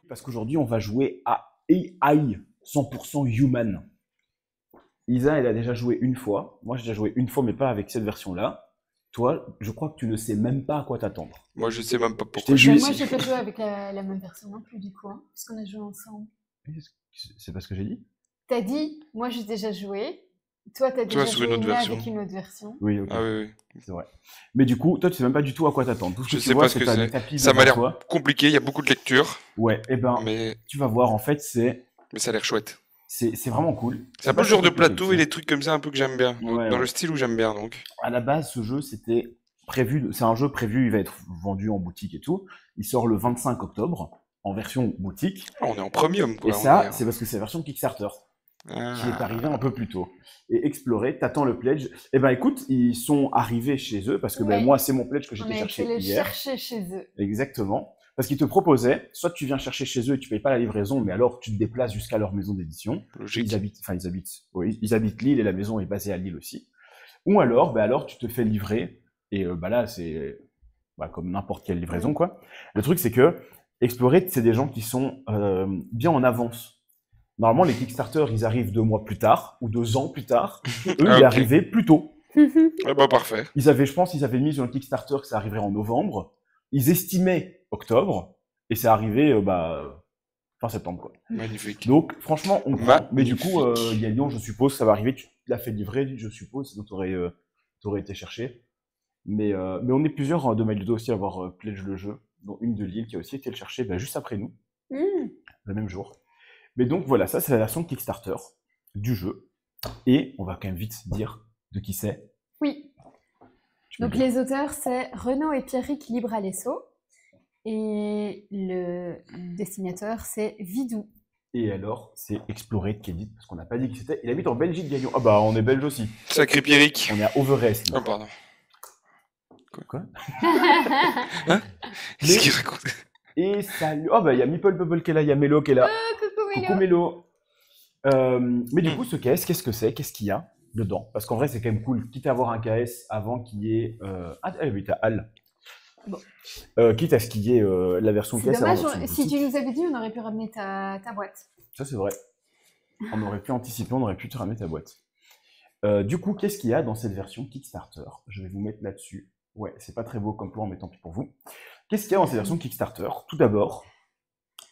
Parce qu'aujourd'hui, on va jouer à AI 100% Human. Isa, elle a déjà joué une fois. Moi, j'ai déjà joué une fois, mais pas avec cette version-là. Toi, je crois que tu ne sais même pas à quoi t'attendre. Moi, je sais même pas Je pourquoi t'ai je vu suis Moi, ici. j'ai pas joué avec la même version non plus, du coup, hein, puisqu'on a joué ensemble. C'est pas ce que j'ai dit? T'as dit, moi j'ai déjà joué. Toi, t'as Toi, déjà sur une joué, autre mais version. avec une autre version. Oui, ok. Ah oui, oui. C'est vrai. Mais du coup, toi, tu sais même pas du tout à quoi t'attendre. Tout ce que Je tu sais vois, pas ce c'est que que t'as des c'est. tapis Ça m'a devant l'air toi. compliqué, il y a beaucoup de lectures, Ouais, et ben, mais tu vas voir, en fait, c'est ça a l'air chouette. vraiment cool. C'est un peu le genre de plateau et les trucs comme ça un peu que j'aime bien. Ouais, Dans ouais. le style où j'aime bien, donc. À la base, ce jeu, c'était prévu, c'est un jeu prévu, il va être vendu en boutique et tout. Il sort le 25 octobre en version boutique. Ah, on est en premium, quoi. Et ça, c'est parce que c'est la version Kickstarter qui est arrivée un peu plus tôt. Et Explorer, t'attends le pledge. Eh ben écoute, ils sont arrivés chez eux parce que ben, Ouais. moi, c'est mon pledge que On j'étais a été cherché les hier. chercher chez eux. Exactement. Parce qu'ils te proposaient, soit tu viens chercher chez eux et tu payes pas la livraison, mais alors tu te déplaces jusqu'à leur maison d'édition. Logique. Ils habitent Lille et la maison est basée à Lille aussi. Ou alors, tu te fais livrer. Et là, c'est comme n'importe quelle livraison, quoi. Le truc, c'est que Explorer, c'est des gens qui sont bien en avance. Normalement, les Kickstarter, ils arrivent 2 mois plus tard ou 2 ans plus tard. Eux, Ah, ils ok. arrivaient plus tôt. Ah bah parfait. Je pense qu'ils avaient mis sur le Kickstarter que ça arriverait en novembre. Ils estimaient octobre. Et c'est arrivé fin septembre, quoi. Magnifique. Donc, franchement, on prend. Mais du coup, Magnifique. Gagnon, je suppose, ça va arriver. Tu l'as fait livrer, je suppose, sinon t'aurais été cherché. Mais on est plusieurs de Maildo aussi à avoir pledge le jeu, dont une de Lille qui a aussi été le chercher juste après nous, le même jour. Mais donc voilà, ça c'est la version Kickstarter du jeu. Et on va quand même vite dire de qui c'est. Oui. Donc les auteurs, c'est Renaud et Pierrick Libralesso. Et le dessinateur, c'est Vidou. Et alors, c'est Explorer qui édite, parce qu'on n'a pas dit qui c'était. Il habite en Belgique, Gagnon. Ah bah, on est belge aussi. Sacré Pierrick. On est à Overest. Oh, pardon. Quoi Hein Qu'est-ce qu'il raconte? Et salut. Oh bah, il y a Meeple Bubble qui est là, il y a Mélo qui est là. Coucou Mélo. Coucou Mélo. Mais du coup, ce KS, qu'est-ce que c'est? Qu'est-ce qu'il y a dedans? Parce qu'en vrai, c'est quand même cool, quitte à avoir un KS avant qu'il y ait... Ah oui, t'as Al. Bon. Quitte à ce qu'il y ait la version C'est KS dommage, avant la version si boutique. tu nous avais dit, on aurait pu ramener ta boîte. Ça, c'est vrai. On aurait pu anticiper, on aurait pu te ramener ta boîte. Du coup, qu'est-ce qu'il y a dans cette version Kickstarter? Je vais vous mettre là-dessus. Ouais, c'est pas très beau comme plan, mais tant pis pour vous. Qu'est-ce qu'il y a dans cette version Kickstarter? Tout d'abord,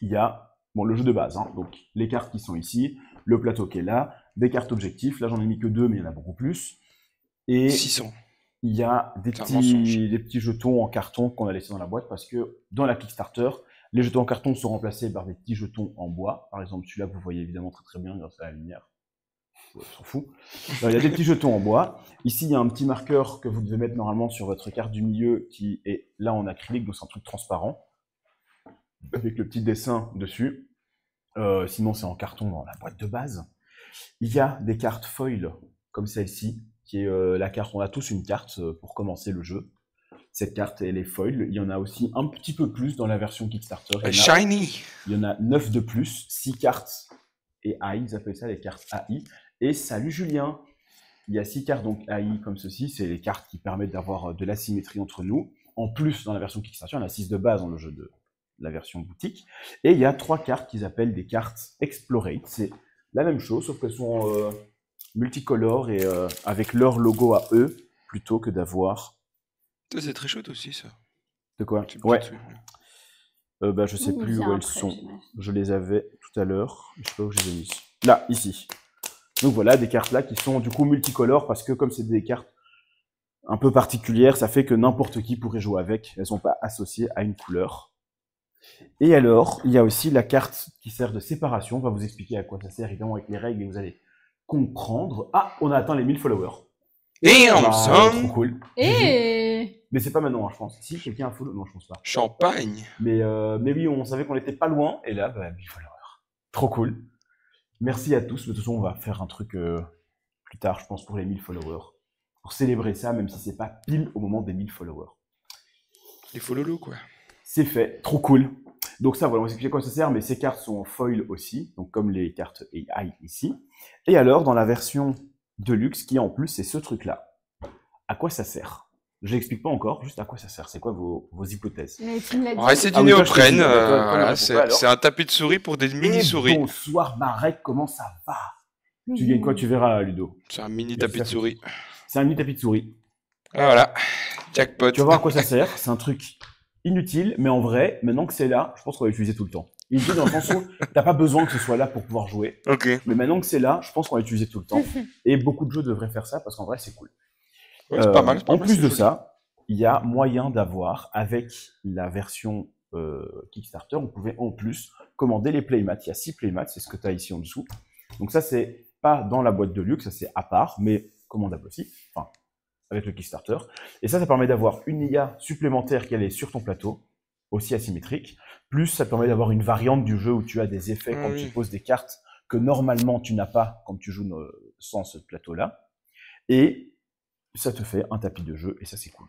il y a le jeu de base, hein, donc les cartes qui sont ici, le plateau qui est là, des cartes objectifs. Là, j'en ai mis que 2, mais il y en a beaucoup plus. Et 600. il y a des petits jetons en carton qu'on a laissés dans la boîte parce que dans la Kickstarter, les jetons en carton sont remplacés par des petits jetons en bois. Par exemple, celui-là, vous voyez évidemment très très bien grâce à la lumière. On s'en fout. Il y a des petits jetons en bois. Ici, il y a un petit marqueur que vous devez mettre normalement sur votre carte du milieu qui est là en acrylique, donc c'est un truc transparent avec le petit dessin dessus. Sinon, c'est en carton dans la boîte de base. Il y a des cartes foil comme celle-ci, qui est la carte. On a tous une carte pour commencer le jeu. Cette carte, elle est foil. Il y en a aussi un petit peu plus dans la version Kickstarter. Shiny. Il y en a 9 de plus, 6 cartes et AI, ils appellent ça les cartes AI. Et salut Julien, il y a 6 cartes donc AI comme ceci, c'est les cartes qui permettent d'avoir de la symétrie entre nous. En plus, dans la version Kickstarter, il y en a 6 de base dans le jeu de la version boutique. Et il y a 3 cartes qu'ils appellent des cartes Explorate. C'est la même chose, sauf qu'elles sont multicolores et avec leur logo à eux, plutôt que d'avoir... Ça, c'est très chouette aussi, ça. De quoi? Ouais. Je sais plus où elles sont. Je les avais tout à l'heure. Je sais pas où je les ai mises. Là, ici. Donc voilà, des cartes là qui sont du coup multicolores parce que comme c'est des cartes un peu particulières, ça fait que n'importe qui pourrait jouer avec. Elles sont pas associées à une couleur. Et alors, il y a aussi la carte qui sert de séparation. On va vous expliquer à quoi ça sert évidemment avec les règles et vous allez comprendre. Ah, on a atteint les 1000 followers. Et on trop cool. Et Mais c'est pas maintenant, hein, je pense. Si quelqu'un a follow, non, je pense pas. Champagne. Mais oui, on savait qu'on était pas loin. Et là, 1000 followers. Trop cool. Merci à tous. De toute façon, on va faire un truc plus tard, je pense, pour les 1000 followers. Pour célébrer ça, même si c'est pas pile au moment des 1000 followers. Les follow quoi. C'est fait. Trop cool. Donc ça, voilà, on va expliquer à quoi ça sert, mais ces cartes sont en foil aussi, donc comme les cartes AI ici. Et alors, dans la version Deluxe, qui en plus, c'est ce truc-là. À quoi ça sert? Je n'explique pas encore, juste à quoi ça sert. C'est quoi vos hypothèses? Mais tu me l'as dit. Ouais, c'est du Ah oui, toi, je te néoprène. dis, toi, ne Voilà, réponds pas, alors. c'est un tapis de souris pour des mini-souris. Bonsoir Marek, comment ça va? Tu gagnes quoi? Tu verras, Ludo. C'est un mini Et tapis de ça, souris. C'est un mini tapis de souris. Ah, voilà. Jackpot. Tu vas voir à quoi ça sert. C'est un truc inutile, mais en vrai, maintenant que c'est là, je pense qu'on va l'utiliser tout le temps. Inutile dans le sens où t'as pas besoin que ce soit là pour pouvoir jouer. Ok. Mais maintenant que c'est là, je pense qu'on va l'utiliser tout le temps. Et beaucoup de jeux devraient faire ça parce qu'en vrai, c'est cool. Ouais, c'est pas mal. En plus de ça, il y a moyen d'avoir, avec la version Kickstarter, on pouvait en plus commander les playmats. Il y a 6 playmats, c'est ce que tu as ici en dessous. Donc ça, c'est pas dans la boîte de luxe, ça c'est à part, mais commandable aussi, enfin, avec le Kickstarter. Et ça permet d'avoir une IA supplémentaire qui est sur ton plateau, aussi asymétrique. Plus, ça permet d'avoir une variante du jeu où tu as des effets quand tu poses des cartes que normalement tu n'as pas quand tu joues sans ce plateau-là. Et ça te fait un tapis de jeu, et ça c'est cool.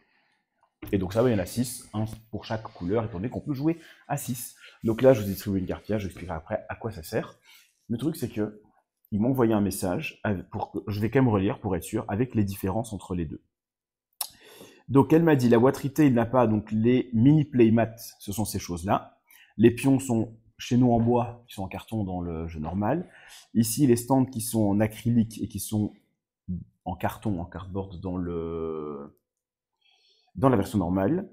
Et donc ça, il y en a 6, un pour chaque couleur, étant donné qu'on peut jouer à 6. Donc là, je vous ai distribué une carte piège, je vous expliquerai après à quoi ça sert. Le truc, c'est que ils m'ont envoyé un message, je vais quand même relire pour être sûr, avec les différences entre les deux. Donc elle m'a dit, la boîte retail n'a pas donc les mini playmats, ce sont ces choses-là. Les pions sont chez nous en bois, qui sont en carton dans le jeu normal. Ici, les stands qui sont en acrylique et qui sont en carton, en cardboard dans la version normale.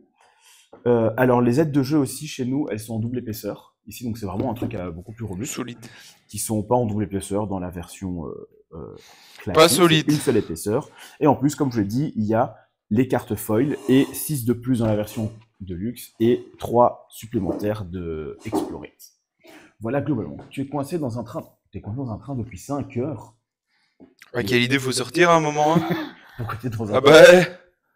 Alors les aides de jeu aussi chez nous, elles sont en double épaisseur. Ici, donc c'est vraiment un truc beaucoup plus robuste. Solide. Qui sont pas en double épaisseur dans la version classique. Pas solide. Une seule épaisseur. Et en plus, comme je l'ai dit, il y a les cartes foil et 6 de plus dans la version de luxe et 3 supplémentaires de Explorate. Voilà globalement. Tu es coincé dans un train. Tu es coincé dans un train depuis 5 heures. Ouais, quelle idée, faut sortir à un moment. Hein. Pourquoi tu es dans un Ah train? bah.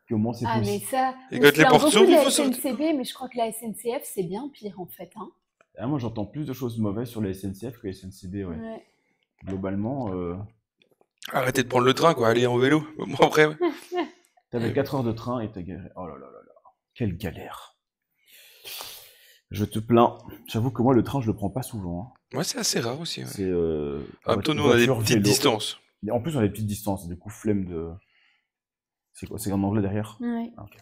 Comment c'est possible? Mais ça. Et quand les portes s'ouvrent, il il faut la sortir. SNCB, mais je crois que la SNCF, c'est bien pire en fait. Hein. Ah, moi, j'entends plus de choses mauvaises sur la SNCF que la SNCB, ouais. Globalement... Arrêtez de prendre le train, quoi. Allez en vélo. Bon, après, ouais. T'avais 4 heures de train et t'as galéré. Oh là là là là. Quelle galère. Je te plains. J'avoue que moi, le train, je le prends pas souvent. Hein. Moi, c'est assez rare aussi. Ouais. C'est... En même temps, nous, on a des petites distances. Et en plus, on a des petites distances. Du coup, flemme de... C'est quoi? C'est en anglais derrière? Ouais. Ah, ok.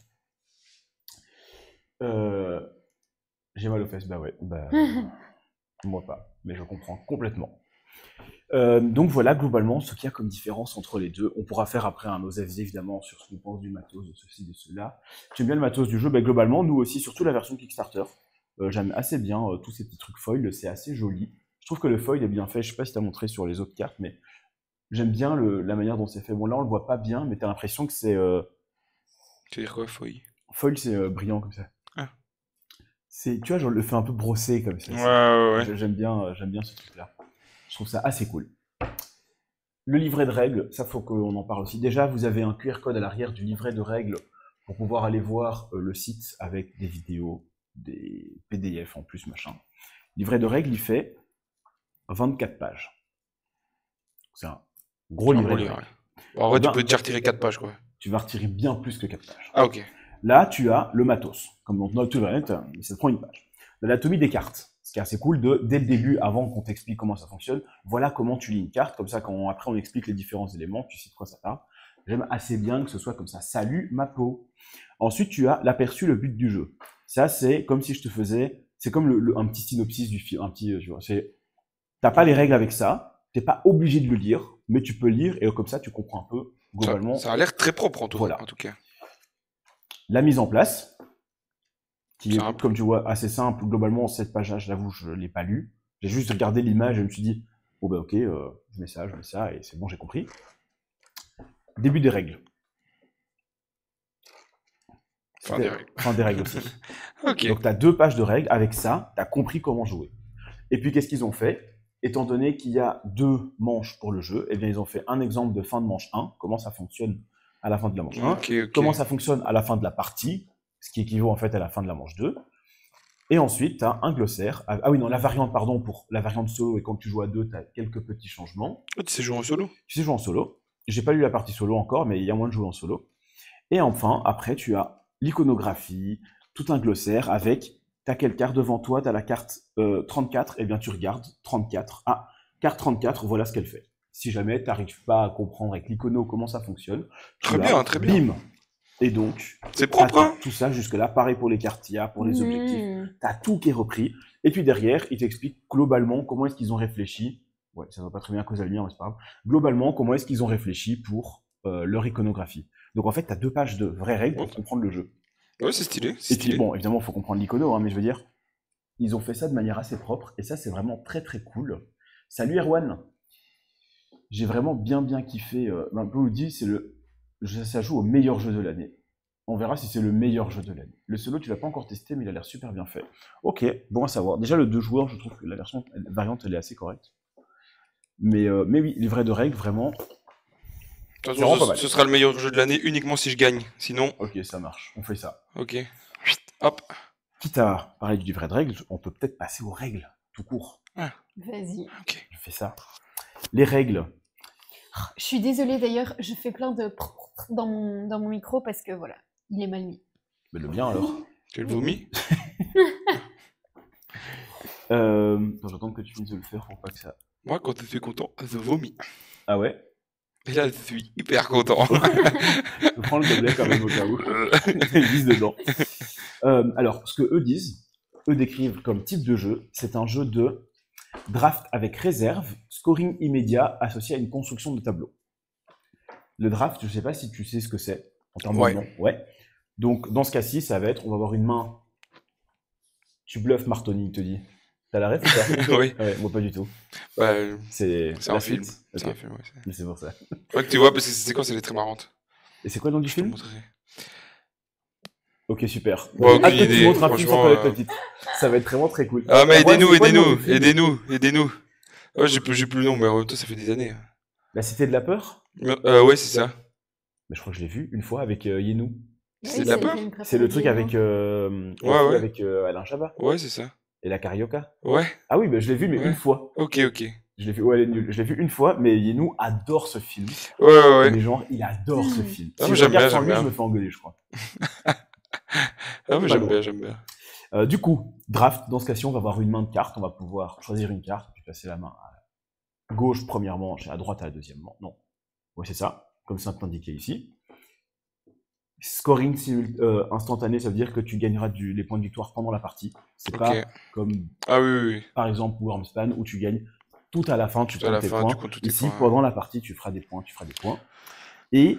J'ai mal aux fesses. Bah ouais. Bah, moi pas. Mais je comprends complètement. Donc voilà, globalement, ce qu'il y a comme différence entre les deux. On pourra faire après un OSFZ, évidemment, sur ce qu'on pense du matos, de ceci, de cela. J'aime bien le matos du jeu. Bah, globalement, nous aussi, surtout la version Kickstarter. J'aime assez bien tous ces petits trucs foil. C'est assez joli. Je trouve que le foil est bien fait. Je sais pas si t'as montré sur les autres cartes, mais j'aime bien la manière dont c'est fait. Bon, là, on le voit pas bien, mais t'as l'impression que c'est... Tu veux dire quoi, foil? Foil, c'est brillant comme ça. Ah. Tu vois, je le fais un peu brossé comme ça. Ouais. J'aime bien ce truc-là. Je trouve ça assez cool. Le livret de règles, ça faut qu'on en parle aussi. Déjà, vous avez un QR code à l'arrière du livret de règles pour pouvoir aller voir le site avec des vidéos, des PDF en plus, machin. Le livret de règles, il fait 24 pages. C'est un gros livret de règles. Bon, en vrai, tu peux déjà retirer 4 pages, quoi. Tu vas retirer bien plus que 4 pages. Ah, ok. Là, tu as le matos. Comme dans notre variante, ça te prend une page. L'anatomie des cartes. Ce qui est assez cool dès le début, avant qu'on t'explique comment ça fonctionne, voilà comment tu lis une carte. Comme ça, après on explique les différents éléments, tu sais de quoi ça parle. J'aime assez bien que ce soit comme ça. Salut ma peau. Ensuite, tu as l'aperçu, le but du jeu. Ça, c'est comme si je te faisais, c'est comme un petit synopsis du film, un petit, tu vois, t'as pas les règles avec ça, t'es pas obligé de le lire, mais tu peux lire et comme ça, tu comprends un peu, globalement. Ça a l'air très propre en tout cas. La mise en place, qui est, comme tu vois, assez simple. Globalement, cette page-là, je l'avoue, je l'ai pas lu. J'ai juste regardé l'image et je me suis dit, bon ben ok, je mets ça, et c'est bon, j'ai compris. Début des règles. Fin des règles aussi. Okay. Donc tu as 2 pages de règles. Avec ça, tu as compris comment jouer. Et puis, qu'est-ce qu'ils ont fait? Étant donné qu'il y a 2 manches pour le jeu, eh bien, ils ont fait un exemple de fin de manche 1, comment ça fonctionne à la fin de la manche 1, comment ça fonctionne à la fin de la partie, ce qui équivaut en fait à la fin de la manche 2. Et ensuite, tu as un glossaire. Ah oui, non, la variante, pardon, pour la variante solo, et quand tu joues à 2, tu as quelques petits changements. Tu sais jouer en solo? Tu sais jouer en solo. J'ai pas lu la partie solo encore, mais il y a moyen de jouer en solo. Et enfin, après, tu as l'iconographie, tout un glossaire avec, t'as quelle carte devant toi, t'as la carte 34, eh bien tu regardes 34. Ah, carte 34, voilà ce qu'elle fait. Si jamais t'arrives pas à comprendre avec l'icono comment ça fonctionne, très bien. Bim, Et donc, c'est propre, hein. tout ça jusque-là, pareil pour les cartes IA, pour les objectifs, t'as tout qui est repris. Et puis derrière, il t'explique globalement comment est-ce qu'ils ont réfléchi. Ouais, ça va pas très bien à cause de la lumière, mais c'est pas grave. Globalement, comment est-ce qu'ils ont réfléchi pour leur iconographie. Donc en fait, t'as 2 pages de vraies règles pour comprendre le jeu. Ouais, c'est stylé. Et puis bon, évidemment, il faut comprendre l'icono, hein, mais je veux dire, ils ont fait ça de manière assez propre, et ça, c'est vraiment très très cool. Salut Erwan. J'ai vraiment bien kiffé. Un peu vous dit, ça joue au meilleur jeu de l'année. On verra si c'est le meilleur jeu de l'année. Le solo, tu l'as pas encore testé, mais il a l'air super bien fait. Ok, bon à savoir. Déjà, le 2 joueurs, je trouve que la variante, elle est assez correcte. Mais oui, livret de règles, vraiment. De toute façon, ce sera le meilleur jeu de l'année uniquement si je gagne. Sinon. Ok, ça marche. On fait ça. Ok. Hop. Quitte à parler du livret de règles, on peut peut-être passer aux règles, tout court. Ah. Vas-y. Ok. Je fais ça. Les règles. Je suis désolée d'ailleurs, je fais plein de dans mon micro parce que voilà, il est mal mis. Mais le bien alors. Tu le vomis? J'attends que tu finisses de le faire pour pas que ça. Moi, quand je suis content, je vomis. Ah ouais? Et là, je suis hyper content. Je prends le gobelet quand même au cas où. Ils disent dedans. Alors, ce que eux disent, eux décrivent comme type de jeu, c'est un jeu de draft avec réserve, scoring immédiat associé à une construction de tableau. Le draft, je sais pas si tu sais ce que c'est en termes de nom. Ouais. Donc, dans ce cas-ci, ça va être, on va avoir une main. Tu bluffes, Martoni, il te dit. T'as la ref ou pas? Oui. Ouais, moi pas du tout. C'est un film. Okay. C'est un film, ouais. Mais c'est pour ça. Ouais, que tu vois, parce que c'est quoi, elle est très marrante. Et c'est quoi le nom du film? Ok, super. Bon, aucune idée. Tu montres un film sans connaître le titre. Ça va être vraiment très cool. Ah, mais aidez-nous. Ouais, j'ai plus le nom, mais en même temps, ça fait des années. La Cité de la Peur? Ouais, c'est ça. Mais je crois que je l'ai vu une fois avec Yenou. C'est de la peur? C'est le truc avec, avec Alain Chabat. Ouais, c'est ça. Et la Carioca. Ouais. Ah oui, bah, je l'ai vu, mais une fois. Ok. Je l'ai vu, ouais, elle est nulle. Je l'ai vu une fois, mais Yenou adore ce film. Ouais. Mais genre, il adore ce film. Ah, si j'aime bien. Je me fais engueuler, je crois. Ah, mais j'aime bien. Du coup, draft, dans ce cas-ci, on va avoir une main de cartes. On va pouvoir choisir une carte, puis passer la main à gauche, première manche, et à droite, à la deuxième manche. Non. Ouais, c'est ça, comme c'est indiqué ici. Scoring instantané, ça veut dire que tu gagneras les points de victoire pendant la partie. C'est pas comme, par exemple, Wormspan, où tu gagnes tout à la fin, tu comptes tes points. Ici, pendant la partie, tu feras des points. Et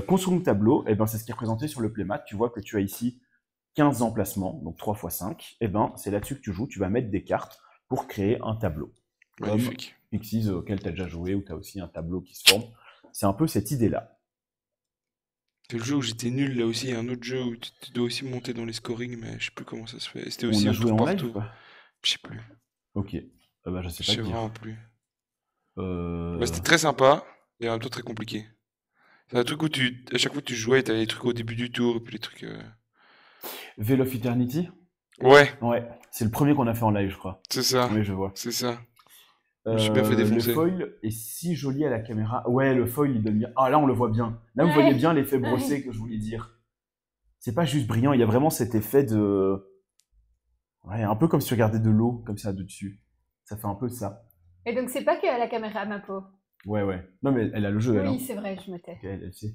construction de tableau, eh ben, c'est ce qui est représenté sur le playmat. Tu vois que tu as ici 15 emplacements, donc 3 x 5. Eh ben, c'est là-dessus que tu joues. Tu vas mettre des cartes pour créer un tableau. Magnifique. Comme Pixies auquel tu as déjà joué, où tu as aussi un tableau qui se forme. C'est un peu cette idée-là. C'est le jeu où j'étais nul, là aussi. Il y a un autre jeu où tu dois aussi monter dans les scorings, mais je sais plus comment ça se fait. C'était aussi on a joué en live ou pas? Je sais plus. Ok. Bah, je sais pas. Je sais vraiment plus. Bah, c'était très sympa, et en même temps très compliqué. C'est un truc où à chaque fois que tu jouais, t'avais des trucs au début du tour, et puis les trucs... Veil of Eternity? Ouais. C'est le premier qu'on a fait en live, je crois. C'est ça. Oui, je vois. C'est ça. Je me suis bien fait défoncer. Le foil est si joli à la caméra. Ouais, le foil, il donne bien. Ah, là, on le voit bien. Là, vous voyez bien l'effet brossé que je voulais dire. C'est pas juste brillant, il y a vraiment cet effet de... Ouais, un peu comme si tu regardais de l'eau, comme ça, de dessus. Ça fait un peu ça. Et donc, c'est pas que à la caméra, ma peau. Ouais. Non, mais elle a le jeu, elle. Oui, c'est vrai, je me tais. Elle sait.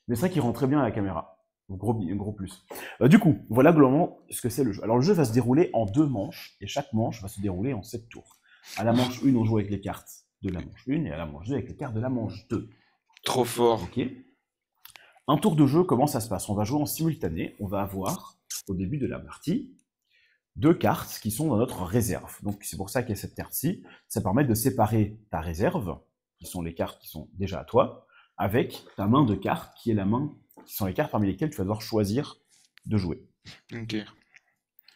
Mais c'est vrai qu'il rend très bien à la caméra. Gros plus. Du coup, voilà globalement ce que c'est le jeu. Alors, le jeu va se dérouler en 2 manches, et chaque manche va se dérouler en 7 tours. À la manche 1, on joue avec les cartes de la manche 1, et à la manche 2, avec les cartes de la manche 2. Trop fort. Ok. Un tour de jeu, comment ça se passe? On va jouer en simultané. On va avoir, au début de la partie, 2 cartes qui sont dans notre réserve. Donc, c'est pour ça qu'il y a cette carte-ci. Ça permet de séparer ta réserve, qui sont les cartes qui sont déjà à toi, avec ta main de cartes, qui sont les cartes parmi lesquelles tu vas devoir choisir de jouer. Ok.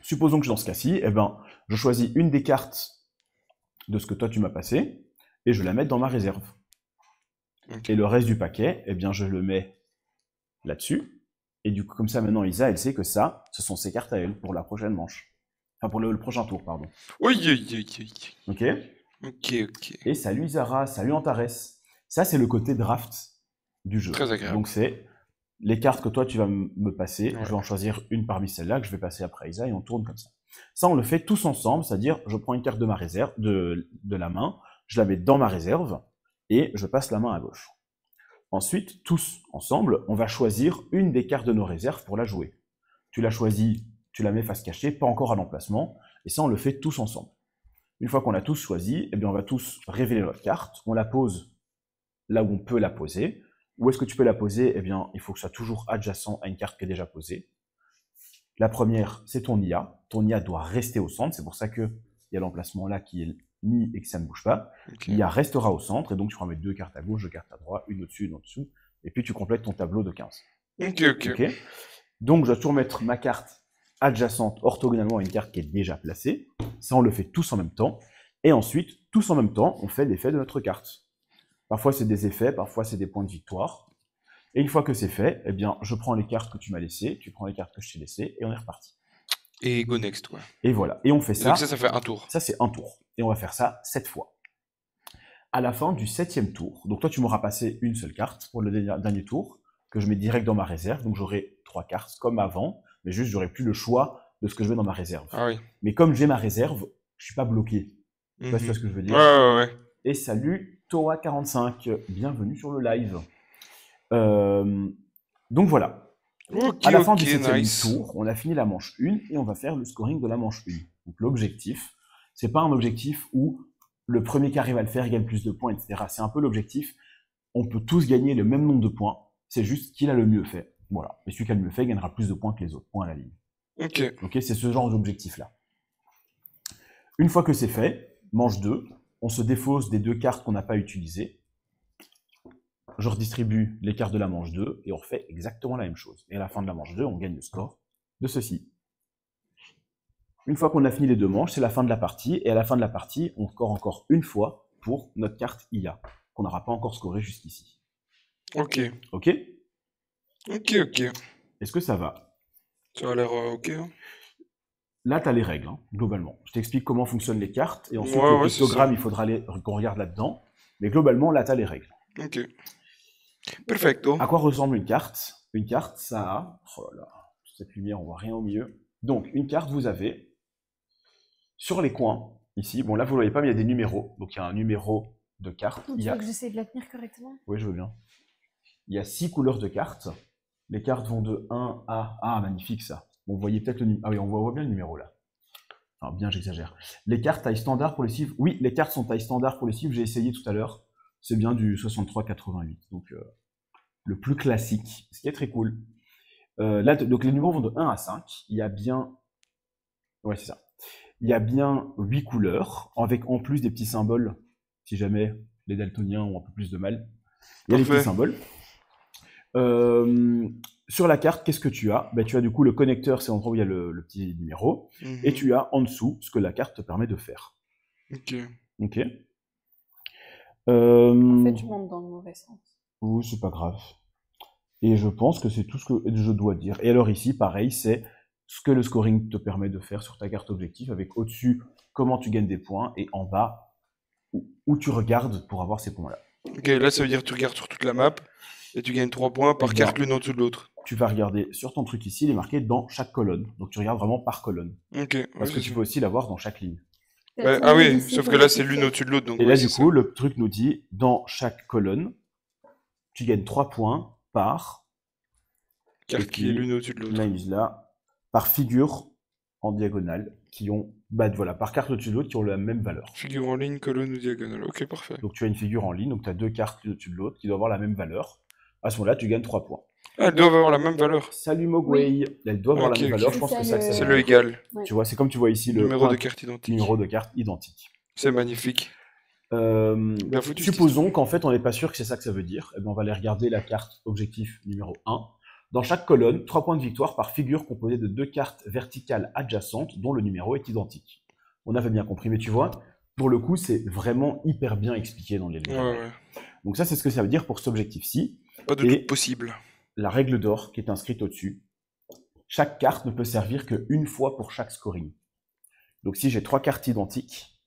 Supposons que dans ce cas-ci, je choisis une des cartes de ce que toi tu m'as passé, et je la mets dans ma réserve. Okay. Et le reste du paquet, je le mets là-dessus. Et du coup, comme ça, maintenant, Isa, elle sait que ça, ce sont ses cartes à elle pour la prochaine manche. Enfin, pour le prochain tour, pardon. Oui. Ok. Ok. Et salut Zara, salut Antares. Ça, c'est le côté draft du jeu. Très agréable. Donc, c'est les cartes que toi, tu vas me passer. Je vais en choisir une parmi celles-là que je vais passer après Isa et on tourne comme ça. Ça, on le fait tous ensemble, c'est-à-dire, je prends une carte de ma réserve, de la main, je la mets dans ma réserve et je passe la main à gauche. Ensuite, tous ensemble, on va choisir une des cartes de nos réserves pour la jouer. Tu la choisis, tu la mets face cachée, pas encore à l'emplacement, et ça on le fait tous ensemble. Une fois qu'on a tous choisi, eh bien on va tous révéler notre carte, on la pose là où on peut la poser. Où est-ce que tu peux la poser? Eh bien, il faut que ce soit toujours adjacent à une carte qui est déjà posée. La première, c'est ton IA. Ton IA doit rester au centre, c'est pour ça qu'il y a l'emplacement là qui est mis et que ça ne bouge pas. Okay. L'IA restera au centre, et donc tu vas mettre 2 cartes à gauche, 2 cartes à droite, une au-dessus, une en dessous, et puis tu complètes ton tableau de 15. Ok. Donc je vais toujours mettre ma carte adjacente orthogonalement à une carte qui est déjà placée. Ça, on le fait tous en même temps. Et ensuite, tous en même temps, on fait l'effet de notre carte. Parfois, c'est des effets, parfois, c'est des points de victoire. Et une fois que c'est fait, eh bien, je prends les cartes que tu m'as laissées, tu prends les cartes que je t'ai laissées, et on est reparti. Et go next, ouais. Et voilà. Et on fait ça. Donc ça fait un tour. Ça, c'est un tour. Et on va faire ça 7 fois. À la fin du 7e tour, donc toi, tu m'auras passé une seule carte pour le dernier tour, que je mets direct dans ma réserve. Donc j'aurai 3 cartes, comme avant, mais juste, j'aurai plus le choix de ce que je mets dans ma réserve. Ah oui. Mais comme j'ai ma réserve, je suis pas bloqué. Tu vois ce que je veux dire? Ouais. Et salut Toa45, bienvenue sur le live. Donc voilà. À la fin du 7e tour, on a fini la manche 1 et on va faire le scoring de la manche 1. Donc l'objectif, c'est pas un objectif où le premier qui arrive à le faire gagne plus de points, etc. C'est un peu l'objectif, on peut tous gagner le même nombre de points, c'est juste qui a le mieux fait. Voilà. Et celui qui a le mieux fait gagnera plus de points que les autres, points à la ligne. Ok, c'est ce genre d'objectif-là. Une fois que c'est fait, manche 2, on se défausse des 2 cartes qu'on n'a pas utilisées. Je redistribue les cartes de la manche 2 et on refait exactement la même chose. Et à la fin de la manche 2, on gagne le score de ceci. Une fois qu'on a fini les 2 manches, c'est la fin de la partie. Et à la fin de la partie, on score encore une fois pour notre carte IA, qu'on n'aura pas encore scoré jusqu'ici. Ok. Est-ce que ça va? Ça a l'air ok. Hein. Là, tu as les règles, hein, globalement. Je t'explique comment fonctionnent les cartes. Et ensuite, le pictogramme, il faudra qu'on regarde là-dedans. Mais globalement, là, tu as les règles. Ok. Perfecto. À quoi ressemble une carte? Une carte, ça a... Oh là là, cette lumière, on voit rien au milieu. Donc, une carte, vous avez sur les coins, ici, bon là, vous ne voyez pas, mais il y a des numéros. Donc, il y a un numéro de carte. Tu veux que j'essaie de la tenir correctement? Oui, je veux bien. Il y a 6 couleurs de cartes. Les cartes vont de 1 à... Ah, magnifique, ça. Bon, vous voyez peut-être le numéro. Ah oui, on voit bien le numéro, là. Enfin, bien, j'exagère. Les cartes taille standard pour les chiffres. Oui, les cartes sont taille standard pour les chiffres. J'ai essayé tout à l'heure. C'est bien du 63-88. Donc, le plus classique, ce qui est très cool. Là, donc les numéros vont de 1 à 5. Il y a bien... Ouais, c'est ça. Il y a bien 8 couleurs, avec en plus des petits symboles, si jamais les daltoniens ont un peu plus de mal. Il y a des petits symboles. Sur la carte, qu'est-ce que tu as? Tu as du coup le connecteur, c'est l'endroit où il y a le petit numéro. Et tu as en dessous ce que la carte te permet de faire. Ok. En fait, je monte dans le mauvais sens. Oui, c'est pas grave. Et je pense que c'est tout ce que je dois dire. Et alors ici, pareil, c'est ce que le scoring te permet de faire sur ta carte objectif, avec au-dessus comment tu gagnes des points, et en bas où tu regardes pour avoir ces points-là. Ok, là ça veut dire que tu regardes sur toute la map, et tu gagnes 3 points par carte l'une au-dessus de l'autre. Tu vas regarder sur ton truc ici, il est marqué dans chaque colonne. Donc tu regardes vraiment par colonne. Ok. Parce que tu peux aussi l'avoir dans chaque ligne. Ouais, ah oui, sauf que là c'est l'une au-dessus de l'autre. Donc et là du coup, le truc nous dit, dans chaque colonne, tu gagnes 3 points par... Carte qui est l'une au-dessus de l'autre. Là, par figure en diagonale, qui ont... voilà, par carte au-dessus de l'autre, qui ont la même valeur. Figure en ligne, colonne ou diagonale. Ok, parfait. Donc tu as une figure en ligne, donc tu as 2 cartes au-dessus de l'autre, qui doivent avoir la même valeur. À ce moment-là, tu gagnes 3 points. Ah, elles doivent avoir la même valeur. Salut Mogwai, oui. Elles doivent avoir la même valeur, je pense que c'est le égal. Ouais. Tu vois, c'est comme tu vois ici le numéro de carte identique. Numéro de carte identique. C'est magnifique. Supposons qu'en fait, on n'est pas sûr que c'est ça que ça veut dire. Eh bien, on va aller regarder la carte objectif numéro 1. Dans chaque colonne, 3 points de victoire par figure composée de 2 cartes verticales adjacentes dont le numéro est identique. On avait bien compris, mais tu vois, pour le coup, c'est vraiment hyper bien expliqué dans les livres. Ouais. Donc ça, c'est ce que ça veut dire pour cet objectif-ci. Pas de truc possible. La règle d'or qui est inscrite au-dessus. Chaque carte ne peut servir qu'une fois pour chaque scoring. Donc si j'ai 3 cartes identiques,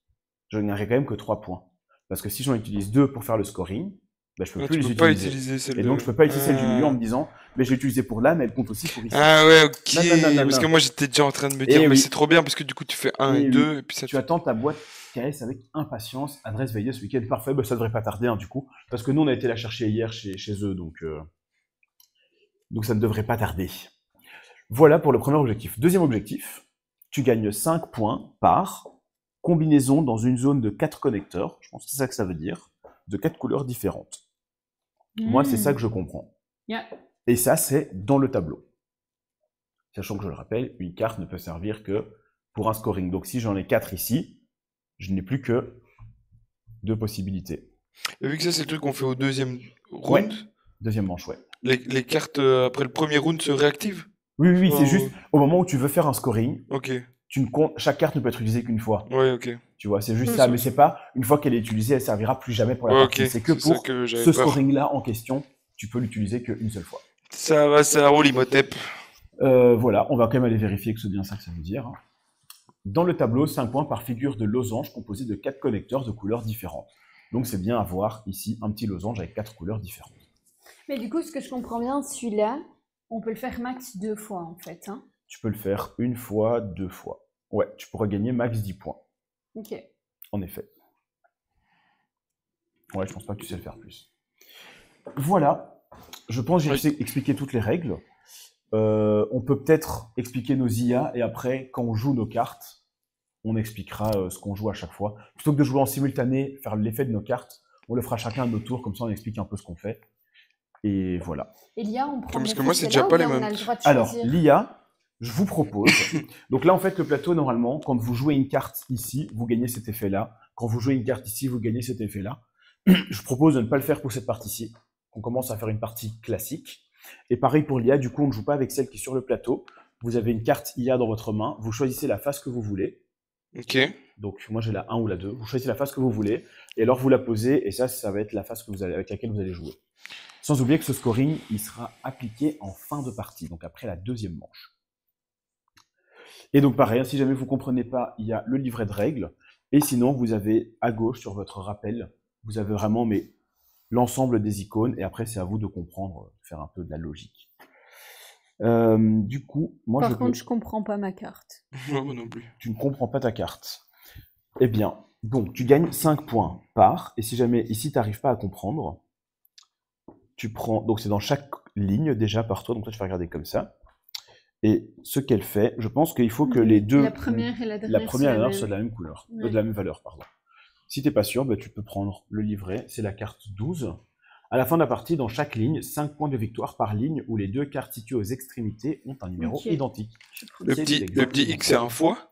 je n'aurai quand même que 3 points. Parce que si j'en utilise 2 pour faire le scoring, bah, je peux Ah, plus tu les peux pas utiliser. utiliser celle Et donc, de... je peux pas utiliser celle du milieu en me disant, mais je l'ai utilisé pour là, mais elle compte aussi pour ici. Ah ouais, ok. Non, non, non, non, Parce que non. moi, j'étais déjà en train de me Eh dire, mais oui. c'est trop bien, parce que du coup, tu fais 1 et Eh 2, oui. et puis ça... Tu attends ta boîte KS avec impatience. Adresse validée ce week-end. Parfait, bah, ça devrait pas tarder, hein, du coup. Parce que nous, on a été la chercher hier chez eux, donc ça ne devrait pas tarder. Voilà pour le premier objectif. Deuxième objectif, tu gagnes 5 points par combinaison dans une zone de 4 connecteurs. Je pense que c'est ça que ça veut dire. De 4 couleurs différentes. Moi, c'est ça que je comprends. Yeah. Et ça, c'est dans le tableau. Sachant que, je le rappelle, une carte ne peut servir que pour un scoring. Donc, si j'en ai 4 ici, je n'ai plus que 2 possibilités. Et vu que ça, c'est le truc qu'on fait au deuxième round, Ouais. Deuxième manche, ouais. les cartes après le premier round se réactivent? Oui, Oh. c'est juste au moment où tu veux faire un scoring, Ok. chaque carte ne peut être utilisée qu'une fois. Ouais, ok. Tu vois, c'est juste ça. Mais c'est pas, une fois qu'elle est utilisée, elle servira plus jamais pour la Ouais, partie. ok. C'est que C'est ça pour que j'avais ce peur. scoring-là en question, tu peux l'utiliser qu'une seule fois. Ça va, ça roule, Imhotep. Voilà, on va quand même aller vérifier que c'est bien ça que ça veut dire. Dans le tableau, 5 points par figure de losange composé de 4 connecteurs de couleurs différentes. Donc c'est bien avoir ici un petit losange avec 4 couleurs différentes. Mais du coup, ce que je comprends bien, celui-là, on peut le faire max 2 fois en fait. Hein. Tu peux le faire 1 fois, 2 fois. Ouais, tu pourras gagner max 10 points. Ok. En effet. Ouais, je pense pas que tu sais le faire plus. Voilà. Je pense que j'ai expliqué toutes les règles. On peut peut-être expliquer nos IA et après, quand on joue nos cartes, on expliquera ce qu'on joue à chaque fois. Plutôt que de jouer en simultané, faire l'effet de nos cartes, on le fera chacun à notre tour, comme ça on explique un peu ce qu'on fait. Et voilà. Et l'IA, on prend Parce les que moi, c'est fichiers déjà là, pas ou les bien on mêmes. a le droit de Alors, choisir l'IA, je vous propose. Donc là, en fait, le plateau, normalement, quand vous jouez une carte ici, vous gagnez cet effet-là. Quand vous jouez une carte ici, vous gagnez cet effet-là. Je propose de ne pas le faire pour cette partie-ci. On commence à faire une partie classique. Et pareil pour l'IA, du coup, on ne joue pas avec celle qui est sur le plateau. Vous avez une carte IA dans votre main. Vous choisissez la face que vous voulez. Ok. Donc, moi, j'ai la 1 ou la 2. Vous choisissez la face que vous voulez. Et alors, vous la posez. Et ça va être la face que avec laquelle vous allez jouer. Sans oublier que ce scoring, il sera appliqué en fin de partie. Donc, après la deuxième manche. Et donc, pareil, si jamais vous ne comprenez pas, il y a le livret de règles. Et sinon, vous avez à gauche, sur votre rappel, vous avez vraiment l'ensemble des icônes. Et après, c'est à vous de comprendre, de faire un peu de la logique. Du coup, moi, Par contre, je comprends pas ma carte. Moi non plus. Tu ne comprends pas ta carte. Eh bien, donc, tu gagnes 5 points par. Et si jamais, ici, tu n'arrives pas à comprendre, tu prends... Donc, c'est dans chaque ligne, déjà, par toi. Donc, toi, tu vas regarder comme ça. Et ce qu'elle fait, je pense qu'il faut que les deux... La première et la dernière, soient de la même couleur. Ouais. De la même valeur, pardon. Si tu n'es pas sûr, bah, tu peux prendre le livret. C'est la carte 12. À la fin de la partie, dans chaque ligne, 5 points de victoire par ligne où les deux cartes situées aux extrémités ont un numéro identique. Le petit X, c'est un fois?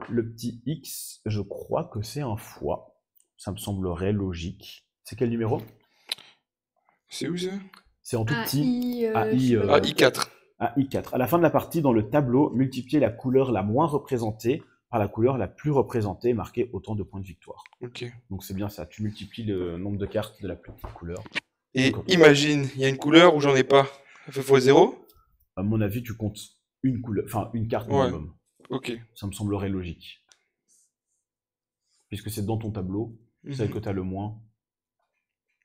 Le petit X, je crois que c'est un fois. Ça me semblerait logique. C'est quel numéro? C'est où ça? C'est en tout petit. I4. I4. À la fin de la partie, dans le tableau, multipliez la couleur la moins représentée par la couleur la plus représentée, marquée autant de points de victoire. Ok. Donc c'est bien ça. Tu multiplies le nombre de cartes de la plus petite couleur. Et imagine, il y a une couleur où j'en ai pas. Ça fait x0? À mon avis, tu comptes une couleur, enfin une carte minimum. Ok. Ça me semblerait logique. Puisque c'est dans ton tableau, celle que tu as le moins.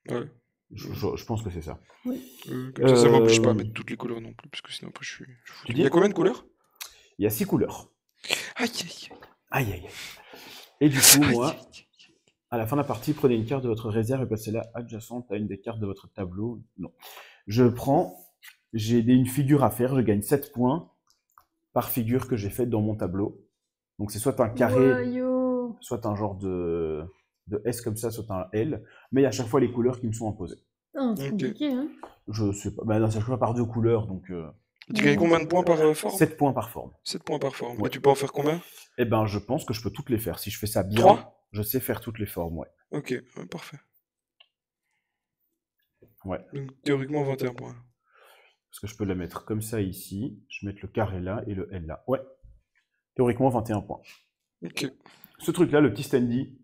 Ouais. Je pense que c'est ça. Oui. Comme ça m'empêche pas à mettre toutes les couleurs non plus, parce que sinon après je suis foutu. Il y a combien de couleurs? Il y a 6 couleurs. Aïe. Et du coup, moi, à la fin de la partie, prenez une carte de votre réserve et placez-la adjacente à une des cartes de votre tableau. Non. Je prends, j'ai une figure à faire, je gagne 7 points par figure que j'ai faite dans mon tableau. Donc c'est soit un carré, soit un genre de S comme ça, soit un L, mais il y a à chaque fois les couleurs qui me sont imposées. C'est compliqué, hein. Je sais pas, à chaque fois par 2 couleurs, donc... Tu gagnes combien de points par forme? 7 points par forme. 7 points par forme. Ouais. Et tu peux en faire combien? Eh ben, je pense que je peux toutes les faire. Si je fais ça bien, 3? Je sais faire toutes les formes, ouais. Ok, parfait. Ouais. Donc théoriquement 21 points. Parce que je peux la mettre comme ça ici, je vais mettre le carré là et le L là. Ouais. Théoriquement 21 points. Ok. Ce truc-là, le petit standy,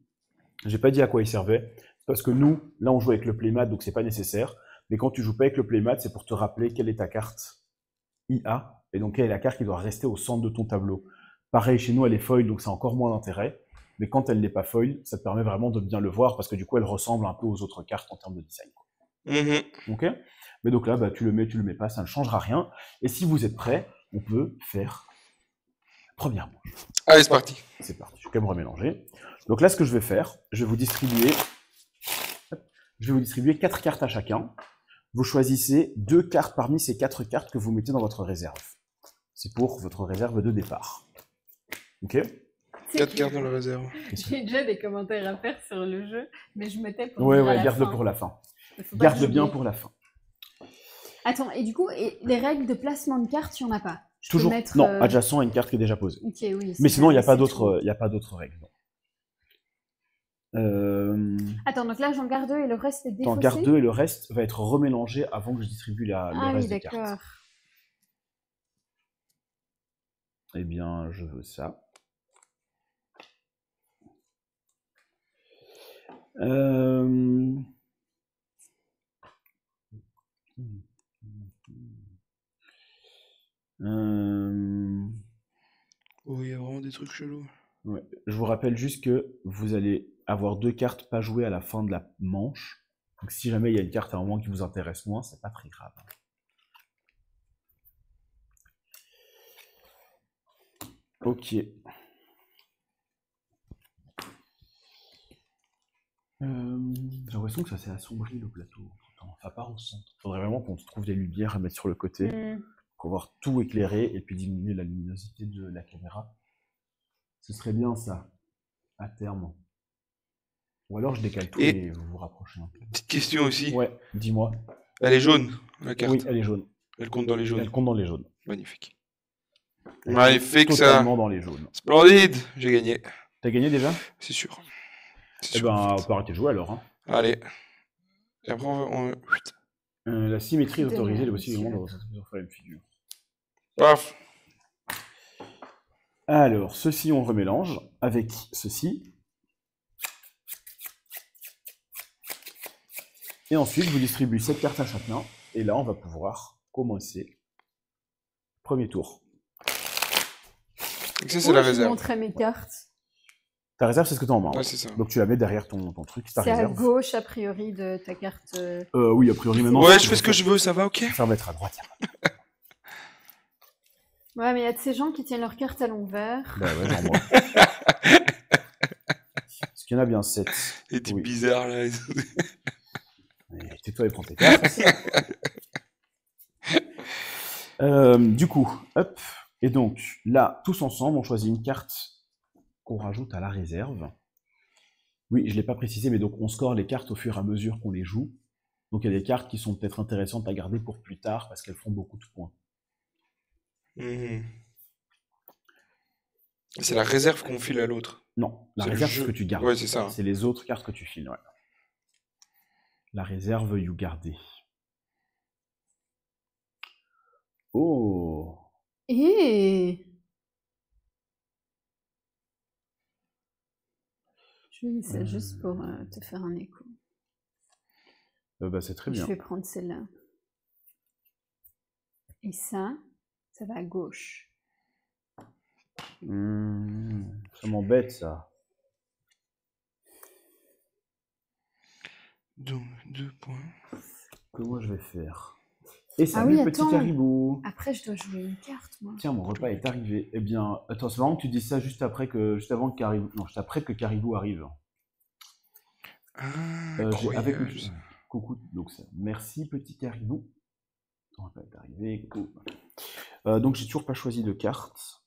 j'ai pas dit à quoi il servait. Parce que nous, là, on joue avec le playmat, donc c'est pas nécessaire. Mais quand tu joues pas avec le playmat, c'est pour te rappeler quelle est ta carte IA. Et donc, quelle est la carte qui doit rester au centre de ton tableau. Pareil, chez nous, elle est foil, donc ça a encore moins d'intérêt. Mais quand elle n'est pas foil, ça te permet vraiment de bien le voir, parce que du coup, elle ressemble un peu aux autres cartes en termes de design. Ok. Mais donc là, bah, tu le mets pas, ça ne changera rien. Et si vous êtes prêts, on peut faire la première manche. Allez, c'est parti. C'est parti, je vais quand même remélanger. Donc là, ce que je vais faire, je vais vous distribuer 4 cartes à chacun. Vous choisissez 2 cartes parmi ces 4 cartes que vous mettez dans votre réserve. C'est pour votre réserve de départ. Ok? 4 cartes dans la réserve. J'ai déjà des commentaires à faire sur le jeu, mais je me tais pour Ouais, dire à la garde-le fin. pour la fin. Faut pas Garde-le bien pour la fin. Attends, et du coup, les règles de placement de cartes, il n'y en a pas. Je peux Toujours mettre, non, adjacent à une carte qui est déjà posée. Ok, oui. Mais sinon, il n'y a pas c'est d'autres règles. Attends, donc là, j'en garde 2 et le reste est défaussé. T'en gardes 2 et le reste va être remélangé avant que je distribue le reste des cartes. Ah oui, d'accord. Eh bien, je veux ça. Oh, il y a vraiment des trucs chelous. Ouais. Je vous rappelle juste que vous allez avoir 2 cartes pas jouées à la fin de la manche. Donc si jamais il y a une carte à un moment qui vous intéresse moins, c'est pas très grave. Ok. J'ai l'impression que ça s'est assombri le plateau. Enfin, pas au centre. Faudrait vraiment qu'on se trouve des lumières à mettre sur le côté. Pour voir tout éclairé et puis diminuer la luminosité de la caméra. Ce serait bien ça, à terme. Ou alors je décale tout et vous vous rapprochez un peu. Petite question aussi. Ouais, dis-moi. Elle est jaune, la carte. Oui, elle est jaune. Elle compte dans les jaunes. Elle compte dans les jaunes. Magnifique. Magnifique ça. Totalement dans les jaunes. Splendide. J'ai gagné. T'as gagné déjà? C'est sûr. Eh ben, on peut arrêter de jouer alors. Hein. Allez. Et après, la symétrie est autorisée, elle est aussi également dans votre même figure. Paf. Alors, ceci, on remélange avec ceci. Et ensuite, vous distribuez 7 cartes à chacun. Et là, on va pouvoir commencer. Premier tour. Donc ça, c'est la réserve. Je montrais mes cartes. Ta réserve, c'est ce que tu as en main. Ouais, c'est ça. Donc tu la mets derrière ton truc. C'est à gauche, a priori, de ta carte. Oui, a priori, maintenant. Ouais, je fais ce que je veux, ça va, ok? Ça va être à droite. Ouais, mais il y a de ces gens qui tiennent leurs cartes à l'envers. Bah ouais, genre moi. Parce qu'il y en a bien 7. Et t'es bizarre, là. Tais-toi et prends tes cartes. Du coup, hop. Et donc, là, tous ensemble, on choisit une carte qu'on rajoute à la réserve. Oui, je ne l'ai pas précisé, mais donc on score les cartes au fur et à mesure qu'on les joue. Donc il y a des cartes qui sont peut-être intéressantes à garder pour plus tard parce qu'elles font beaucoup de points. C'est la réserve qu'on file à l'autre. Non, la réserve, c'est ce que tu gardes. Ouais, c'est ça. C'est les autres cartes que tu files, ouais. La réserve, you gardez. Oh! Je vais ça juste pour te faire un écho. Bah, c'est très bien. Je vais prendre celle-là. Et ça va à gauche. Ça m'embête, ça. Donc, 2 points. Comment je vais faire? Et salut, petit caribou. Après, je dois jouer une carte, moi. Tiens, mon repas est arrivé. Eh bien, attends, c'est marrant que tu dises ça juste après que Caribou arrive. Avec coucou, donc ça. Merci, petit caribou. Ton repas est arrivé. Coucou. Donc, j'ai toujours pas choisi de carte.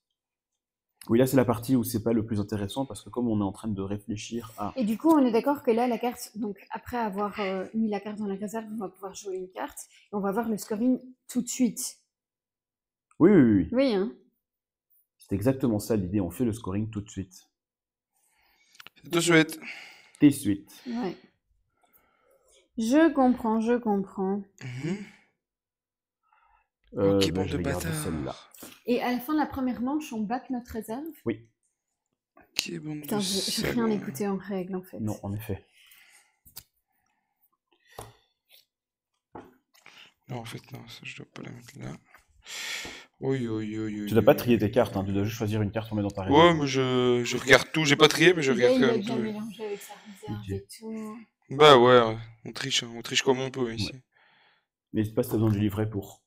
Oui, là, c'est la partie où c'est pas le plus intéressant parce que comme on est en train de réfléchir à... Et du coup, on est d'accord que là, la carte, donc après avoir mis la carte dans la réserve, on va pouvoir jouer une carte et on va voir le scoring tout de suite. Oui. Oui, hein. C'est exactement ça l'idée, on fait le scoring tout de suite. Tout de suite. Tout de suite. Ouais. Je comprends. Ok, je vais garder celle-là. Et à la fin de la première manche, on back notre réserve? Oui. Ok, bon. Putain, j'ai rien écouté en règle, en fait. Non, en effet. Non, en fait, non, ça, je dois pas la mettre là. Oui. Tu dois pas trier tes cartes, hein, tu dois juste choisir une carte pour mettre dans ta réserve. Ouais, mais je regarde tout, j'ai pas trié, mais je regarde quand quand même tout. Il a bien mélangé avec sa réserve et tout. Bah ouais. On triche comme on peut ici. Ouais. N'hésite pas si t'as besoin du livret pour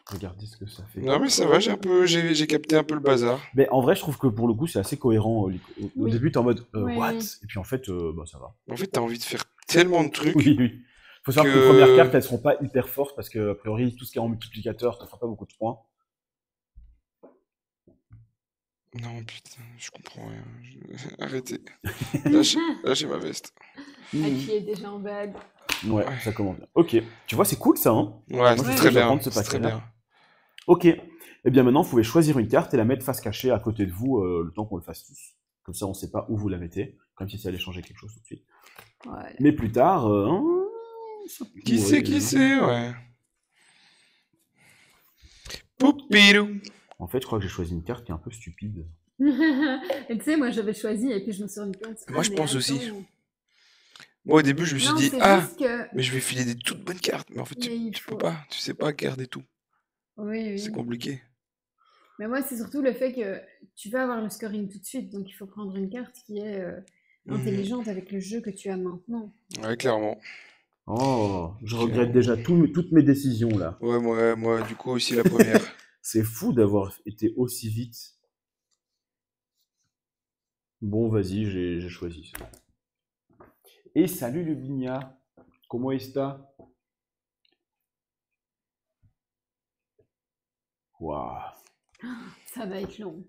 regarder ce que ça fait. Non, mais ça va, j'ai capté un peu le bazar. Mais en vrai, je trouve que pour le coup, c'est assez cohérent. Au début, t'es en mode what? Oui. Et puis en fait, bah, ça va. En fait, t'as envie de faire tellement de trucs. Oui. Faut savoir que les premières cartes, elles seront pas hyper fortes parce que, a priori, tout ce qui est en multiplicateur te fera pas beaucoup de points. Non, putain, je comprends rien. Arrêtez. Lâchez ma veste. Qui est déjà en bad. Ouais, ça commence bien. Ok, tu vois, c'est cool ça, hein? Ouais, c'est très bien. C'est très bien. Ok, et bien maintenant, vous pouvez choisir une carte et la mettre face cachée à côté de vous le temps qu'on le fasse tous. Comme ça, on sait pas où vous la mettez, comme si ça allait changer quelque chose tout de suite. Voilà. Mais plus tard... Qui sait, ouais. Poupidou. En fait, je crois que j'ai choisi une carte qui est un peu stupide. Et tu sais, moi j'avais choisi et puis je me suis rendu compte. Moi, je pense aussi. Moi, au début, je me suis dit, mais je vais filer des toutes bonnes cartes. Mais en fait, tu peux pas. Tu sais pas garder tout. Oui. C'est compliqué. Mais moi, c'est surtout le fait que tu vas avoir le scoring tout de suite. Donc, il faut prendre une carte qui est intelligente avec le jeu que tu as maintenant. Ouais, clairement. Oh, je regrette déjà toutes mes décisions, là. Ouais, moi, du coup, aussi la première. C'est fou d'avoir été aussi vite. Bon, vas-y, j'ai choisi. Et salut Lubinia, comment est-ce? Waouh. Ça va être long.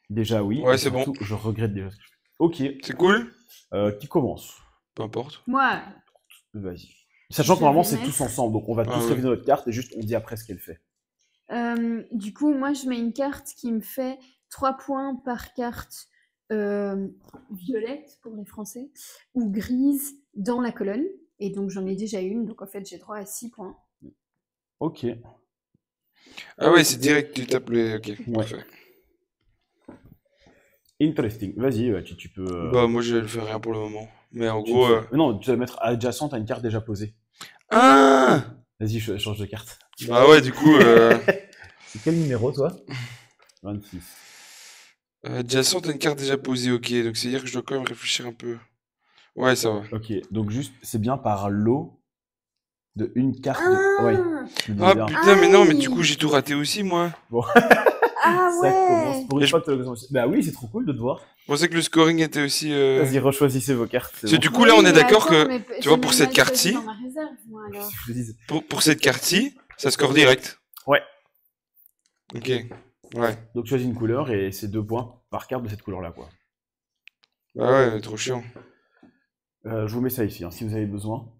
Déjà oui. Ouais, c'est bon. Je regrette déjà ce que je fais. Ok. C'est cool. Qui commence? Peu importe. Moi. Vas-y. Sachant que normalement c'est tous ensemble, donc on va tous réviser notre carte et juste on dit après ce qu'elle fait. Du coup, moi je mets une carte qui me fait 3 points par carte violette pour les Français ou grise dans la colonne. Et donc j'en ai déjà une, donc en fait j'ai droit à 6 points. Ok. Ah ouais, c'est direct, tu tapes les... Ok, ouais. Parfait. Interesting. Vas-y, tu peux... Bah moi je ne fais rien pour le moment. Mais en gros... Non, tu vas mettre adjacente à une carte déjà posée. Ah! Vas-y, change de carte. Bah ouais, du coup... C'est quel numéro, toi? 26. Adjacente à une carte déjà posée, ok. Donc c'est-à-dire que je dois quand même réfléchir un peu. Ouais, ça va. Ok, donc juste, c'est bien par lot de une carte de... Ouais. Ah putain, mais non, mais du coup j'ai tout raté aussi, moi. Bon. Ah ouais. Ça commence pour une fois que bah oui, c'est trop cool de te voir. Je pensais que le scoring était aussi... Vas-y, rechoisissez vos cartes. Parce que du coup, là, on est d'accord que, tu vois, pour cette carte-ci, pour cette carte-ci, ça score direct. Ouais. Ok, ouais. Donc, choisis une couleur et c'est 2 points par carte de cette couleur-là, quoi. Bah ouais, trop chiant. Je vous mets ça ici, hein, si vous avez besoin.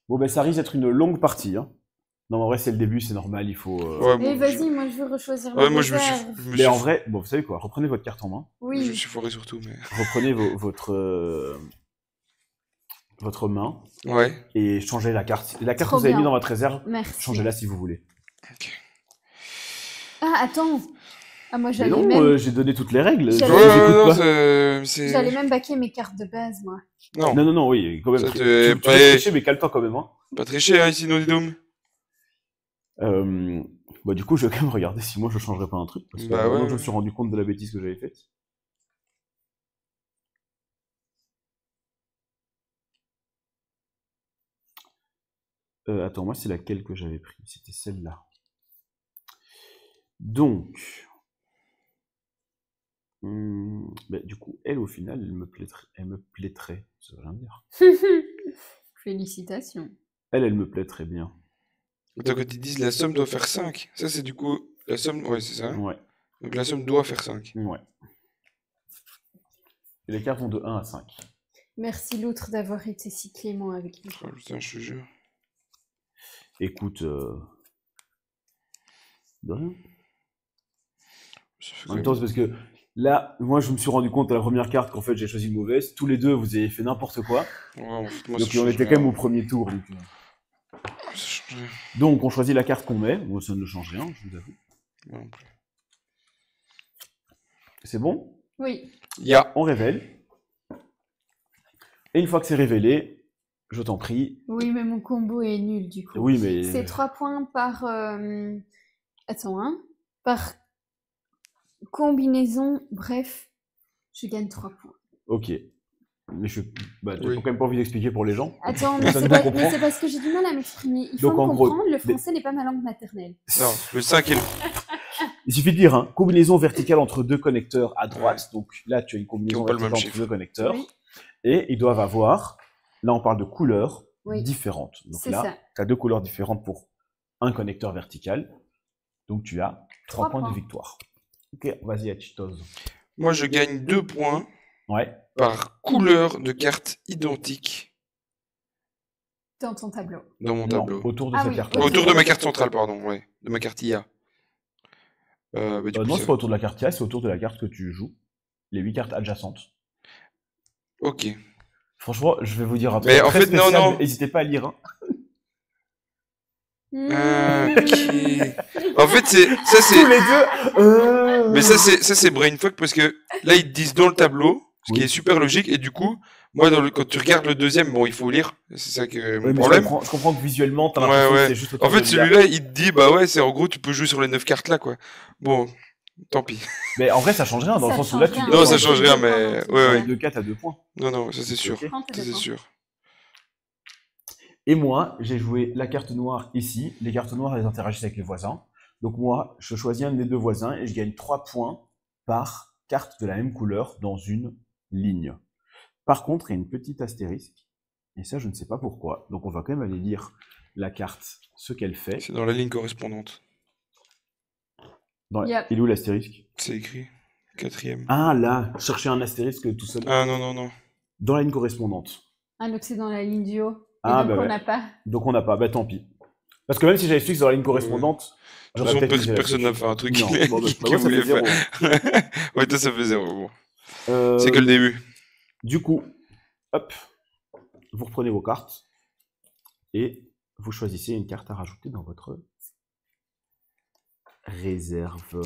Bon, ben, ça risque d'être une longue partie, hein. Non, en vrai, c'est le début, c'est normal, il faut... Et vas-y, moi, je veux rechoisir ma moi, je me suis... Mais en vrai, bon, vous savez quoi, reprenez votre carte en main. Oui. Je me suis foiré surtout, mais... Reprenez votre main. Ouais. Et changez la carte. La carte que vous avez mis dans votre réserve, changez-la si vous voulez. Ok. Ah, attends. Ah, moi, j'allais non, même... j'ai donné toutes les règles. J'allais même baquer mes cartes de base, moi. Non, oui, quand même. Tu peux tricher, mais cale-toi quand même, hein. Pas tricher, hein, ici, non, Doom. Bah, du coup, je vais quand même regarder si moi je changerais pas un truc. Parce que moi, je me suis rendu compte de la bêtise que j'avais faite. Attends, moi, c'est laquelle que j'avais pris? C'était celle-là. Donc. Bah, du coup, elle, au final, elle me plaît très. Ça veut rien dire. Félicitations. Elle me plaît très bien. Attends, quand ils disent la somme doit faire 5, ça c'est du coup la somme, ouais c'est ça. Ouais. Donc la somme doit faire 5. Ouais. Et les cartes vont de 1 à 5. Merci l'autre d'avoir été si clément avec nous. Oh putain, je te jure. Écoute, de rien. En même temps, c'est parce que là, moi je me suis rendu compte à la première carte qu'en fait j'ai choisi une mauvaise. Tous les deux, vous avez fait n'importe quoi. Ouais, en fait, moi, donc on était quand même au premier tour. Donc on choisit la carte qu'on met. Bon, ça ne change rien, je vous avoue. Non plus. C'est bon? Oui. On révèle. Et une fois que c'est révélé, je t'en prie. Oui, mais mon combo est nul du coup. Oui, mais... C'est 3 points par... Attends, hein. Par combinaison, bref, je gagne 3 points. Ok. Mais bah, tu n'as quand même pas envie d'expliquer pour les gens. Attends, mais c'est parce que j'ai du mal à m'exprimer. Il faut me comprendre, le français n'est pas ma langue maternelle. Non, le 5 et le... Il suffit de dire, hein, combinaison verticale entre deux connecteurs à droite. Ouais. Donc là, tu as une combinaison verticale entre deux connecteurs. Oui. Et ils doivent avoir, là on parle de couleurs différentes. Donc là, tu as 2 couleurs différentes pour un connecteur vertical. Donc tu as 3 points de victoire. Ok, vas-y, Achitos. Moi, je gagne 2 points par couleur de carte identique. Dans ton tableau. Dans mon tableau. Autour de cette carte. Autour de ma carte centrale, pardon, ouais. De ma carte IA. Non, c'est pas autour de la carte IA, c'est autour de la carte que tu joues. Les 8 cartes adjacentes. Ok. Franchement, je vais vous dire un truc. Mais en fait, spécial, non. N'hésitez pas à lire. Hein. Ok. En fait, c'est tous les deux. Mais ça c'est brainfuck parce que là ils te disent dans le tableau, ce qui est super logique, et du coup, moi quand tu regardes le deuxième, bon, il faut lire. C'est ça que mon problème. Je comprends que visuellement, t'as l'impression que c'est juste. En fait, celui-là, il te dit bah ouais, c'est en gros, tu peux jouer sur les 9 cartes là, quoi. Bon. Tant pis. Mais en vrai, ça change rien dans le sens où là, tu. Non, ça change rien, mais ouais. 2 4 à 2 points. Non, ça c'est sûr. Okay. Ça c'est sûr. Et moi, j'ai joué la carte noire ici. Les cartes noires, elles interagissent avec les voisins. Donc moi, je choisis un de mes 2 voisins et je gagne 3 points par carte de la même couleur dans une ligne. Par contre, il y a une petite astérisque. Et ça, je ne sais pas pourquoi. Donc on va quand même aller lire la carte, ce qu'elle fait. C'est dans la ligne correspondante. Il est où l'astérisque? C'est écrit. 4e. Ah là, chercher un astérisque tout seul. Ah non. Dans la ligne correspondante. Ah, donc c'est dans la ligne du haut. Ah, donc on n'a pas. Donc on n'a pas, bah tant pis. Parce que même si j'avais fixe dans la ligne correspondante, personne n'a fait un truc qu'il voulait faire. Ouais, toi ça fait 0. Bon. C'est que le début. Du coup, hop, vous reprenez vos cartes et vous choisissez une carte à rajouter dans votre réserve.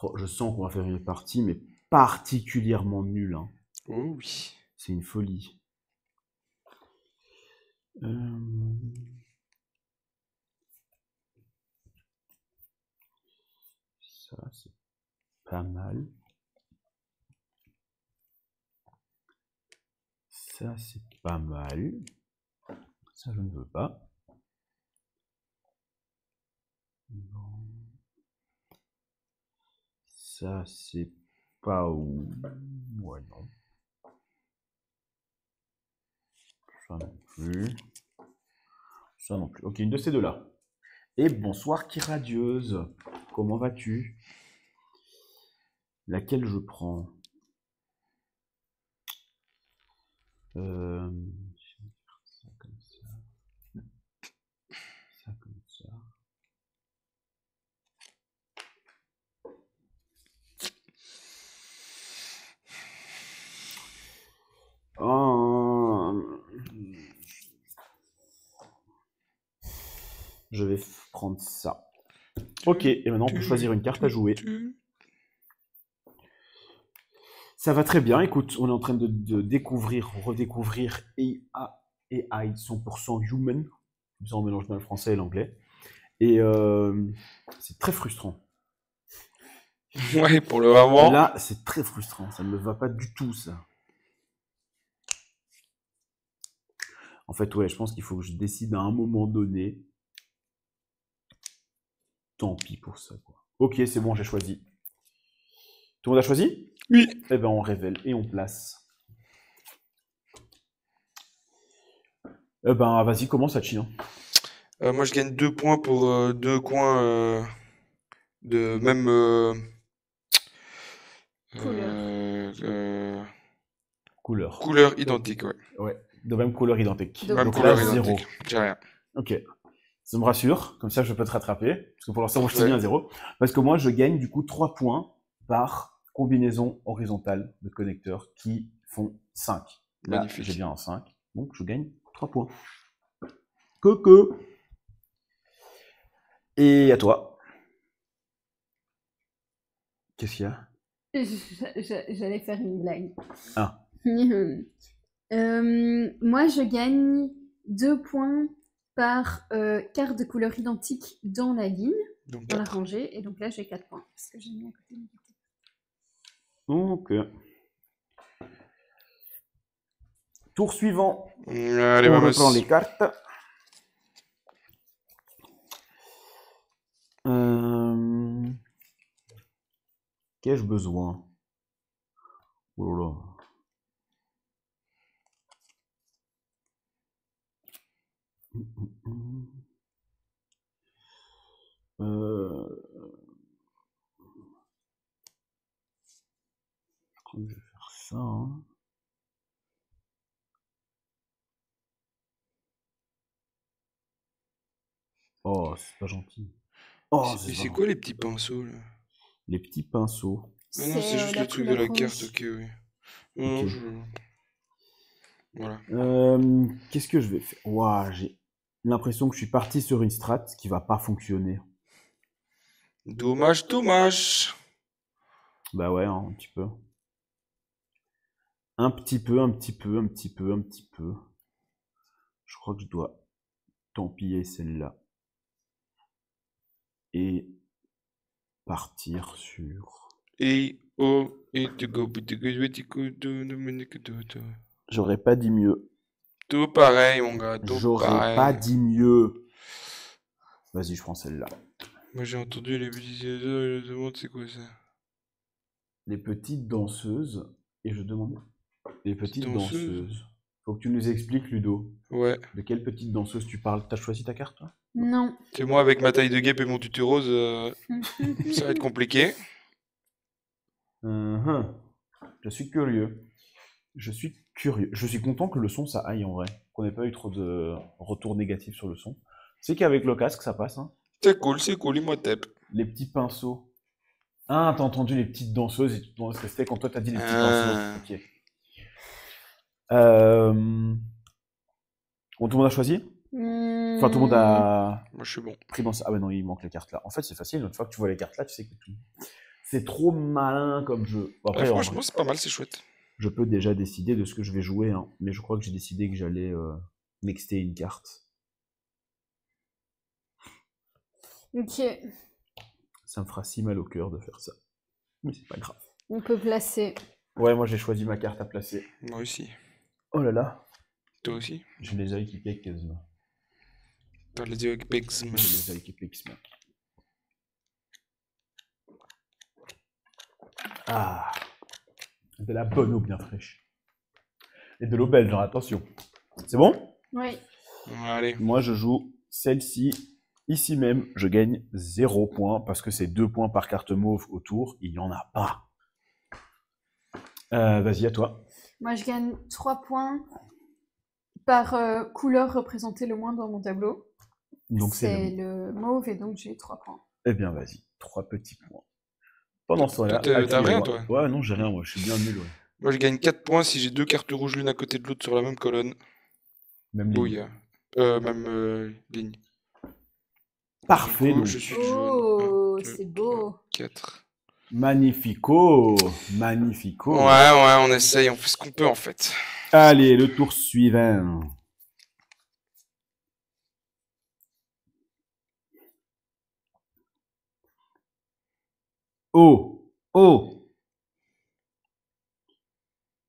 Oh, je sens qu'on va faire une partie, mais particulièrement nulle. Hein. Oh oui. C'est une folie. Ça, c'est pas mal. Ça, c'est pas mal. Ça, je ne veux pas. Non. Ça, c'est pas où. Ouais, non. Ça non plus. Ça non plus. Ok, une de ces deux-là. Et bonsoir, Kiradieuse. Comment vas-tu? Laquelle je prends? Ça comme ça. Ça comme ça. Je vais prendre ça. Ok, et maintenant on peut choisir une carte à jouer. Ça va très bien, écoute, on est en train de découvrir, redécouvrir AI 100% Human. Comme ça on mélange bien le français et l'anglais. Et c'est très frustrant. Ouais, pour le moment. Là, c'est très frustrant, ça ne me va pas du tout ça. En fait, ouais, je pense qu'il faut que je décide à un moment donné. Tant pis pour ça, quoi. Ok, c'est bon, j'ai choisi. Tout le monde a choisi? Oui. Eh ben, on révèle et on place. Eh ben, vas-y, commence, Hachi. Moi, je gagne 2 points pour 2 coins de même... Couleur identique, ouais. Ouais, de même couleur identique. Même couleur identique. J'ai rien. Ok. Ça me rassure, comme ça je peux te rattraper. Parce que pour l'instant, moi je suis bien à 0. Parce que moi je gagne du coup 3 points par combinaison horizontale de connecteurs qui font 5. Là, j'ai bien un 5. Donc je gagne 3 points. Coco. Et à toi. Qu'est-ce qu'il y a? J'allais faire une blague. Ah. Moi je gagne 2 points par carte de couleur identique dans la ligne, donc dans la rangée, et donc là j'ai 4 points. Parce que j'ai mis à côté. Ok. Tour suivant. Allez, On vamos. reprend les cartes. Qu'ai-je besoin? Oh là là. Je crois que je vais faire ça. Hein. Oh, c'est pas gentil. Oh, c'est quoi les petits pinceaux là? Les petits pinceaux. Ah non, c'est juste le truc de la carte, ok, oui. Non, Ok. Voilà. Qu'est-ce que je vais faire? Ouah, j'ai l'impression que je suis parti sur une strat qui va pas fonctionner. Dommage, dommage. Bah ouais, hein, un petit peu. Un petit peu, un petit peu, un petit peu, un petit peu. Je crois que je dois tempiller celle-là. Et partir sur... J'aurais pas dit mieux. Tout pareil, mon gars, tout J'aurais pas dit mieux. Vas-y, je prends celle-là. Moi, j'ai entendu les petits danseuses et je demande c'est quoi ça? Les petites danseuses. Et je demande... Les petites danseuses. Faut que tu nous expliques, Ludo. Ouais. De quelle petite danseuse tu parles? T'as choisi ta carte, toi? Non. C'est moi avec ma taille de guêpe et mon tutu rose, ça va être compliqué. Je suis curieux. Je suis curieux. Je suis content que le son, ça aille en vrai. Qu'on n'ait pas eu trop de retours négatifs sur le son. C'est qu'avec le casque, ça passe. Hein. C'est cool, il m'a tape. Les petits pinceaux. Ah, t'as entendu les petites danseuses et tu te demandes ce que c'était quand toi t'as dit les petits pinceaux. Ok. Tout le monde a choisi? Enfin, tout le monde a... Moi, je suis bon. Pris dans ça. Ah, bah non, il manque les cartes là. En fait, c'est facile. Une fois que tu vois les cartes là, tu sais que tout. C'est trop malin comme jeu. Bon, après, franchement, c'est pas mal, c'est chouette. Je peux déjà décider de ce que je vais jouer, hein, mais je crois que j'ai décidé que j'allais nexter une carte. Ok. Ça me fera si mal au cœur de faire ça. Mais c'est pas grave. On peut placer. Ouais, moi j'ai choisi ma carte à placer. Moi aussi. Oh là là. Toi aussi? J'ai les yeux qui piquent quasiment. T'as les yeux qui piquent quasiment. J'ai les yeux qui piquent quasiment. Ah. De la bonne eau bien fraîche. Et de l'eau belge, attention. C'est bon? Oui. Allez. Moi je joue celle-ci. Ici même, je gagne 0 points parce que c'est 2 points par carte mauve au tour. Il n'y en a pas. Vas-y, à toi. Moi, je gagne 3 points par couleur représentée le moins dans mon tableau. Donc c'est le mauve et donc j'ai 3 points. Eh bien, vas-y. 3 petits points. Pendant ce temps-là... T'as rien, toi? Ouais, non, j'ai rien. Moi, je suis bien nul. Ouais. Moi, je gagne 4 points si j'ai 2 cartes rouges l'une à côté de l'autre sur la même colonne. Même ligne. Même ligne. Parfait. Coup, je suis jaune. Oh, c'est beau. 4. Magnifico. Magnifico. Ouais, on essaye, on fait ce qu'on peut en fait. Allez, le tour suivant. Oh. Oh.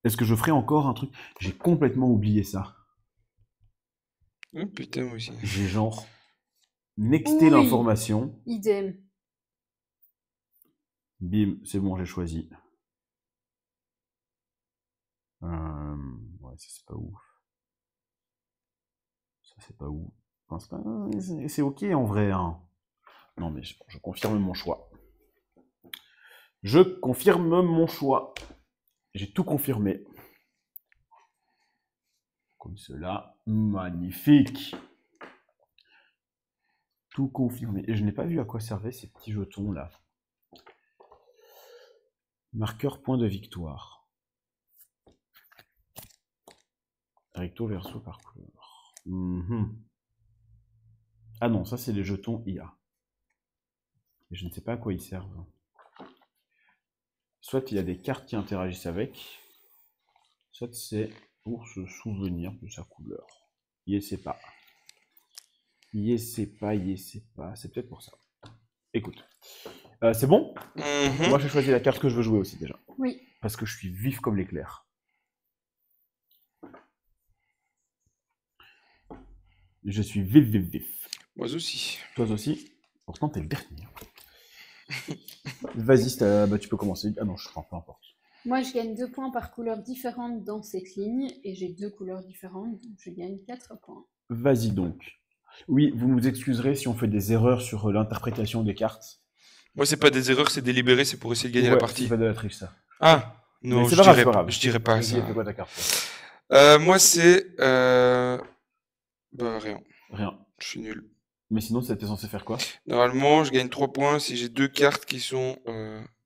Est-ce que je ferai encore un truc? J'ai complètement oublié ça. Oh putain, moi aussi. J'ai genre nexté l'information. Idem. Bim, c'est bon, j'ai choisi. Ouais, ça c'est pas ouf. Ça c'est pas ouf. Enfin, c'est ok en vrai. Hein. Non mais je confirme mon choix. Je confirme mon choix. J'ai tout confirmé. Comme cela. Magnifique. Tout confirmé. Et je n'ai pas vu à quoi servaient ces petits jetons là. Marqueur point de victoire. Recto verso par couleur. Ah non, ça c'est les jetons IA. Et je ne sais pas à quoi ils servent. Soit il y a des cartes qui interagissent avec, soit c'est pour se souvenir de sa couleur. Yes, pas. Yes, pas. C'est peut-être pour ça. Écoute. C'est bon? Mhm. Moi, j'ai choisi la carte que je veux jouer aussi déjà. Oui. Parce que je suis vif comme l'éclair. Je suis vif, vif, vif. Moi aussi. Toi aussi? Pourtant, t'es le dernier. Vas-y, bah, tu peux commencer. Ah non, je prends, peu importe. Moi, je gagne 2 points par couleur différente dans cette ligne, et j'ai 2 couleurs différentes, donc je gagne 4 points. Vas-y donc. Oui, vous nous excuserez si on fait des erreurs sur l'interprétation des cartes. Moi, c'est pas des erreurs, c'est délibéré, c'est pour essayer de gagner la partie. C'est pas de la triche, ça. Ah, non, je dirais pas ça. Vas-y, fais quoi ta carte? Moi, c'est... Bah, rien. Rien. Je suis nul. Mais sinon, t'es censé faire quoi? Normalement, je gagne 3 points si j'ai 2 cartes qui sont...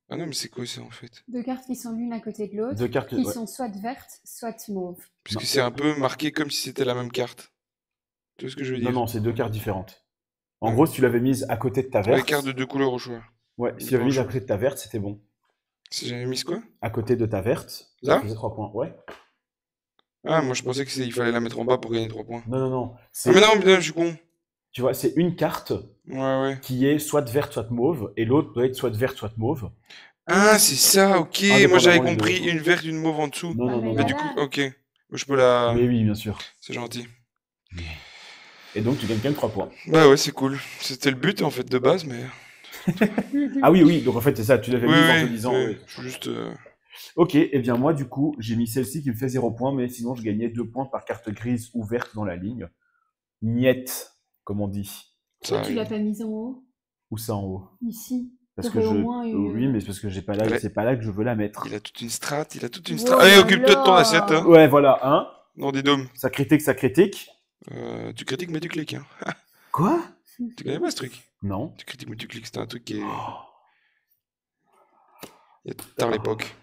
Ah non, mais c'est quoi ça, en fait? 2 cartes qui sont l'une à côté de l'autre, 2 cartes qui sont soit vertes, soit mauves. Parce que c'est un peu marqué comme si c'était la même carte. Tu vois ce que je veux dire? Non, c'est 2 cartes différentes. En gros, si tu l'avais mise à côté de ta verte... Les cartes de 2 couleurs au choix. Ouais, si tu l'avais mise à côté de ta verte, c'était bon. Si j'avais mis quoi? À côté de ta verte, là? Ça faisait 3 points, ouais. Ah, moi je pensais qu'il fallait la mettre en bas pour gagner 3 points. Non. Ah, mais non, putain, je suis con. Tu vois, c'est une carte qui est soit verte, soit mauve, et l'autre doit être soit verte, soit mauve. Ah, c'est ça, ok. Moi j'avais compris une verte, une mauve en dessous. Non. Mais du coup, ok. Je peux la... Mais oui, bien sûr. C'est gentil. Et donc tu gagnes quand même 3 points. Bah ouais, c'est cool. C'était le but en fait de base, mais... Ah oui, donc en fait c'est ça, tu l'avais mis en te disant... Oui. Juste... Ok, et bien moi du coup, j'ai mis celle-ci qui me fait 0 points, mais sinon je gagnais 2 points par carte grise ou verte dans la ligne. Niette, comme on dit. Pourquoi tu l'as pas mise en haut? Où ça en haut? Ici. Parce que Oui, mais c'est parce que j'ai pas là, c'est pas là que je veux la mettre. Il a toute une strat, Allez, occupe-toi de ton assiette. Hein. Ouais, voilà, hein. Non, des dômes. Ça critique. Tu critiques, mais tu cliques. Hein. Quoi? Tu connais pas ce truc? Non. Tu critiques, mais tu cliques, c'était un truc qui est... Il y a tard l'époque.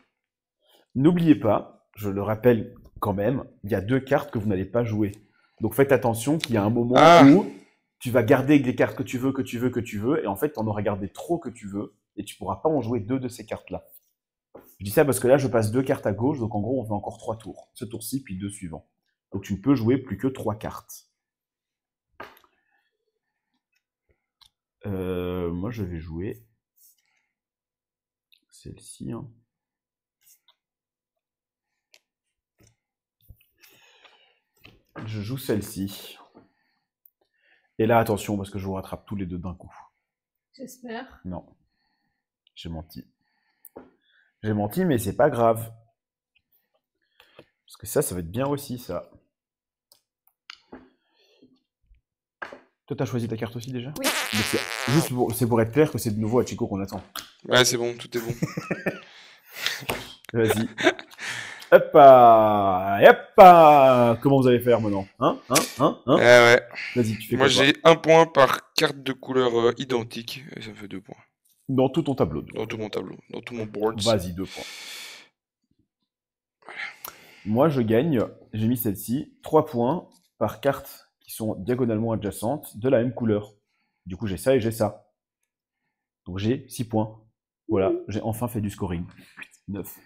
N'oubliez pas, je le rappelle quand même, il y a 2 cartes que vous n'allez pas jouer. Donc faites attention qu'il y a un moment où tu vas garder les cartes que tu veux, et en fait, tu en auras gardé trop que tu veux, et tu pourras pas en jouer 2 de ces cartes-là. Je dis ça parce que là, je passe 2 cartes à gauche, donc en gros, on fait encore 3 tours. Ce tour-ci, puis 2 suivants. Donc tu ne peux jouer plus que 3 cartes. Moi, je vais jouer celle-ci. Hein. Je joue celle-ci. Et là, attention, parce que je vous rattrape tous les deux d'un coup. J'espère. Non. J'ai menti. J'ai menti, mais c'est pas grave. Parce que ça va être bien aussi, ça. Toi, t'as choisi ta carte aussi, déjà? Oui. C'est pour être clair que c'est de nouveau à Chico qu'on attend. Ouais, c'est bon, tout est bon. Vas-y. Hop! Comment vous allez faire maintenant? Hein? Ouais. Vas-y, tu fais Moi, quoi? j'ai 1 point par carte de couleur identique, et ça me fait 2 points. Dans tout ton tableau. Dans tout mon tableau, dans tout mon board. Vas-y, 2 points. Voilà. Moi, je gagne, j'ai mis celle-ci, 3 points par carte qui sont diagonalement adjacentes de la même couleur. Du coup, j'ai ça et j'ai ça. Donc, j'ai 6 points. Voilà, j'ai enfin fait du scoring. 9.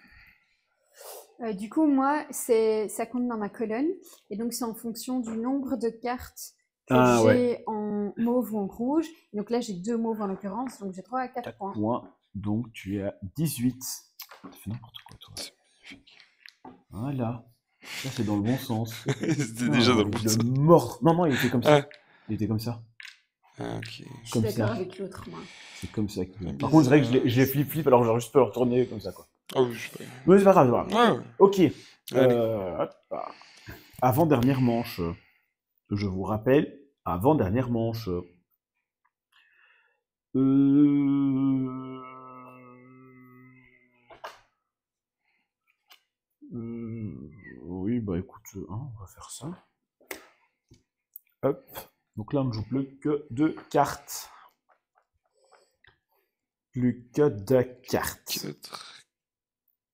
Du coup, moi, ça compte dans ma colonne. Et donc, c'est en fonction du nombre de cartes que j'ai en mauve ou en rouge. Donc là, j'ai 2 mauves en l'occurrence. Donc, j'ai 3 à 4 points. Donc, tu es à 18. T'as fait n'importe quoi, toi. Voilà. Ça, c'est dans le bon sens. C'était déjà dans le bon sens. Mort. Non, il était comme ça. Il était comme ça. Ah, ok. Je suis d'accord avec l'autre, moi. C'est comme ça. Par contre, c'est vrai que je l'ai flip, alors j'aurais juste pu le retourner comme ça, quoi. Ah oui, je sais pas. Mais c'est pas grave. Ouais. Ok. Avant-dernière manche. Je vous rappelle, avant-dernière manche. Oui, bah écoute, on va faire ça. Hop. Donc là, on ne joue plus que 2 cartes. Plus que 2 cartes.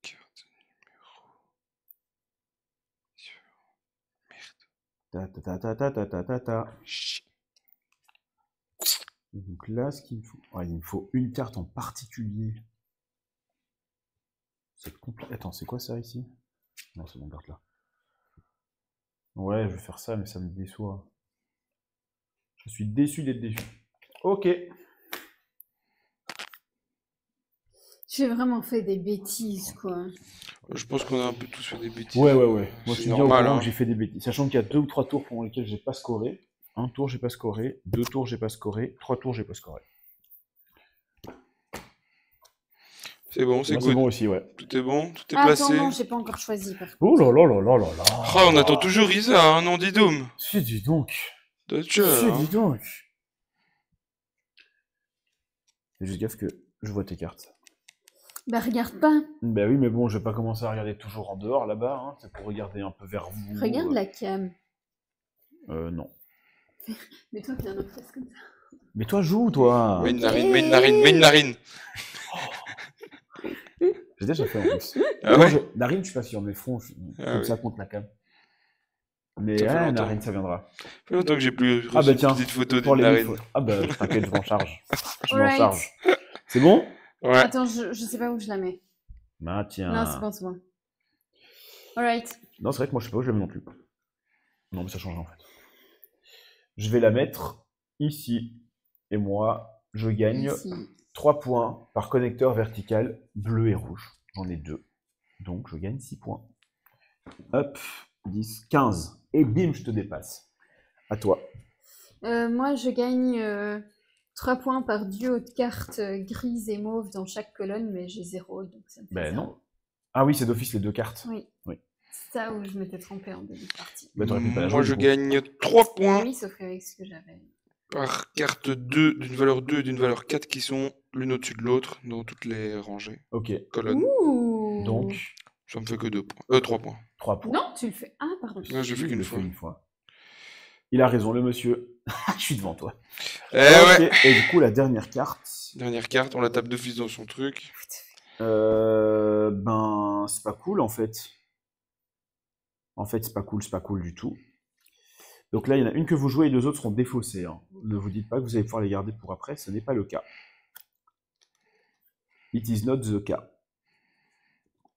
4 cartes numéro. Merde. Donc là, ce qu'il me faut... il me faut une carte en particulier. C'est compliqué. Attends, c'est quoi ça ici? Non, c'est mon carte là. Ouais, je vais faire ça, mais ça me déçoit. Je suis déçu d'être déçu. Ok. J'ai vraiment fait des bêtises, quoi. Je pense qu'on a un peu tous fait des bêtises. Ouais. Moi, je suis bien au normal, courant hein. que j'ai fait des bêtises. Sachant qu'il y a 2 ou 3 tours pendant lesquels j'ai pas scoré. 1 tour, j'ai pas scoré. 2 tours, j'ai pas scoré. 3 tours, j'ai pas scoré. C'est bon, c'est Moi, good. c'est bon aussi, ouais. Tout est bon, tout est Attends, placé. non, j'ai pas encore choisi. Par contre. Oh là là là là là là. Ah, on attend toujours Isa, hein, non, dis donc. Si, dis donc. Dutcher, Si, hein. dis donc. Fais juste gaffe que je vois tes cartes. Bah, regarde pas. Bah oui, mais bon, je vais pas commencer à regarder toujours en dehors là-bas. Hein. C'est pour regarder un peu vers vous. Regarde la cam. Non. Mais toi, viens notre face comme ça. Mais toi, joue, toi. Mets une narine. J'ai déjà fait en plus. Ah ouais. Narine, je suis pas sûr, mais front, comme ouais. ça contre la cam. Mais Ça fait longtemps. narine, ça viendra. Ça fait longtemps que j'ai plus reçu Ah bah tiens, une petite photo pour d'une les narine. infos. Ah bah t'inquiète, je m'en charge. Je m'en Alright. charge. C'est bon? Ouais. Attends, je sais pas où je la mets. Bah tiens. Non, c'est bon, c'est bon. Alright. Non, c'est vrai que moi je sais pas où je la mets non plus. Non, mais ça change en fait. Je vais la mettre ici. Et moi, je gagne Ici. 3 points par connecteur vertical bleu et rouge. J'en ai 2. Donc je gagne 6 points. Hop, 10, 15. Et bim, je te dépasse. À toi. Moi, je gagne 3 points par duo de cartes grises et mauves dans chaque colonne, mais j'ai 0, donc ça me fait Ben 0. non. Ah oui, c'est d'office les 2 cartes. Oui. Oui. C'est ça où je m'étais trompée en début de partie. Bah, t'aurais pu pas la Moi, jouer, je du coup. gagne 3 points Oui, sauf qu'avec ce que j'avais. par carte 2, d'une valeur 2 et d'une valeur 4 qui sont l'une au-dessus de l'autre dans toutes les rangées, Ok. colonnes. Ouh. Donc, Ça me fait que 2 points. 3 points. 3 points. Non, tu le fais. Ah, pardon. Non, j'ai fait Tu qu'une le fois. fais une fois. Il a raison, le monsieur. Je suis devant toi. Eh Ok, ouais. et du coup, la dernière carte. Dernière carte, on la tape d'office dans son truc. Ben, c'est pas cool en fait. En fait, c'est pas cool du tout. Donc là, il y en a une que vous jouez et les autres seront défaussées. Hein. Ne vous dites pas que vous allez pouvoir les garder pour après, ce n'est pas le cas. It is not the cas.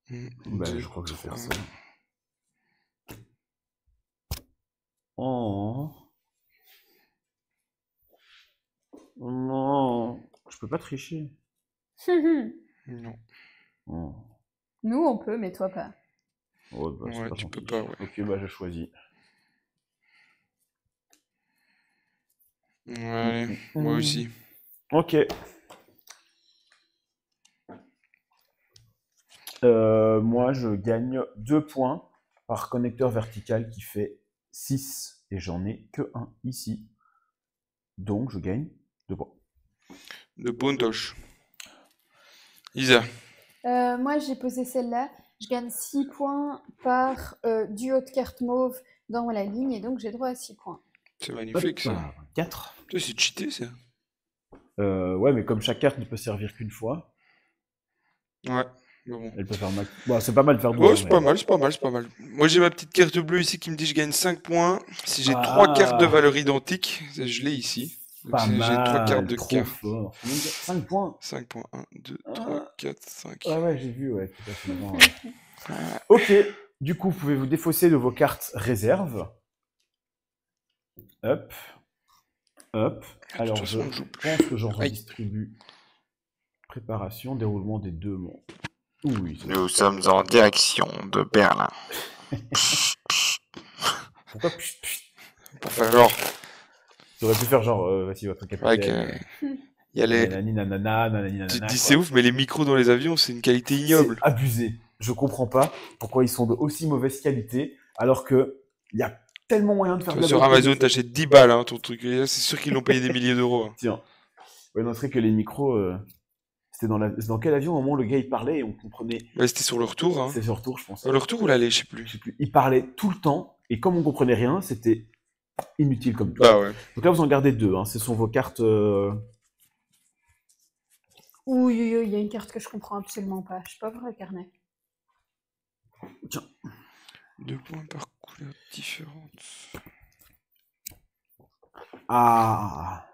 Ben, je crois que je vais faire ça. Oh. Non. Je peux pas tricher. Non. Oh. Nous, on peut, mais toi pas. Oh, bah, c'est Ouais, pas tu peux gentil. pas, ouais. Ok, bah je choisis. Ouais, moi aussi. Ok. Moi, je gagne 2 points par connecteur vertical qui fait 6. Et j'en ai que 1 ici. Donc, je gagne 2 points. De Pontoche. Isa. Moi, j'ai posé celle-là. Je gagne 6 points par duo de cartes mauve dans la ligne, et donc j'ai droit à 6 points. C'est magnifique, ça. 4. Ça, c'est cheaté, ça. Ouais, mais comme chaque carte ne peut servir qu'une fois, Ouais. Mais bon. elle peut faire max. Bon, c'est pas mal de faire 2. Ouais, c'est pas mal, c'est pas mal, c'est pas mal. Moi, j'ai ma petite carte bleue ici qui me dit que je gagne 5 points. Si j'ai 3 cartes de valeur identique, je l'ai ici. Pas J'ai 3 cartes mal, de trop cartes. fort. 5 points. 5 points. 1, 2, 3, 4, 5. Ah ouais, j'ai vu, ouais, tout à fait. Non, ouais. Ok, du coup, vous pouvez vous défausser de vos cartes réserves. Hop. Hop. Alors, toute je façon, on joue plus. pense que j'en Aïe. redistribue. Préparation, déroulement des 2 mots. Oui. Nous sommes en direction de Berlin. Pourquoi pchit, pchit. Pour faire genre. J'aurais pu faire genre, voici votre Ouais, capitaine. il y a les. Nanani, nanana, nanani, Tu nanana, te dis quoi. c'est ouf, mais les micros dans les avions, c'est une qualité ignoble. C'est abusé. Je comprends pas pourquoi ils sont de aussi mauvaise qualité, alors que il y a tellement moyen de faire de la Sur bonne Amazon, qualité. t'achètes 10 balles, hein, ton truc. Et là, c'est sûr qu'ils l'ont payé des milliers d'euros. Hein. Tiens. Ouais, noterait que les micros, c'était c'est dans quel avion au moment où le gars il parlait et on comprenait. Ouais, c'était sur le retour. Hein. C'est sur le retour, je pense. Le retour ou l'aller, je sais plus. Je sais plus. Il parlait tout le temps et comme on comprenait rien, c'était inutile comme tout. Bah ouais. Donc là, vous en gardez 2. Hein. Ce sont vos cartes. Oui, il y a une carte que je comprends absolument pas. Je sais pas voir le carnet. Tiens. 2 points par couleur différente. Ah.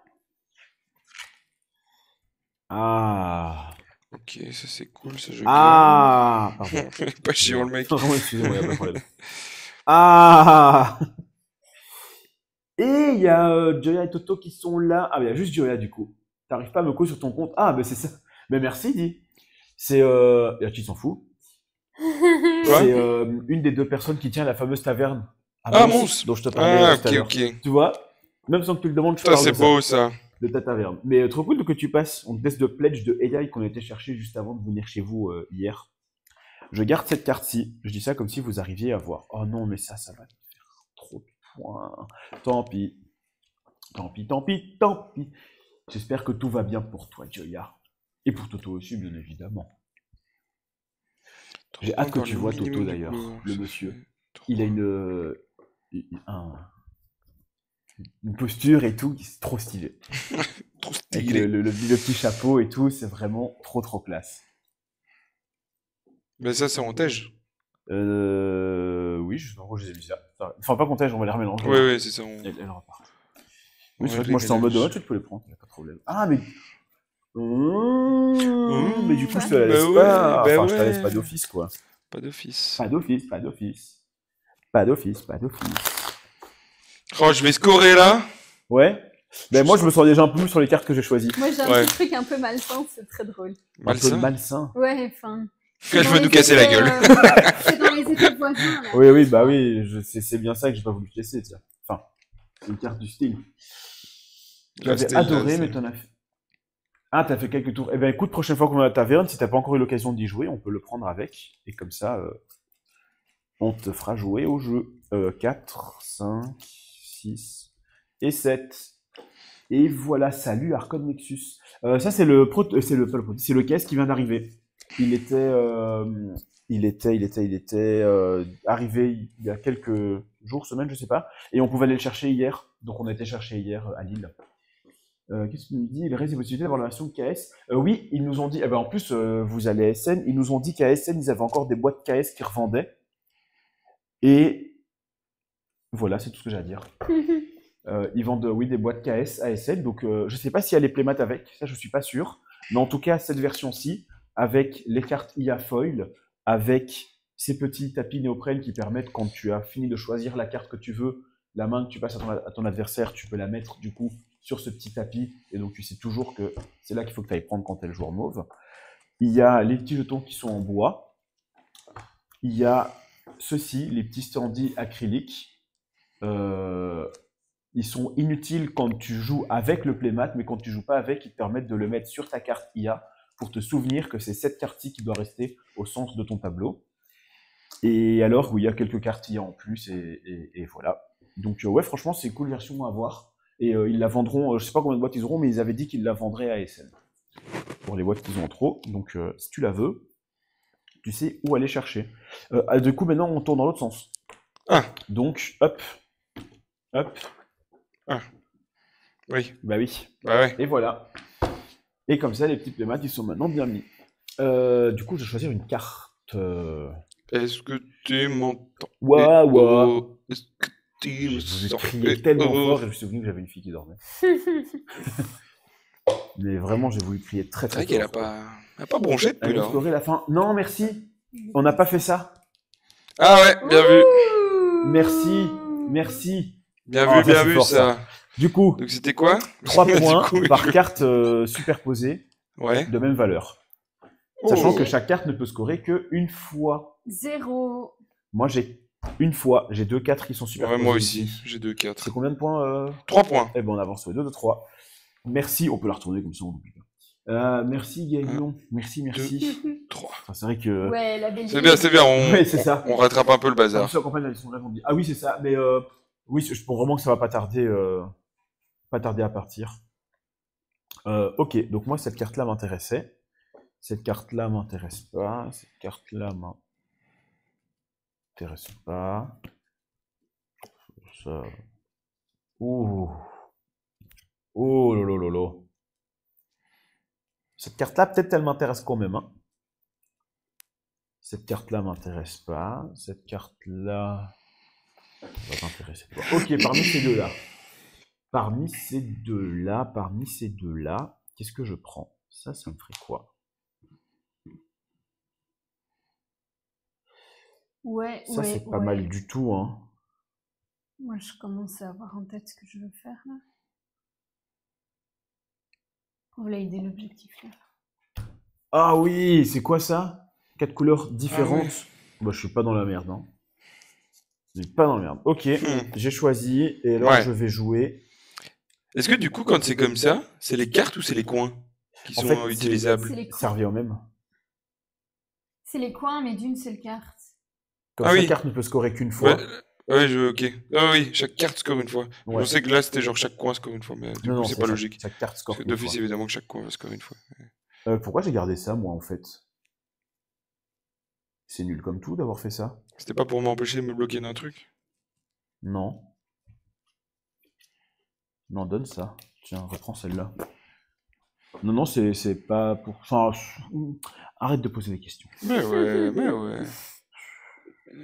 Ah. Ok, ça c'est cool, ça je Ah. Pardon. Pas chiant le mec. Non, excusez-moi, y a pas de problème. Ah. Et il y a Joya et Toto qui sont là. Ah, mais il y a juste Joya du coup. T'arrives pas à me coller sur ton compte. Ah, mais c'est ça. Mais merci, dis. C'est tu s'en fous. C'est une des deux personnes qui tient la fameuse taverne à Mons, dont je te parlais tout à l'heure. Tu vois, même sans que tu le demandes, je parle c'est beau ça. De ta taverne. Mais trop cool que tu passes. On te laisse de pledge de AI qu'on a été chercher juste avant de venir chez vous hier. Je garde cette carte-ci. Je dis ça comme si vous arriviez à voir. Oh non, mais ça va te faire trop de points. Tant pis. Tant pis, tant pis, tant pis. J'espère que tout va bien pour toi, Joya. Et pour Toto aussi, bien évidemment. J'ai hâte que tu vois Toto d'ailleurs, le monsieur. Il a une posture et tout, c'est trop stylé. Trop stylé. Avec le petit chapeau et tout, c'est vraiment trop classe. Mais ça, c'est en tège. Oui, je les ai mis ça. Enfin, pas comptage, on va les remélanger. Oui, c'est ça. Elle repart. Oui, c'est vrai que moi, j'étais en mode, tu peux les prendre, il n'y a pas de problème. Ah, mais... mais du coup, je te la laisse pas. Enfin, je te la laisse pas d'office, quoi. Pas d'office. Pas d'office. Oh, je vais scorer, là. Ouais. Ben, moi, je me sens déjà un peu plus sur les cartes que j'ai choisies. Moi, j'ai un petit truc un peu malsain, c'est très drôle. Un peu malsain. Ouais, enfin... Là, je veux nous casser la gueule. C'est dans les états voisins, là. Oui, bah oui, c'est bien ça que j'ai pas voulu te laisser, tiens. Enfin, c'est une carte du style. J'avais adoré, mais t'en as fait... Ah, t'as fait quelques tours. Eh ben, écoute, prochaine fois qu'on a la taverne, si t'as pas encore eu l'occasion d'y jouer, on peut le prendre avec. Et comme ça, on te fera jouer au jeu. 4, 5, 6 et 7. Et voilà, salut Arcon Nexus. Ça, c'est le caisse qui vient d'arriver. Il était arrivé il y a quelques jours, semaines, je sais pas. Et on pouvait aller le chercher hier. Donc, on a été chercher hier à Lille. Qu'est-ce qu'il nous dit? Il reste des possibilités d'avoir la version KS. Oui, ils nous ont dit, en plus, vous allez à SN, ils nous ont dit qu'à SN, ils avaient encore des boîtes KS qui revendaient. Et voilà, c'est tout ce que j'ai à dire. Ils vendent, des boîtes KS à SN. Donc, je sais pas s'il y a les playmats avec, ça, je suis pas sûr. Mais en tout cas, cette version-ci, avec les cartes IA foil, avec ces petits tapis néoprène qui permettent, quand tu as fini de choisir la carte que tu veux, la main que tu passes à ton adversaire, tu peux la mettre, du coup, sur ce petit tapis, et donc tu sais toujours que c'est là qu'il faut que tu ailles prendre quand tu es le joueur mauve. Il y a les petits jetons qui sont en bois. Il y a ceux-ci, les petits standees acryliques. Ils sont inutiles quand tu joues avec le playmat, mais quand tu joues pas avec, ils te permettent de le mettre sur ta carte IA pour te souvenir que c'est cette carte-ci qui doit rester au centre de ton tableau. Et alors, oui, il y a quelques cartes IA en plus, et voilà. Donc ouais, franchement, c'est une cool version à voir. Et ils la vendront, je sais pas combien de boîtes ils auront, mais ils avaient dit qu'ils la vendraient à SN. Pour les boîtes qu'ils ont en trop. Donc si tu la veux, tu sais où aller chercher. Du coup, maintenant, on tourne dans l'autre sens. Donc, hop. Oui. Bah oui. Bah ouais. Et voilà. Et comme ça, les petits playmats, ils sont maintenant bien mis. Du coup, je vais choisir une carte. Est-ce que tu m'entends? Ouah. Est-ce que je vous ai crié tellement fort, et je me suis souvenu que j'avais une fille qui dormait. Mais vraiment, j'ai voulu crier très fort. C'est vrai qu'elle a pas bronché depuis là. Elle a la fin. Non, merci. On n'a pas fait ça. Ah ouais, bien vu. Merci. Bien vu ça. Du coup, donc c'était quoi? 3 points par carte superposée de même valeur. Sachant que chaque carte ne peut scorer qu'une fois. 0. Moi, j'ai une fois. J'ai 2 4 qui sont superposés. Ouais, moi aussi, j'ai 2 4. C'est combien de points 3 points. Eh ben, on avance sur les 2 de 3. Merci, on peut la retourner comme ça, on oublie pas. Merci Gaëlion. Merci. 2, 3. Enfin, c'est vrai que... Ouais, la belle. C'est bien. Ouais, c'est ça. On rattrape un peu le bazar. Ah oui, c'est ça. Mais oui, je pense vraiment que ça va pas tarder à partir. Ok, donc moi, cette carte-là m'intéressait. Cette carte-là m'intéresse pas. Cette carte-là m'intéresse pas. Ça... Oh lolo. Cette carte-là, peut-être elle m'intéresse quand même. Hein. Cette carte-là m'intéresse pas. Cette carte-là va t'intéresser. Ok, parmi ces deux-là, qu'est-ce que je prends? Ça me ferait quoi? Ouais, ça, c'est pas mal du tout, hein. Moi, je commence à avoir en tête ce que je veux faire, là. Pour valider l'objectif, là. Ah oui, c'est quoi ça? 4 couleurs différentes. ouais. Bah, je suis pas dans la merde, hein. Je suis pas dans la merde. Ok, Hmm. j'ai choisi, et alors Ouais. je vais jouer. Est-ce que du coup, quand c'est comme ça, c'est les cartes ou c'est les coins qui En sont fait, c'est utilisables? C'est les coins. ça revient au même. C'est les coins, mais d'une seule carte. Comme Ah chaque oui. carte ne peut scorer qu'une Ouais, fois. ok. Ah oui, chaque carte score une fois. Ouais. Je sais que là, c'était genre chaque coin score une fois, mais du Non, coup, non, c'est c'est pas chaque, logique. chaque carte Parce score que qu'une d'office, fois. évidemment, que chaque coin va scorer une fois. Pourquoi j'ai gardé ça, moi, en fait? C'est nul comme tout d'avoir fait ça. C'était pas pour m'empêcher de me bloquer d'un truc? Non. Non, donne ça. Tiens, reprends celle-là. Non, non, c'est pas pour... Enfin, arrête de poser des questions. Mais ouais.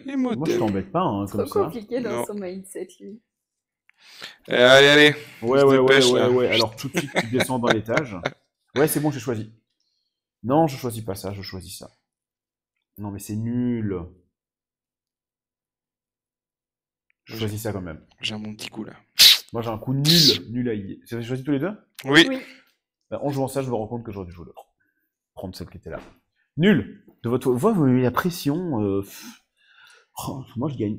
Les Moi, je modèles. t'embête pas, hein, Trop comme ça. compliqué dans Non. son mindset, lui. Allez. Ouais, On se ouais, ouais, dépêche, ouais, là. ouais. Alors, tout de suite, tu descends dans l'étage. Ouais, c'est bon, j'ai choisi. Non, je choisis pas ça, je choisis ça. Non, mais c'est nul. Je choisis ça quand même. J'ai un bon petit coup, là. Moi, j'ai un coup nul à y. Vous avez choisi tous les deux? Oui. Oui. Bah, en jouant ça, je me rends compte que j'aurais dû jouer l'autre. Prendre celle qui était là. Nul. De votre voix, vous avez la pression. Oh, moi, je gagne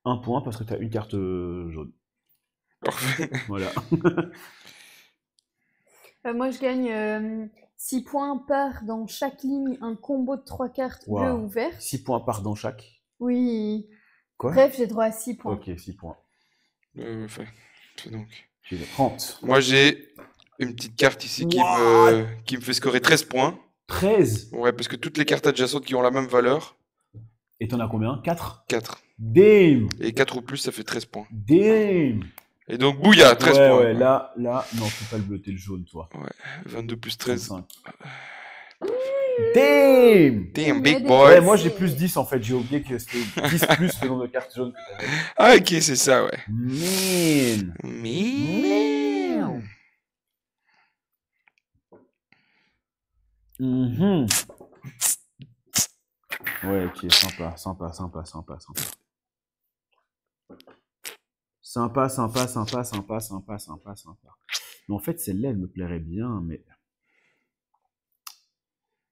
un point parce que t'as une carte jaune. Parfait. Voilà. Moi, je gagne 6 points par dans chaque ligne un combo de 3 cartes Wow. bleues ou vertes. 6 points par dans chaque. Oui. Quoi? Bref, j'ai droit à 6 points. Ok, 6 points. Fais donc. Tu les 30. Moi, j'ai une petite carte ici qui me fait scorer 13 points. 13. Ouais, parce que toutes les cartes adjacentes qui ont la même valeur, Et t'en as combien? 4. 4. Damn. Et 4 ou plus, ça fait 13 points. Damn. Et donc, bouilla, 13 Ouais, points. ouais, là, non, t'es pas le bleu, t'es le jaune, toi. 22 plus 13. 35. Damn. Damn, Mais big des- boy. Ouais, moi j'ai plus 10 en fait, j'ai oublié que c'était 10 plus le nombre de cartes jaunes que t'avais. Ah, ok, c'est ça, ouais. Man. Mais... Mhm. Ouais, ok, sympa. Sympa. Mais en fait, celle-là, elle me plairait bien,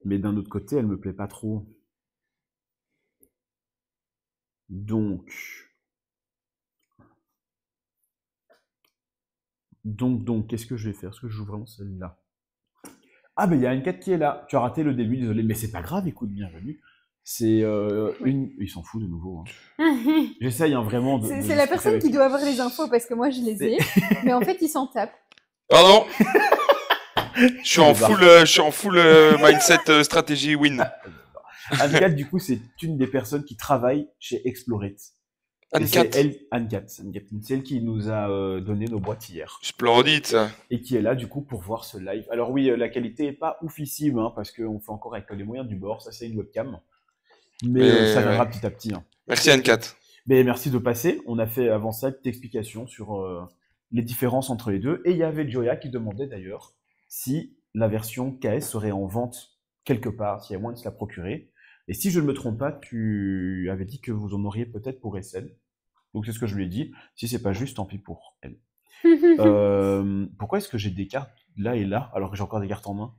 mais d'un autre côté, elle me plaît pas trop. Donc, qu'est-ce que je vais faire? Est-ce que je joue vraiment celle-là? Ah, mais il y a une 4 qui est là. Tu as raté le début, désolé, mais c'est pas grave, écoute, bienvenue. C'est une. Il s'en fout de nouveau. Hein. J'essaye hein, vraiment de. C'est la personne qui doit avoir les infos parce que moi je les ai, mais en fait il s'en tape. Pardon. Je suis en full mindset stratégie win. Anne-Cat, du coup, c'est une des personnes qui travaille chez Explorate. Anne-Cat. Anne-Cat, c'est elle qui nous a donné nos boîtes hier. Splendide, ça. Et qui est là, du coup, pour voir ce live. Alors oui, la qualité est pas oufissime, hein, parce qu'on fait encore avec les moyens du bord. Ça, c'est une webcam. Mais ça viendra petit à petit. Hein. Merci Anne-Cat. Mais merci de passer. On a fait avant ça une petite explication sur les différences entre les deux. Et il y avait Joya qui demandait d'ailleurs si la version KS serait en vente quelque part, s'il y a moyen de se la procurer. Et si je ne me trompe pas, tu avais dit que vous en auriez peut-être pour SL. Donc c'est ce que je lui ai dit. Si c'est pas juste, tant pis pour elle. Pourquoi est-ce que j'ai des cartes là et là, alors que j'ai encore des cartes en main?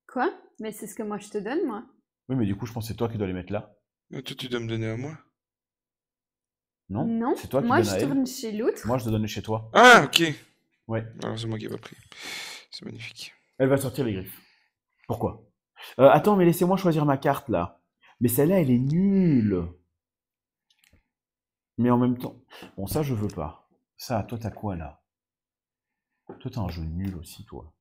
Quoi? Mais c'est ce que moi je te donne, moi. Oui, mais du coup, je pense que c'est toi qui dois les mettre là. Toi, tu dois me donner à moi. Non? Non, C'est toi qui moi donnes à je elle. tourne chez l'autre. Moi, je te donne chez toi. Ah, ok. Ouais. Alors, c'est moi qui ai pas pris. C'est magnifique. Elle va sortir les griffes. Pourquoi? Attends, mais laissez-moi choisir ma carte, là. Mais celle-là, elle est nulle. Mais en même temps... Bon, ça, je veux pas. Ça, toi, t'as quoi, là? Toi, t'as un jeu nul aussi, toi.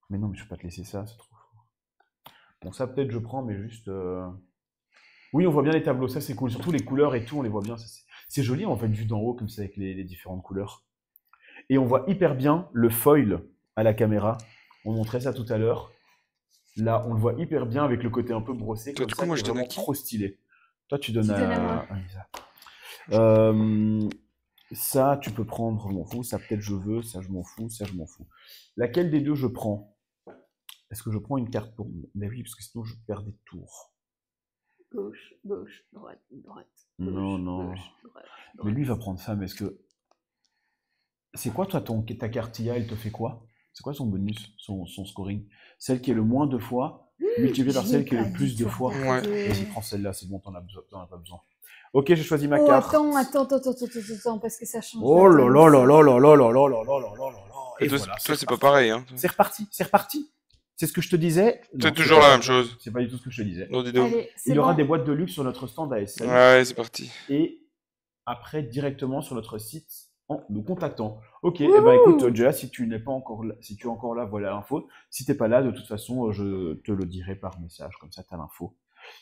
Mais non, mais je peux pas te laisser ça, c'est trop fort. Bon, ça, peut-être, je prends, mais juste... Oui, on voit bien les tableaux, ça, c'est cool. Surtout les couleurs et tout, on les voit bien. C'est joli, en fait, vu d'en haut, comme ça, avec les différentes couleurs. Et on voit hyper bien le foil à la caméra. On montrait ça tout à l'heure. Là, on le voit hyper bien avec le côté un peu brossé. Toi, Comme du ça, coup, moi, qui je est donne à vraiment qui? trop stylé. Toi, tu donnes Tu donnes à à moi. Lisa. Ça, tu peux prendre, je m'en fous. Ça, peut-être, je veux. Ça, je m'en fous. Ça, je m'en fous. Laquelle des deux je prends? Est-ce que je prends une carte pour... Mais oui, parce que sinon, je perds des tours. Gauche, droite. Non, non. Droite. Mais lui, il va prendre ça, mais est-ce que... C'est quoi, toi, ta carte IA, elle te fait quoi? C'est quoi son bonus, son scoring? Celle qui est le moins de fois, multipliée par celle qui est le plus de fois. Ouais. Vas-y, prends celle-là, c'est bon, t'en as pas besoin. Ok, j'ai choisi ma carte. Attends, parce que ça change. Oh là là là là là là là là là là là là là. Et toi, c'est pas pareil, hein. C'est reparti. C'est ce que je te disais. C'est toujours la même chose. C'est pas du tout ce que je te disais. Non, dis donc. Allez, Il y aura des boîtes de luxe sur notre stand ASN. Ouais, c'est parti. Et après, directement sur notre site en nous contactant. Ok, eh ben écoute, Jaya, si tu n'es pas encore là, si tu es encore là, voilà l'info. Si t'es pas là, de toute façon, je te le dirai par message, comme ça t'as l'info.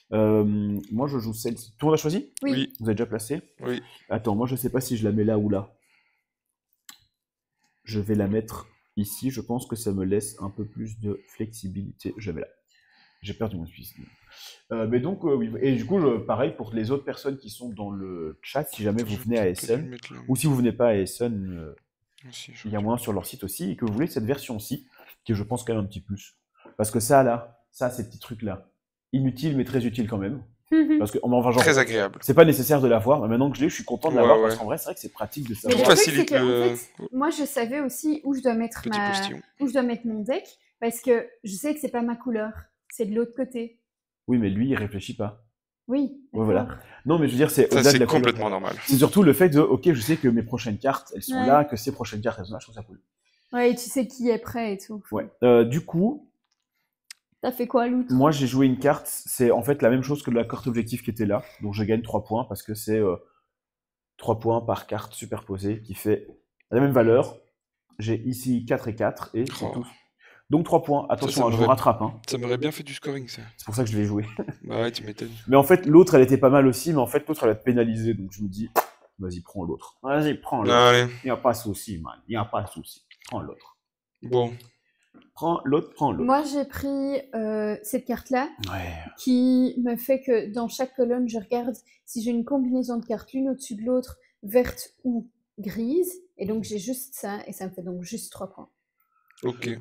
Moi, je joue celle-ci. Tout le monde a choisi? Oui. Vous avez déjà placé? Oui. Attends, moi, je sais pas si je la mets là ou là. Je vais la mettre ici. Je pense que ça me laisse un peu plus de flexibilité. Je la mets là. J'ai perdu mon suisse. Mais donc, oui. Et du coup, pareil pour les autres personnes qui sont dans le chat, si jamais vous venez à Essen, ou si vous venez pas à Essen, il y a moyen sur leur site aussi, et que vous voulez cette version-ci, qui est, je pense, quand même un petit plus. Parce que ça, là, ces petits trucs-là, inutiles, mais très utiles quand même. Parce que, enfin, genre, très agréable. C'est pas nécessaire de l'avoir, mais maintenant que je l'ai, je suis content de l'avoir, parce qu'en vrai, c'est vrai que c'est pratique de savoir. Mais le truc, c'est que, en fait, moi, je savais aussi où je dois mettre mon deck, parce que je sais que c'est pas ma couleur, c'est de l'autre côté. Oui, mais lui, il réfléchit pas. Oui. Ouais, voilà. Non, mais je veux dire, c'est au-delà de la complètement normal. C'est surtout le fait de, ok, je sais que mes prochaines cartes, elles sont là, que ces prochaines cartes, elles sont là, je trouve ça cool. Ouais, et tu sais qui est prêt et tout. Ouais. Du coup. T'as fait quoi, l'autre? Moi, j'ai joué une carte, c'est en fait la même chose que la carte objectif qui était là. Donc, je gagne 3 points parce que c'est 3 points par carte superposée qui fait la même valeur. J'ai ici 4 et 4 et c'est tout. Donc 3 points. Attention, je vous rattrape. Hein. Ça m'aurait bien fait du scoring, ça. C'est pour ça que je l'ai joué. Bah ouais, tu m'étonnes. Mais en fait, l'autre, elle était pas mal aussi, mais en fait, l'autre, elle a pénalisé. Donc je me dis, vas-y, prends l'autre. Vas-y, prends l'autre. Il n'y a pas de souci, man. Il n'y a pas de souci. Prends l'autre. Bon. Prends l'autre. Moi, j'ai pris cette carte-là, qui me fait que dans chaque colonne, je regarde si j'ai une combinaison de cartes, l'une au-dessus de l'autre, verte ou grise. Et donc, j'ai juste ça, et ça me fait donc juste 3 points. Ok.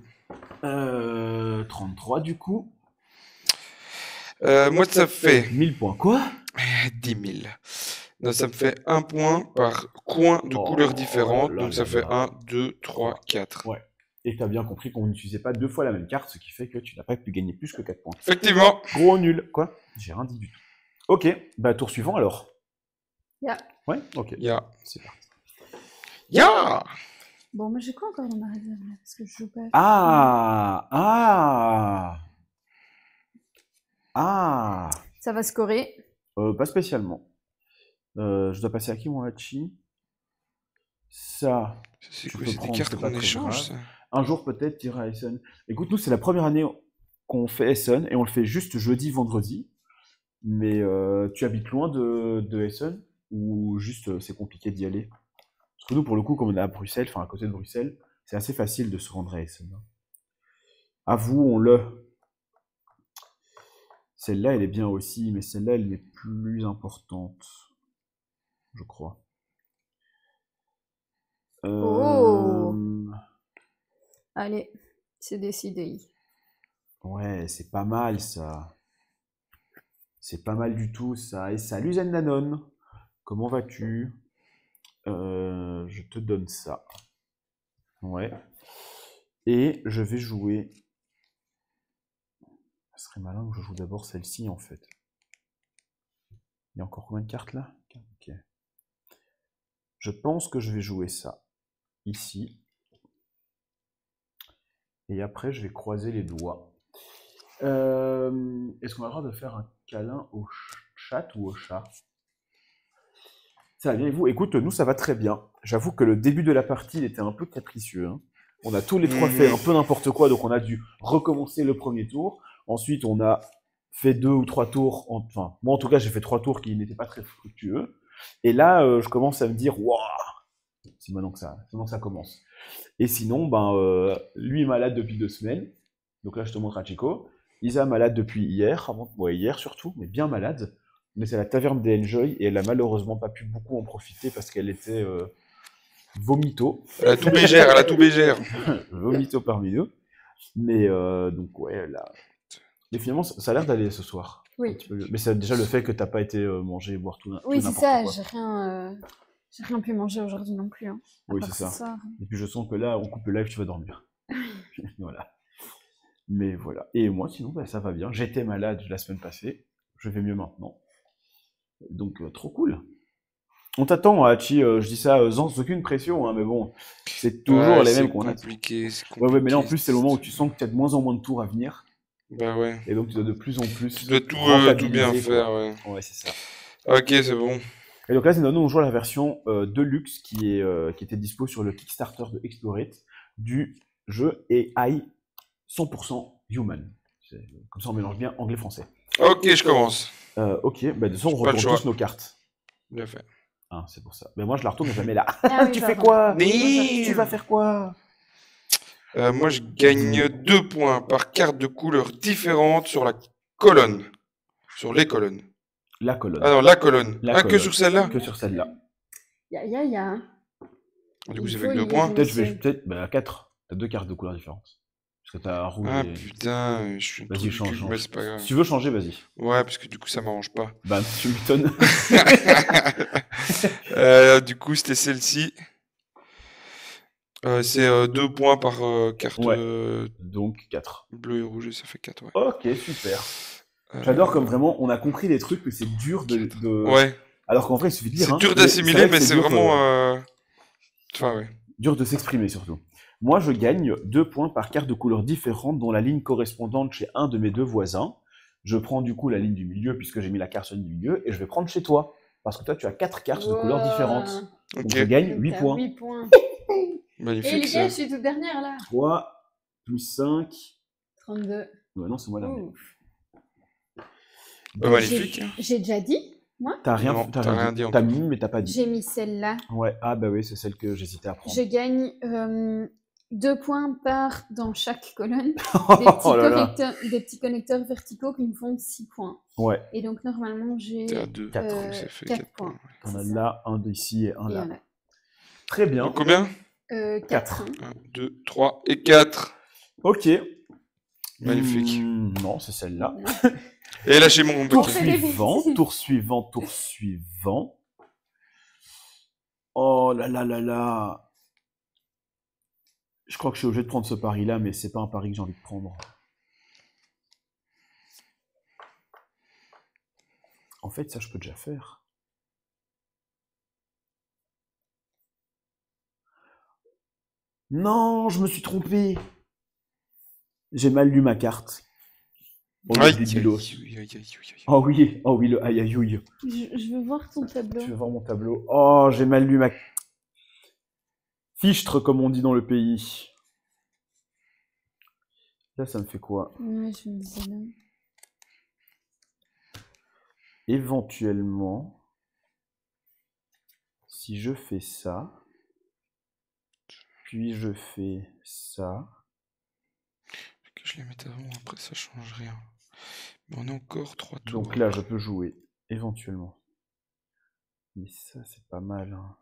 33 du coup. Moi, ça fait 1000 points. Quoi? 10 000. Donc, ça me fait 1 point par coin de couleurs différentes. Donc, ça fait 1, 2, 3, 4. Ouais. Et tu as bien compris qu'on n'utilisait pas 2 fois la même carte, ce qui fait que tu n'as pas pu gagner plus que 4 points. Effectivement. Gros nul. Quoi? J'ai rien dit du tout. Ok. Bah, tour suivant alors. Ouais, ok. C'est parti. Bon, mais j'ai quoi encore dans ma réserve là? Parce que je joue pas. Ça va scorer. Pas spécialement. Je dois passer à qui, mon Hachi? Ça. C'est quoi? C'est des cartes qu'on échange, ça? Un jour, peut-être, tu iras à Essen. Écoute, nous, c'est la première année qu'on fait Essen, et on le fait juste jeudi, vendredi. Mais tu habites loin de Essen, ou juste c'est compliqué d'y aller? Parce que nous, pour le coup, comme on est à Bruxelles, enfin à côté de Bruxelles, c'est assez facile de se rendre à Essen. Avouons-le. Celle-là, elle est bien aussi, mais celle-là, elle est plus importante, je crois. Allez, c'est décidé. Ouais, c'est pas mal, ça. C'est pas mal du tout, ça. Et salut Zennanon. Comment vas-tu? Je te donne ça. Ouais. Et je vais jouer... Ce serait malin que je joue d'abord celle-ci, en fait. Il y a encore combien de cartes, là? Ok. Je pense que je vais jouer ça. Ici. Et après, je vais croiser les doigts. Est-ce qu'on a le droit de faire un câlin au chat ou au chat? Ça va bien et vous? Écoute, nous ça va très bien. J'avoue que le début de la partie il était un peu capricieux. Hein. On a tous les trois fait un peu n'importe quoi, donc on a dû recommencer le premier tour. Ensuite, on a fait 2 ou 3 tours. Enfin, moi en tout cas, j'ai fait 3 tours qui n'étaient pas très fructueux. Et là, je commence à me dire, waouh, c'est maintenant que ça commence. Et sinon, lui est malade depuis 2 semaines. Donc là, je te montre à Chico. Isa malade depuis hier, hier surtout, mais bien malade. Mais c'est à la taverne des Enjoy et elle a malheureusement pas pu beaucoup en profiter parce qu'elle était vomito. Elle a tout bégère, Vomito parmi nous. Mais donc ouais, là. Mais finalement, ça a l'air d'aller ce soir. Oui. Mais c'est déjà le fait que t'as pas été manger, boire tout n'importe quoi. Oui, c'est ça, j'ai rien pu manger aujourd'hui non plus. Hein, oui, c'est ça. Et puis je sens que là, on coupe le live, tu vas dormir. Voilà. Mais voilà. Et moi, sinon, bah, ça va bien. J'étais malade la semaine passée. Je vais mieux maintenant. Donc, trop cool. On t'attend, Hachi. Je dis ça sans aucune pression, hein, mais bon, c'est toujours les mêmes qu'on a. C'est compliqué. Ouais, mais là, en plus, c'est le moment où tu sens que tu as de moins en moins de tours à venir. Bah ouais. Et donc, tu dois de plus en plus. Tu dois tout bien faire, ouais. Ouais, c'est ça. Ok, c'est bon. Et donc là, nous, on joue à la version Deluxe qui était dispo sur le Kickstarter de Explorate du jeu AI 100% Human. Comme ça, on mélange bien anglais-français. Ok, je commence. Ok, bah de toute façon, on retourne tous nos cartes. Bien fait. Ah, c'est pour ça. Mais moi, je la retourne jamais là. Ah, oui, tu fais quoi? Mais... Tu vas faire quoi? Moi, je gagne 2 points par carte de couleur différente sur la colonne. Sur les colonnes. La colonne. Ah non, la colonne. Colonne. Que sur celle-là? Que sur celle-là. Ya. Du coup, ça fait que 2 points. Peut-être, bah, 4. T'as 2 cartes de couleur différentes. Parce que t'as rouge. Ah putain, je suis. Vas-y, change. Mais c'est pas grave. Si tu veux changer, vas-y. Ouais, parce que du coup, ça m'arrange pas. Bah, tu m'étonnes. Du coup, c'était celle-ci. C'est 2 points par carte. Ouais. Donc 4. Bleu et rouge, ça fait 4, ouais. Ok, super. J'adore comme vraiment, on a compris des trucs que c'est dur de... Ouais. Alors qu'en vrai, il suffit de lire. C'est dur d'assimiler, mais c'est vraiment... Enfin, ouais. Dur de s'exprimer, surtout. Moi, je gagne 2 points par carte de couleur différente dont la ligne correspondante chez un de mes 2 voisins. Je prends du coup la ligne du milieu, puisque j'ai mis la carte sur la ligne du milieu, et je vais prendre chez toi. Parce que toi, tu as 4 cartes de couleurs différentes. Donc je gagne 8 points. 8 points. Magnifique. Et les gars, je suis toute dernière là. 3 plus 5. 32. Ouais, non, c'est moi là. Magnifique. J'ai déjà dit, moi. T'as rien dit. T'as mis, mais t'as pas dit. J'ai mis celle-là. Ouais, ah bah oui, c'est celle que j'hésitais à prendre. Je gagne 2 points par dans chaque colonne. Des petits connecteurs verticaux qui me font 6 points. Ouais. Et donc normalement j'ai 4 points. On a là un d'ici et un là. Très bien. Donc combien? 4. 1, 2, 3 et 4. Ok. Magnifique. Non, c'est celle-là. Et là, j'ai mon tour suivant. Oh là là là là. Je crois que je suis obligé de prendre ce pari-là, mais c'est pas un pari que j'ai envie de prendre. En fait, ça, je peux déjà faire. Non, je me suis trompé. J'ai mal lu ma carte. Oh oui, le aïe aïe aïe. Je veux voir ton tableau. Tu veux voir mon tableau? Oh, j'ai mal lu ma fichtre, comme on dit dans le pays. Là, ça me fait quoi? Ouais, je me disais là. Éventuellement, si je fais ça, puis je fais ça. Que je les mette avant, après ça change rien. Mais on a encore 3 tours. Donc là, je peux jouer, éventuellement. Mais ça, c'est pas mal. Hein.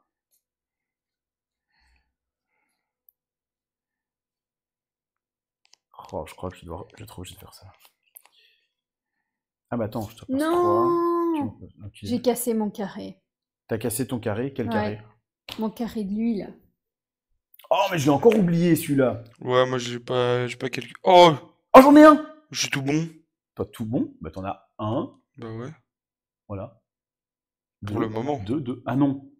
Oh, je crois que je vais être obligé de faire ça. Ah bah attends, je te passe 3. Non, j'ai cassé mon carré. T'as cassé ton carré? Quel carré? Mon carré de l'huile. Oh, mais je l'ai encore oublié, celui-là. Ouais, moi, j'ai pas calculé. Oh, j'en ai un! Je suis tout bon. Pas tout bon? Bah t'en as un. Bah ouais. Voilà. Pour le moment. 2. Ah non.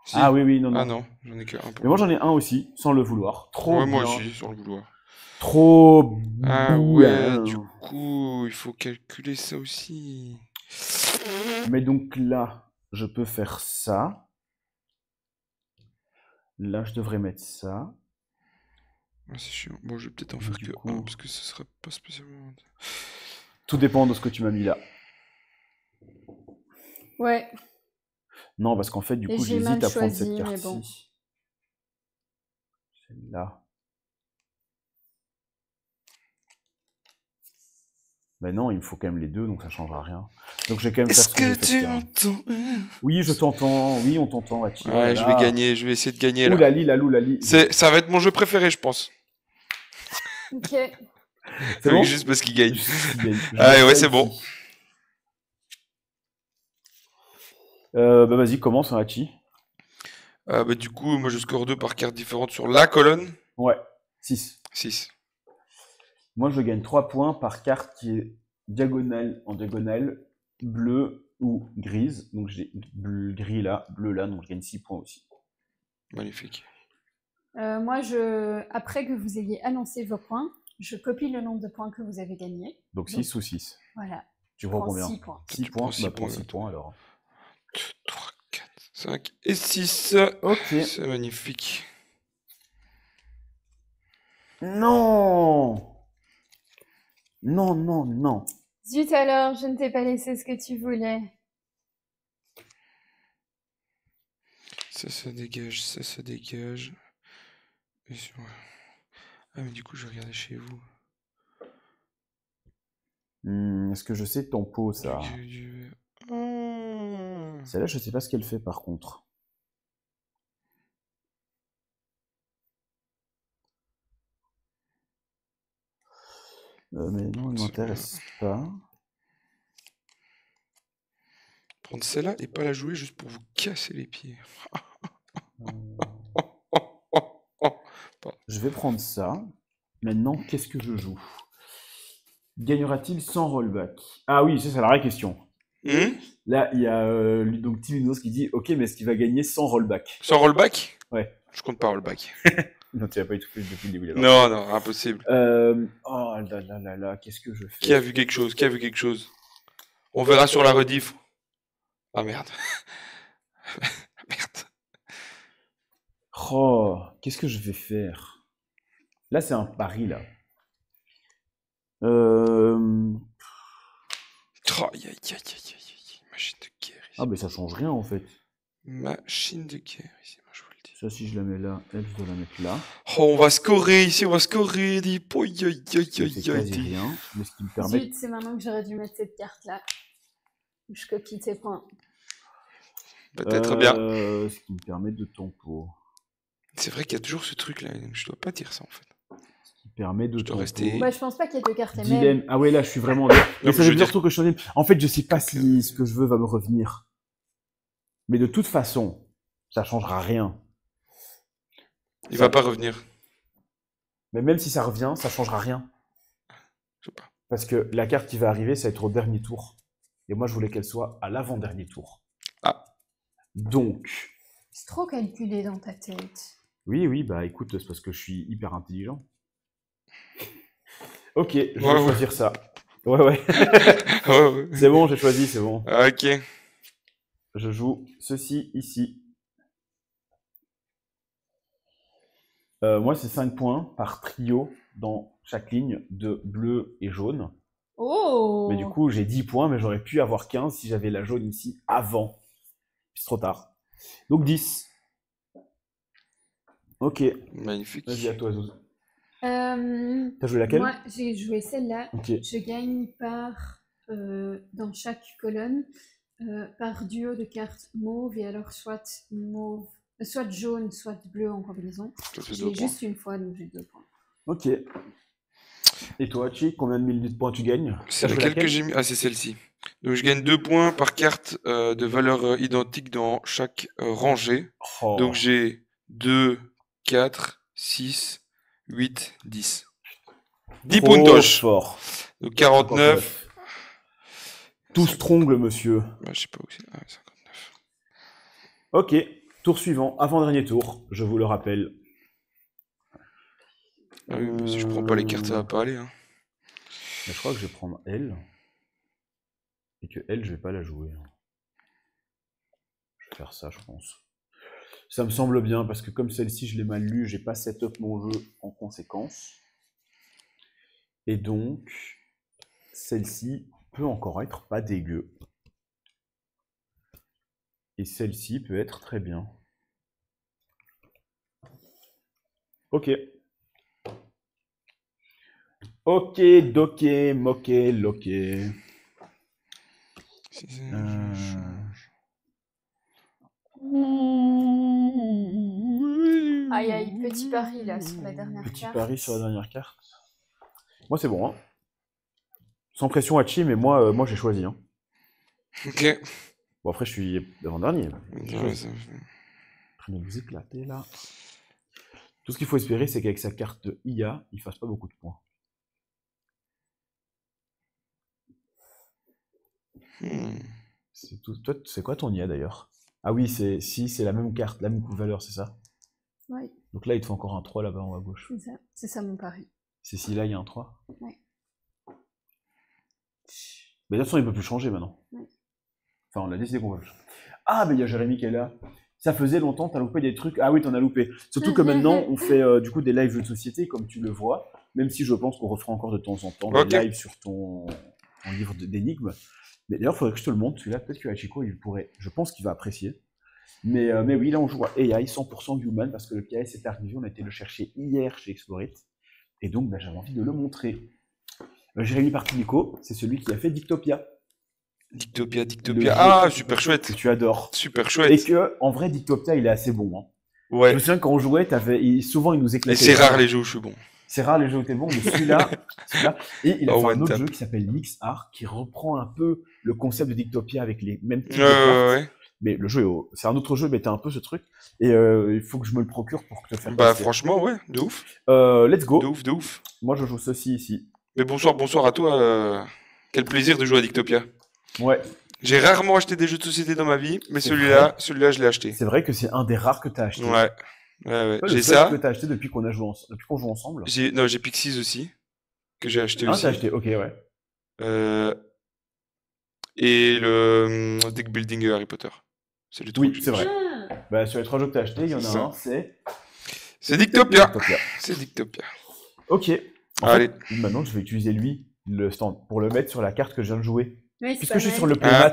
Si. Ah oui, non. Ah non, j'en ai qu'un. Mais moi, j'en ai un aussi, sans le vouloir. Trop moi bien. aussi, sans le vouloir. Trop Ah ouais, du coup, il faut calculer ça aussi. Mais donc là, je peux faire ça. Là, je devrais mettre ça. Ah, c'est chiant. Bon, je vais peut-être en faire que un, parce que ce sera pas spécialement... Tout dépend de ce que tu m'as mis là. Ouais. Non, parce qu'en fait, du coup, j'hésite à prendre cette carte-ci. Bon. Celle-là. Ben non, il me faut quand même les deux, donc ça changera rien. Donc je vais quand même faire ce que tu entends? Oui, je t'entends. Oui, on t'entend. Ouais, je vais gagner. Je vais essayer de gagner là. Oulali. Ça va être mon jeu préféré, je pense. Ok. C'est bon? Juste parce qu'il gagne. Ah ouais, c'est bon. Bah vas-y, commence, Hachi. Bah du coup, moi je score 2 par carte différente sur la colonne. Ouais, 6. 6. Moi, je gagne 3 points par carte qui est diagonale en diagonale, bleue ou grise. Donc j'ai gris là, bleu là, donc je gagne 6 points aussi. Magnifique. Moi, après que vous ayez annoncé vos points, je copie le nombre de points que vous avez gagnés. Donc 6 ou 6. Voilà. Tu prends combien? 6 points. 6 points, bah prends 6 points alors. 2, 3, 4, 5 et 6. Ok. C'est magnifique. Non! Non, non, non. Zut alors, je ne t'ai pas laissé ce que tu voulais. Ça se dégage, ça se dégage. Ah mais du coup, je vais regarder chez vous. Est-ce que je sais ton pot, ça? Celle-là, je sais pas ce qu'elle fait par contre. Mais non, elle m'intéresse pas. Prendre celle-là et pas la jouer juste pour vous casser les pieds. Je vais prendre ça. Maintenant, qu'est-ce que je joue? Gagnera-t-il sans rollback? Ah oui, ça c'est la vraie question. Là, il y a donc Timinos qui dit ok, mais est-ce qu'il va gagner sans rollback? Sans rollback? Ouais. Je compte pas rollback. Non, tu n'as pas eu tout fait depuis le début. Non, non, impossible. Oh là là là là, qu'est-ce que je fais? Qui a vu quelque chose? Qui a vu quelque chose? On verra sur la rediff. Ah merde. Merde. Oh, qu'est-ce que je vais faire? Là, c'est un pari, là. Oh, aïe, aïe, aïe, aïe, aïe. Machine de guerre ici. Ah, mais ça change rien, en fait. Machine de guerre ici, moi je vous le dis. Ça, si je la mets là, elle, je dois la mettre là. Oh, on va scorer ici, on va scorer. Dit, aïe, aïe, aïe, C'est aïe, quasi aïe. rien, mais ce qui me permet... Zut, c'est maintenant que j'aurais dû mettre cette carte-là. Je copie tes points. Peut-être bien. Ce qui me permet de tempo. C'est vrai qu'il y a toujours ce truc-là. Je dois pas dire ça, en fait. Ce qui permet de Je dois tempo. rester... Bah, je pense pas qu'il y ait deux cartes les mêmes. Dilemme. Ah ouais, là, je suis vraiment... Mais ça veut dire que je suis... En fait, je sais pas si ce que je veux va me revenir. Mais de toute façon, ça changera rien. Il va pas revenir. Mais même si ça revient, ça changera rien. Je sais pas. Parce que la carte qui va arriver, ça va être au dernier tour. Et moi, je voulais qu'elle soit à l'avant-dernier tour. Ah. Donc... C'est trop calculé dans ta tête. Oui, oui, bah écoute, c'est parce que je suis hyper intelligent. Ok, je vais choisir ça. Ouais, ouais. Ouais. C'est bon, j'ai choisi, c'est bon. Ok. Je joue ceci ici. Moi, c'est 5 points par trio dans chaque ligne de bleu et jaune. Oh! Mais du coup, j'ai 10 points, mais j'aurais pu avoir 15 si j'avais la jaune ici avant. C'est trop tard. Donc 10. Ok. Magnifique. Vas-y, à toi, Zouz. T'as joué laquelle? Moi, j'ai joué celle-là. Ok. Je gagne par, dans chaque colonne, par duo de cartes mauve, et alors soit mauve, soit jaune, soit bleu en combinaison. Je l'ai juste une fois, donc j'ai 2 points. Ok. Et toi, Chi, combien de minutes de points tu gagnes? C'est laquelle que j'ai mis? Ah, c'est celle-ci. Donc je gagne 2 points par carte de valeur identique dans chaque rangée. Oh. Donc j'ai 2, 4, 6, 8, 10. 10 puntos. Fort. Donc 49. Tout strong, le monsieur. Bah, je sais pas où c'est. Ah, 59. Ok. Tour suivant, avant-dernier tour, je vous le rappelle. Ah oui, mais si je prends pas les cartes, ça va pas aller. Hein. Mais je crois que je vais prendre elle. Et que elle, je vais pas la jouer. Je vais faire ça, je pense. Ça me semble bien, parce que comme celle-ci, je l'ai mal lue, j'ai pas set-up mon jeu en conséquence. Et donc, celle-ci peut encore être pas dégueu. Et celle-ci peut être très bien. Ok. Ok, doké, moké, loké. Aïe aïe, petit pari là sur la dernière carte. Petit pari sur la dernière carte. Moi c'est bon. Hein. Sans pression à Chi, mais moi j'ai choisi. Hein. Ok. Bon après je suis avant-dernier. Ouais, ça... Je vais vous éclater là. Tout ce qu'il faut espérer, c'est qu'avec sa carte de IA, il fasse pas beaucoup de points. Toi, c'est quoi ton IA d'ailleurs? Ah oui, c'est la même carte, la même valeur, c'est ça? Oui. Donc là, il te faut encore un 3 là-bas en haut à gauche. C'est ça mon pari. C'est si là, il y a un 3? Oui. Mais de toute façon, il ne peut plus changer maintenant. Oui. Enfin, on a décidé qu'on va plus changer. Ah, mais il y a Jérémy qui est là. Ça faisait longtemps, t'as loupé des trucs. Ah oui, t'en as loupé. Surtout que maintenant, on fait du coup des lives jeux de société, comme tu le vois. Même si je pense qu'on refera encore de temps en temps des lives sur ton livre d'énigmes. Mais d'ailleurs, il faudrait que je te le montre. Celui-là, peut-être que Hachiko, il pourrait. Je pense qu'il va apprécier. Mais oui, là, on joue à AI 100% Human parce que le KS est arrivé. On a été le chercher hier chez Explorit. Et donc, j'avais envie de le montrer. Jérémy Partinico, c'est celui qui a fait Dictopia. Dictopia. Ah, super chouette. Que tu adores. Super chouette. Et que, en vrai, Dictopia, il est assez bon. Hein. Ouais. Je me souviens quand on jouait, souvent il nous éclatait. Et c'est rare les jeux où je suis bon. C'est rare les jeux où t'es bon, mais celui-là. Et il a fait un autre jeu qui s'appelle Mix Art, qui reprend un peu le concept de Dictopia avec les mêmes types de cartes. Ouais. Mais le jeu, c'est un autre jeu, mais t'as un peu ce truc. Et il faut que je me le procure pour te faire passer. Franchement, ouais, de ouf. Let's go. De ouf. Moi, je joue ceci ici. Mais bonsoir à toi. Quel plaisir de jouer à Dictopia. Ouais. J'ai rarement acheté des jeux de société dans ma vie, mais celui-là, je l'ai acheté. C'est vrai que c'est un des rares que t'as acheté. Ouais. J'ai ça. Que t'as acheté depuis qu'on joue ensemble. J'ai Pixies aussi, que j'ai acheté aussi. Ah, t'as acheté, ok, ouais. Et le deck building Harry Potter. C'est le truc. Oui, c'est vrai. Bah, sur les 3 jeux que t'as acheté, il y en a un, c'est Dictopia. C'est Dictopia. Ok. Allez. Maintenant, je vais utiliser le stand pour le mettre sur la carte que je viens de jouer. Oui, puisque je suis sur le playmat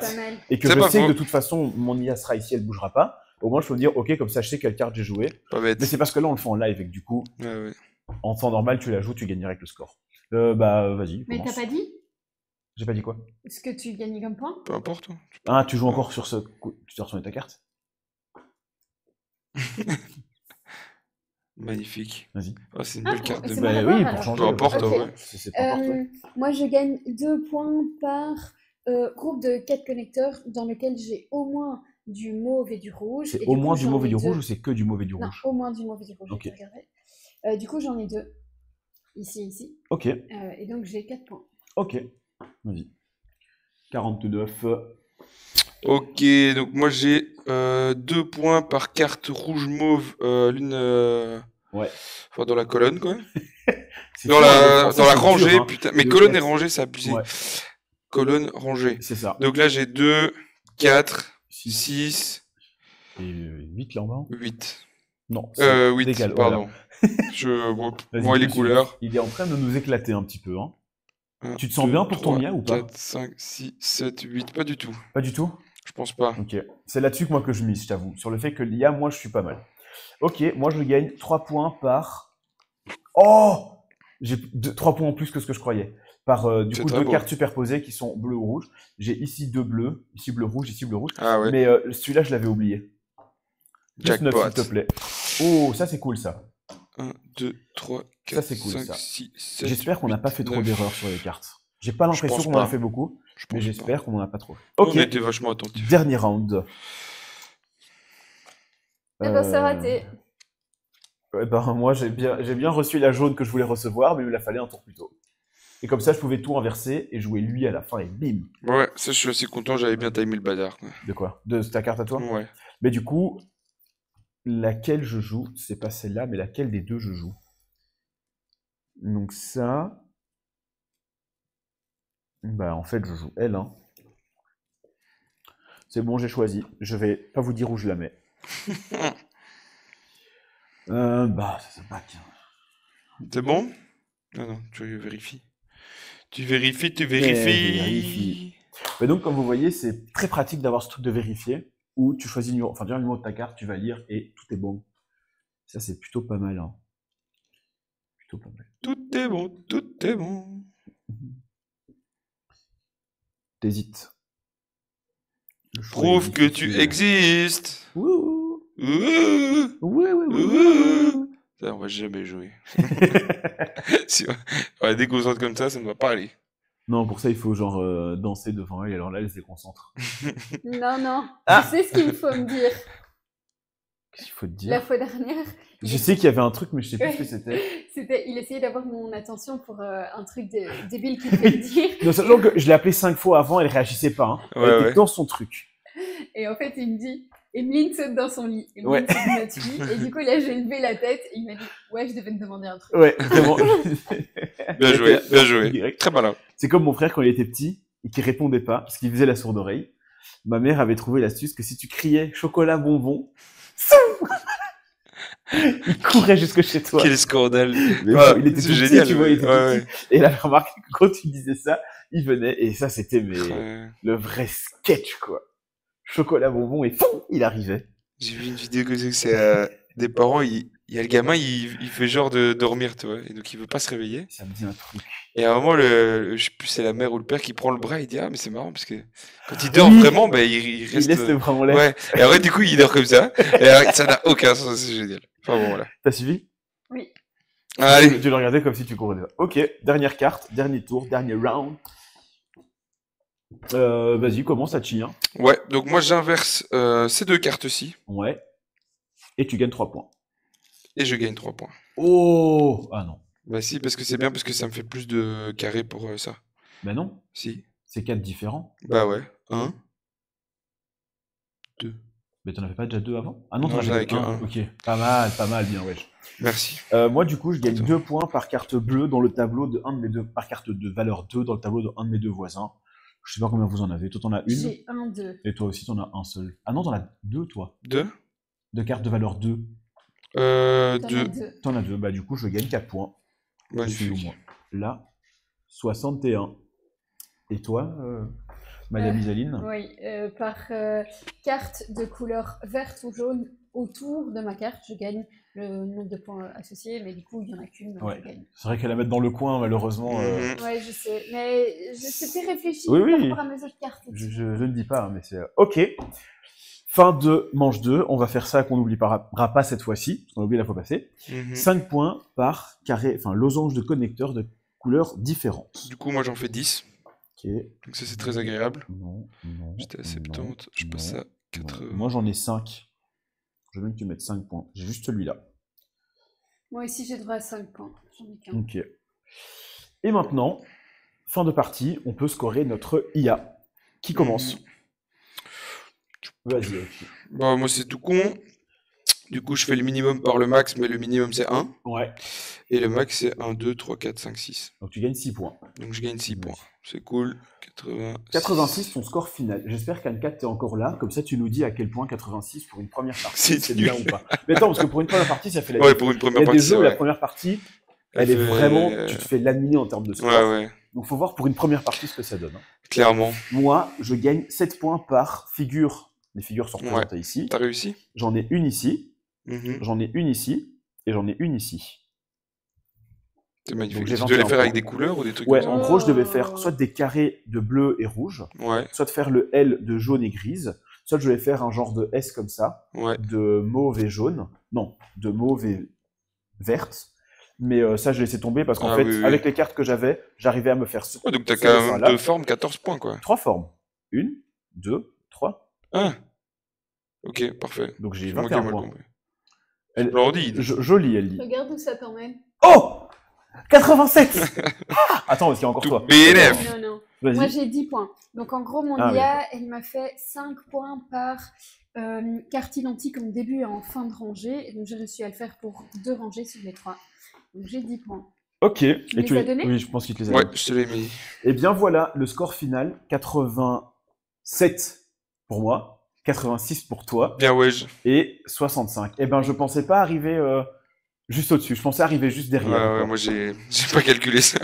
et que je sais que de toute façon, mon IA sera ici, elle ne bougera pas. Au moins, je peux me dire, ok, comme ça, je sais quelle carte j'ai joué. Mais c'est parce que là, on le fait en live et que du coup, en temps normal, tu la joues, tu gagnes direct le score. Vas-y. Mais t'as pas dit? J'ai pas dit quoi? Est-ce que tu gagnes comme point? Peu importe. Ah, tu joues encore sur ce. Tu t'es retourné ta carte? Magnifique. Vas-y. Oh, c'est une belle carte de oui, pour changer. Peu importe, ouais. Moi, je gagne 2 points par groupe de 4 connecteurs dans lequel j'ai au moins du mauve et du rouge. C'est au moins du mauve et du rouge ou c'est que du mauve et du rouge? Non, au moins du mauve et du rouge. Ok. Du coup, j'en ai 2. Ici. Ok. Et donc, j'ai 4 points. Ok. Vas-y. 49. Ok, donc moi j'ai 2 points par carte rouge-mauve, l'une enfin, dans la colonne, quoi. dans la rangée, hein. Putain. Mais colonne et rangée, c'est abusé. Ouais. Colonne, rangée. C'est ça. Donc là j'ai 2, 4, 6... Et 8 là en bas? 8. Non, 8, décale, pardon. Moi les couleurs. Il est en train de nous éclater un petit peu, hein. Tu te sens bien pour ton IA ou pas? 4, 5, 6, 7, 8, pas du tout. Pas du tout? Je pense pas. Ok, c'est là-dessus que moi que je mise, je t'avoue. Sur le fait que l'IA, moi je suis pas mal. Ok, moi je gagne 3 points par... Oh! J'ai 3 points en plus que ce que je croyais. Par du coup 2 cartes superposées qui sont bleu ou rouge. J'ai ici 2 bleus, ici bleu rouge, ici bleu rouge. Ah ouais. Mais celui-là je l'avais oublié. Jackpot. 9 s'il te plaît. Oh, ça c'est cool ça. 1, 2, 3, 4, ça, c'est cool, 5, ça. 6, 7, j'espère qu'on n'a pas fait trop d'erreurs sur les cartes. J'ai pas l'impression qu'on en a fait beaucoup, mais j'espère qu'on n'en a pas trop. Ok. On était vachement attentifs. Dernier round. Eh ben, c'est raté. Moi, j'ai bien reçu la jaune que je voulais recevoir, mais il me la fallait un tour plus tôt. Et comme ça, je pouvais tout inverser et jouer lui à la fin et bim. Ouais, ça, je suis assez content, j'avais bien timé le bazar. Quoi. De quoi? De ta carte à toi? Ouais. Mais du coup, laquelle je joue? C'est pas celle-là, mais laquelle des deux je joue? Donc ça... Bah, en fait, je joue elle. Hein. C'est bon, j'ai choisi. Je vais pas vous dire où je la mets. Ça va. C'est bon? Non, tu vérifies. Tu vérifies. Mais donc, comme vous voyez, c'est très pratique d'avoir ce truc de vérifier où tu choisis le numéro de ta carte, tu vas lire et tout est bon. Ça, c'est plutôt pas mal. Hein. Plutôt pas mal. Tout est bon, tout est bon. T'hésites. Prouve que tu existes. Ouh. Ça, on va jamais jouer. Si on est déconcentre comme ça ne va pas aller. Non, pour ça, il faut genre danser devant elle, et alors là, elle se déconcentre. Non. Tu sais ce qu'il faut me dire. Qu'est-ce qu'il faut te dire? La fois dernière. Je sais qu'il y avait un truc, mais je sais plus ce que c'était. Il essayait d'avoir mon attention pour un truc débile qu'il devait dire. Non, sachant que je l'ai appelé 5 fois avant, elle réagissait pas. Hein. Elle était dans son truc. Et en fait, il me dit, Emeline saute dans son lit. Emeline saute dans notre lit. Et du coup, là, j'ai levé la tête et il m'a dit, ouais, je devais te demander un truc. Ouais, vraiment. Bien joué, bien joué. Très malin. C'est comme mon frère quand il était petit et qu'il répondait pas, parce qu'il faisait la sourde oreille. Ma mère avait trouvé l'astuce que si tu criais chocolat bonbon, il courait jusque chez toi. Quel scandale. Il était tout génial, petit, tu vois, il était tout petit. Et il avait remarqué que quand tu disais ça, il venait, et ça, c'était le vrai sketch, quoi. Chocolat bonbon, et poum, il arrivait. J'ai vu une vidéo que c'est des parents, il y a le gamin, il fait genre de dormir, tu vois, et donc il veut pas se réveiller. Ça me dit un truc. Et à un moment, je sais plus, c'est la mère ou le père qui prend le bras, il dit, ah, mais c'est marrant, parce que quand il dort vraiment, ben, il reste... Il laisse le bras en l'air. Ouais. Et après, du coup, il dort comme ça, et ça n'a aucun sens, c'est génial. Enfin bon, voilà. T'as suivi? Oui. Allez. Tu le regardais comme si tu courais déjà. Ok, dernière carte, dernier tour, dernier round. Vas-y, commence à chien. Ouais, donc moi j'inverse ces deux cartes-ci. Ouais. Et tu gagnes 3 points. Et je gagne 3 points. Oh! Ah non. Bah si, parce que c'est bien, parce que ça me fait plus de carrés pour ça. Bah non. Si. C'est 4 différents. Bah ouais. 1, 2. Mais t'en avais pas déjà 2 avant? Ah non, t'en avais que 1. Ok, pas mal, bien, ouais. Merci. Moi, du coup, je gagne 2 points par carte bleue dans le tableau de un de mes deux, par carte de valeur 2 dans le tableau de un de mes deux voisins. Je sais pas combien vous en avez. Toi, t'en as une? J'ai 1, 2. Et toi aussi, t'en as un seul. Ah non, t'en as 2, toi. 2? De cartes de valeur 2. 2. T'en as 2. Bah, du coup, je gagne 4 points. Magnifique. Là, 61. Et toi, Madame Isaline? Oui, par carte de couleur verte ou jaune autour de ma carte, je gagne le nombre de points associés, mais du coup, il n'y en a qu'une, donc je gagne. C'est vrai qu'elle la met dans le coin, malheureusement. Ouais, je sais, mais c'était réfléchi par rapport à mes autres cartes. Je ne dis pas, mais c'est... Ok. Fin de manche 2, on va faire ça qu'on n'oubliera pas cette fois-ci, parce qu'on a oublié la fois passée. 5 points par carré, enfin losange de connecteurs de couleurs différentes. Du coup, moi j'en fais 10. Ok. Donc ça c'est très agréable. Non. J'étais à 70, je passe à 80. Moi j'en ai 5. Je veux que tu mettes 5 points. J'ai juste celui-là. Moi ici j'ai droit à 5 points. J'en ai qu'un. Ok. Et maintenant, fin de partie, on peut scorer notre IA. Qui commence? Vas-y. Bah, moi, c'est tout con. Du coup, je fais le minimum par le max, mais le minimum, c'est 1. Ouais. Et le max, c'est 1, 2, 3, 4, 5, 6. Donc, tu gagnes 6 points. Donc, je gagne 6 points. C'est cool. 86, ton score final. J'espère qu'Anne4, t'es encore là. Comme ça, tu nous dis à quel point 86 pour une première partie, c'est bien ou pas. Mais attends, parce que pour une première partie, ça fait la différence. Ouais, pour une première partie, la première partie, elle est vraiment... Tu te fais laminer en termes de score. Ouais. Donc, faut voir pour une première partie ce que ça donne. Hein. Clairement. Moi, je gagne 7 points par figure. Les figures sont représentées ici. T'as réussi? J'en ai une ici, j'en ai une ici, et j'en ai une ici. C'est magnifique. Tu devais les faire avec des couleurs ou des trucs comme ça? En gros, je devais faire soit des carrés de bleu et rouge, soit de faire le L de jaune et grise, soit je devais faire un genre de S comme ça, de mauve et jaune, non, de mauve et verte. Mais ça, je laissé tomber parce qu'en avec les cartes que j'avais, j'arrivais à me faire... donc t'as quand même 2 formes, 14 points, quoi. 3 formes. 1, 2, 3. Ah. Ok, parfait. Donc j'ai 21 points. Jolie, elle dit. Regarde où ça t'emmène. Oh 87. Attends, parce qu'il y a encore toi. BNF. Non. Moi j'ai 10 points. Donc en gros, mon IA, elle m'a fait 5 points par carte identique en début et en fin de rangée. Et donc j'ai réussi à le faire pour 2 rangées sur les 3. Donc j'ai 10 points. Ok. Tu les as donnés? Oui, je pense qu'il te les a donnés. Ouais, je te l'ai mis. Et bien voilà, le score final, 87 pour moi, 86 pour toi. Bien ouais. Et 65. Eh ben, je pensais pas arriver juste au-dessus. Je pensais arriver juste derrière. Ouais, moi j'ai pas calculé ça.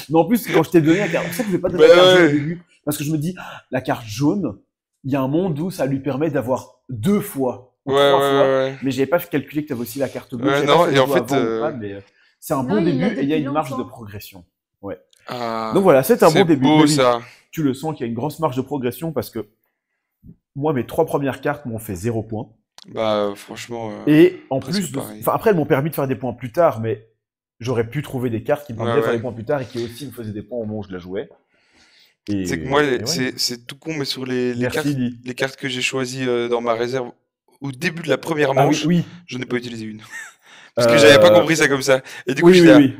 Mais en plus, quand je t'ai donné la carte, c'est pour ça que je vais pas donner la carte jaune au début, parce que je me dis, la carte jaune, il y a un monde où ça lui permet d'avoir 2 fois ou 3 fois. Mais j'avais pas calculé que tu avais aussi la carte bleue. Non, et en fait, mais c'est un bon début et il y a une marge de progression. Ouais. Ah, donc voilà, c'est un bon début. Beau, ça. Tu le sens qu'il y a une grosse marge de progression parce que moi, mes 3 premières cartes m'ont fait 0 points. Bah, franchement. Et en plus, après, elles m'ont permis de faire des points plus tard, mais j'aurais pu trouver des cartes qui me permettaient de faire des points plus tard et qui aussi me faisaient des points au moment où je la jouais. C'est que moi, c'est tout con, mais sur les cartes que j'ai choisies dans ma réserve au début de la première manche, oui. je n'ai pas utilisé une. Parce que j'avais pas compris ça comme ça. Et du coup,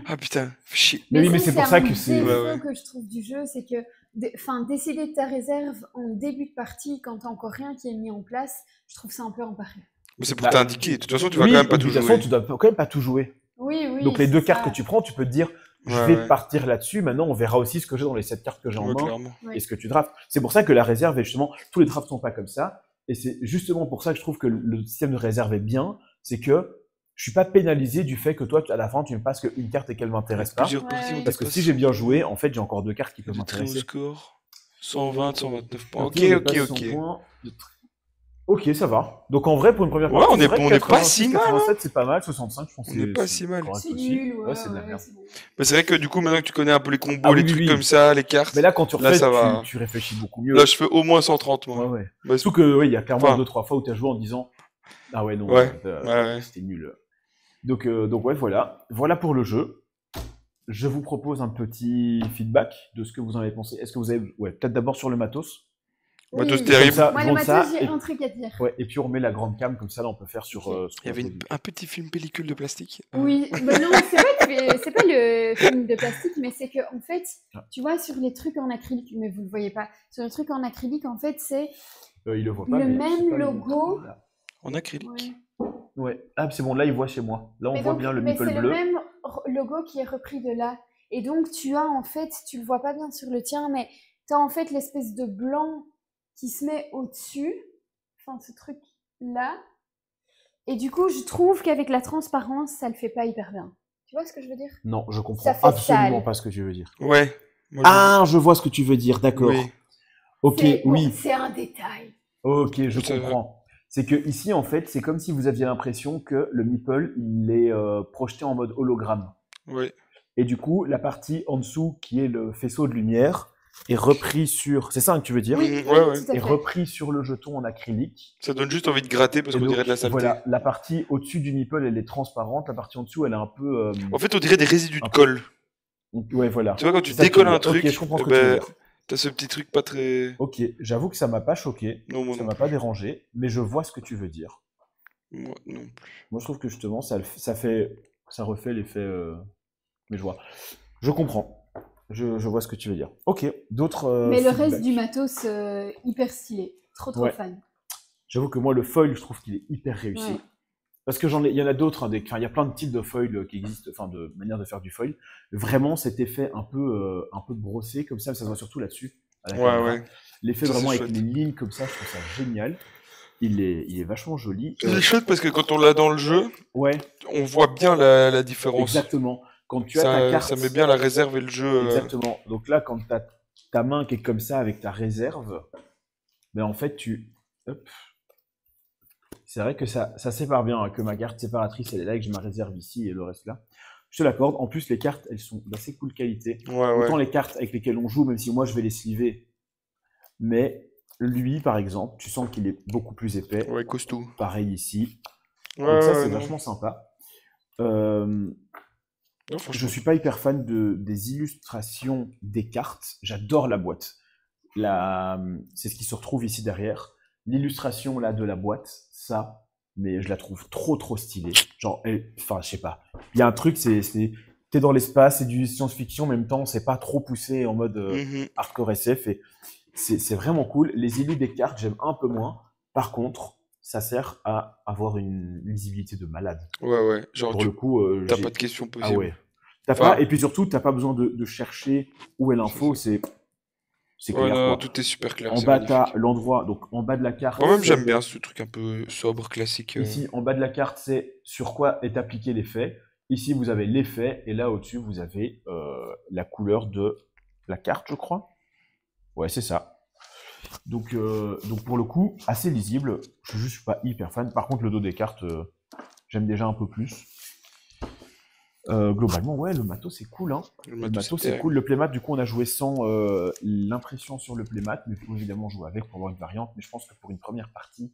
ah putain, chier. Mais oui, mais c'est pour ça que c'est... Le que je trouve du jeu, c'est que décider de ta réserve en début de partie, quand t'as encore rien qui est mis en place, je trouve ça un peu emparé. Mais c'est pour t'indiquer. De toute façon, tu vas quand même pas tout jouer. De toute façon, tu dois quand même pas tout jouer. Oui. Donc les 2 cartes que tu prends, tu peux te dire, je vais partir là-dessus. Maintenant, on verra aussi ce que j'ai dans les 7 cartes que j'ai en main et ce que tu drafts. C'est pour ça que la réserve est justement, tous les drafts sont pas comme ça. Et c'est justement pour ça que je trouve que le système de réserve est bien. C'est que je suis pas pénalisé du fait que toi, à la fin, tu me passes qu'une carte et qu'elle m'intéresse pas. Parce que si j'ai bien joué, en fait, j'ai encore 2 cartes qui peuvent m'intéresser. Score 120, 129 points. Ok. Ok, ça va. Donc en vrai, pour une première partie, on est pas si mal. 87, c'est pas mal. 65, je pense que c'est pas si mal. C'est nul, c'est de la merde. C'est vrai que du coup, maintenant que tu connais un peu les combos, les trucs comme ça, les cartes. Mais là, quand tu refais, tu réfléchis beaucoup mieux. Là, je fais au moins 130, moi. Ouais. Surtout que, il y a clairement 2-3 fois où tu as joué en disant, ah ouais, non, c'était nul. Donc voilà. Voilà pour le jeu. Je vous propose un petit feedback de ce que vous en avez pensé. Est-ce que vous avez, peut-être d'abord sur le matos. Matos terrible. Moi, le matos, j'ai un truc à dire. Ouais, et puis on remet la grande cam, comme ça, là, on peut faire sur... Il y avait un petit film pellicule de plastique. Oui, mais non, c'est pas le film de plastique, mais c'est que, en fait, tu vois, sur les trucs en acrylique, mais vous le voyez pas, sur les trucs en acrylique, en fait, c'est le même logo. En acrylique. Ouais. Ah, c'est bon, là, il voit chez moi. Là, on voit bien le meeple bleu. Mais c'est le même logo qui est repris de là. Et donc, tu as, en fait, tu le vois pas bien sur le tien, mais tu as, en fait, l'espèce de blanc qui se met au-dessus. Enfin, ce truc-là. Et du coup, je trouve qu'avec la transparence, ça le fait pas hyper bien. Tu vois ce que je veux dire? Non, je comprends absolument pas ce que tu veux dire. Ouais. Je vois ce que tu veux dire, d'accord. Oui. Ok, oui. C'est un détail. Ok, je comprends. C'est que ici, en fait, c'est comme si vous aviez l'impression que le meeple, il est projeté en mode hologramme. Oui. Et du coup, la partie en dessous, qui est le faisceau de lumière, est repris sur... C'est ça que tu veux dire? Oui, est repris sur le jeton en acrylique. Ça donne juste envie de gratter parce qu'on dirait de la saleté. Voilà, la partie au-dessus du nipple, elle est transparente. La partie en dessous, elle est un peu... En fait, on dirait des résidus de colle. Ouais, voilà. Tu vois, quand tu décolles un truc, je comprends ce que tu veux dire. T'as ce petit truc pas très... Ok, j'avoue que ça m'a pas choqué. Non, ça m'a pas dérangé, mais je vois ce que tu veux dire. Moi, non plus. Moi, je trouve que justement, ça refait l'effet... Mais je vois. Je comprends. Je vois ce que tu veux dire. Ok, d'autres... mais le reste du matos, hyper stylé. Trop fan. J'avoue que moi, le foil, je trouve qu'il est hyper réussi. Ouais. Parce que il y en a d'autres, il y a plein de types de foil qui existent, enfin de manière de faire du foil. Vraiment, cet effet un peu brossé, comme ça se voit surtout là-dessus. Ouais. L'effet vraiment avec les lignes comme ça, je trouve ça génial. Il est vachement joli. Il est chouette parce que quand on l'a dans le jeu, on voit bien la différence. Exactement. Quand tu as ta carte, ça met bien la réserve et le jeu. Exactement. Donc là, quand tu as ta main qui est comme ça avec ta réserve, ben en fait, hop. C'est vrai que ça sépare bien, que ma carte séparatrice, elle est là et que j'ai ma réserve ici et le reste là. Je te l'accorde. En plus, les cartes, elles sont d'assez cool qualité. Autant les cartes avec lesquelles on joue, même si moi, je vais les sliver. Mais lui, par exemple, tu sens qu'il est beaucoup plus épais. Ouais, costaud. Pareil ici. Donc ça, c'est vachement sympa. Je suis pas hyper fan des illustrations des cartes. J'adore la boîte. C'est ce qui se retrouve ici derrière. L'illustration là de la boîte, ça, mais je la trouve trop stylée. Genre, enfin, je sais pas. Il y a un truc, t'es dans l'espace, c'est du science-fiction, en même temps, c'est pas trop poussé en mode hardcore SF, et c'est vraiment cool. Les illus des cartes, j'aime un peu moins. Par contre, ça sert à avoir une lisibilité de malade. Ouais. Genre, pour le coup, t'as pas de questions possibles. Ah ouais. Et puis surtout, t'as pas besoin de chercher où est l'info, c'est clair. Non, tout est super clair. En bas, t'as l'endroit, donc en bas de la carte. Moi-même, j'aime bien ce truc un peu sobre, classique. Ici, en bas de la carte, c'est sur quoi est appliqué l'effet. Ici, vous avez l'effet, et là, au-dessus, vous avez la couleur de la carte, je crois. Ouais, c'est ça. Donc pour le coup, assez lisible. Je suis pas hyper fan. Par contre, le dos des cartes, j'aime déjà un peu plus. Globalement, ouais, le matos c'est cool, hein. Le matos c'est cool. Le playmat, du coup, on a joué sans l'impression sur le playmat, mais il faut évidemment jouer avec pour avoir une variante. Mais je pense que pour une première partie,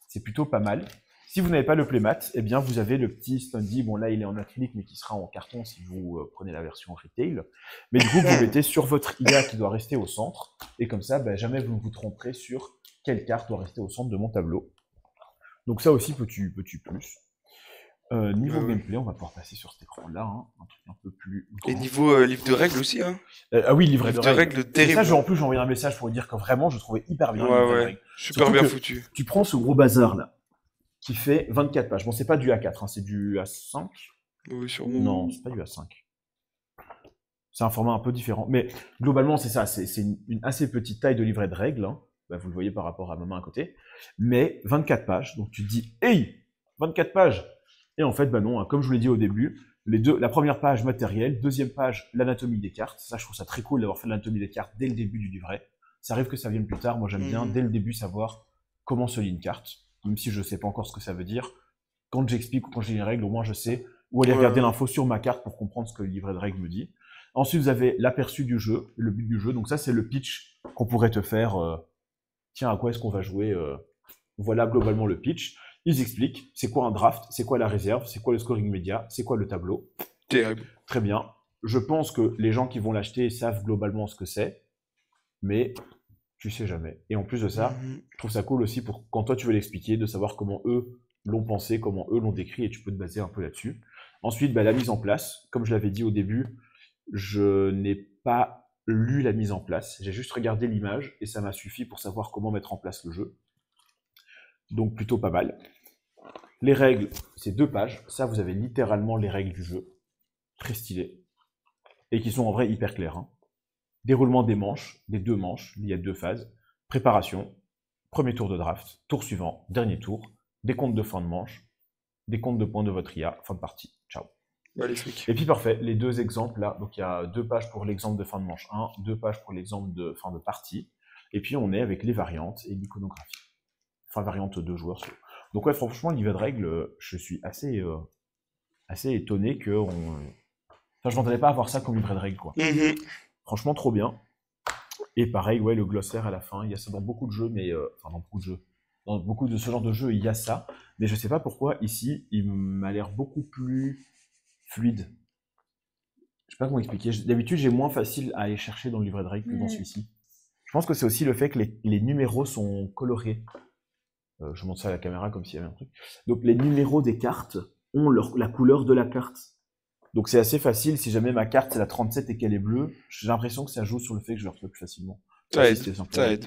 c'est plutôt pas mal. Si vous n'avez pas le playmat, eh bien, vous avez le petit Standy. Bon, là, il est en acrylique, mais qui sera en carton si vous prenez la version retail. Mais du coup, vous le mettez sur votre IA qui doit rester au centre. Et comme ça, jamais vous ne vous tromperez sur quelle carte doit rester au centre de mon tableau. Donc ça aussi, peux-tu plus. Niveau gameplay, on va pouvoir passer sur cet écran-là, hein, un truc un peu plus grand. Et niveau livre de règles aussi, hein. Ah oui, livre de règles terrible. Et ça, en plus, j'ai envoyé un message pour vous dire que vraiment, je trouvais hyper bien le livre de règles. Super Surtout bien foutu. Tu prends ce gros bazar là, qui fait 24 pages. Bon, c'est pas du A4, hein, c'est du A5. Oui, sûrement. Non, c'est pas du A5. C'est un format un peu différent. Mais globalement, c'est ça. C'est une assez petite taille de livret de règles. Hein. Bah, vous le voyez par rapport à ma main à côté. Mais 24 pages. Donc tu te dis, hey, 24 pages. Et en fait, bah non, hein, comme je vous l'ai dit au début, la première page matériel, deuxième page l'anatomie des cartes. Ça, je trouve ça très cool d'avoir fait l'anatomie des cartes dès le début du livret. Ça arrive que ça vienne plus tard. Moi, j'aime bien dès le début savoir comment se lit une carte, même si je ne sais pas encore ce que ça veut dire. Quand j'explique ou quand j'ai les règles, au moins je sais où aller regarder l'info sur ma carte pour comprendre ce que le livret de règles me dit. Ensuite, vous avez l'aperçu du jeu, le but du jeu. Donc ça, c'est le pitch qu'on pourrait te faire. Tiens, à quoi est-ce qu'on va jouer Voilà globalement le pitch. Ils expliquent c'est quoi un draft, c'est quoi la réserve, c'est quoi le scoring média, c'est quoi le tableau. Terrible. Très bien. Je pense que les gens qui vont l'acheter savent globalement ce que c'est, mais tu sais jamais. Et en plus de ça, je trouve ça cool aussi pour quand toi tu veux l'expliquer, de savoir comment eux l'ont pensé, comment eux l'ont décrit, et tu peux te baser un peu là-dessus. Ensuite, bah, la mise en place. Comme je l'avais dit au début, je n'ai pas lu la mise en place. J'ai juste regardé l'image et ça m'a suffi pour savoir comment mettre en place le jeu. Donc plutôt pas mal. Les règles, c'est 2 pages. Ça, vous avez littéralement les règles du jeu. Très stylées. Et qui sont en vrai hyper claires. Hein. Déroulement des manches, des 2 manches. Il y a 2 phases. Préparation. Premier tour de draft. Tour suivant. Dernier tour. Décompte de fin de manche. Décompte de points de votre IA. Fin de partie. Ciao. Magnifique. Et puis parfait, les 2 exemples là, donc il y a 2 pages pour l'exemple de fin de manche 1, 2 pages pour l'exemple de fin de partie, et puis on est avec les variantes et l'iconographie. Enfin, variante 2 joueurs. Donc ouais, franchement, le livret de règles, je suis assez étonné que Enfin, je m'entendais pas avoir ça comme livret de règles, quoi. Franchement, trop bien. Et pareil, ouais, le glossaire à la fin, il y a ça dans beaucoup de jeux, mais... Enfin, dans beaucoup de jeux. Dans beaucoup de ce genre de jeux, il y a ça, mais je sais pas pourquoi, ici, il m'a l'air beaucoup plus fluide. Je sais pas comment expliquer. D'habitude, j'ai moins facile à aller chercher dans le livret de règles que dans celui-ci. Je pense que c'est aussi le fait que les numéros sont colorés. Je montre ça à la caméra comme s'il y avait un truc. Donc les numéros des cartes ont la couleur de la carte. Donc c'est assez facile. Si jamais ma carte c'est la 37 et qu'elle est bleue, j'ai l'impression que ça joue sur le fait que je le retrouve plus facilement. Ça aide.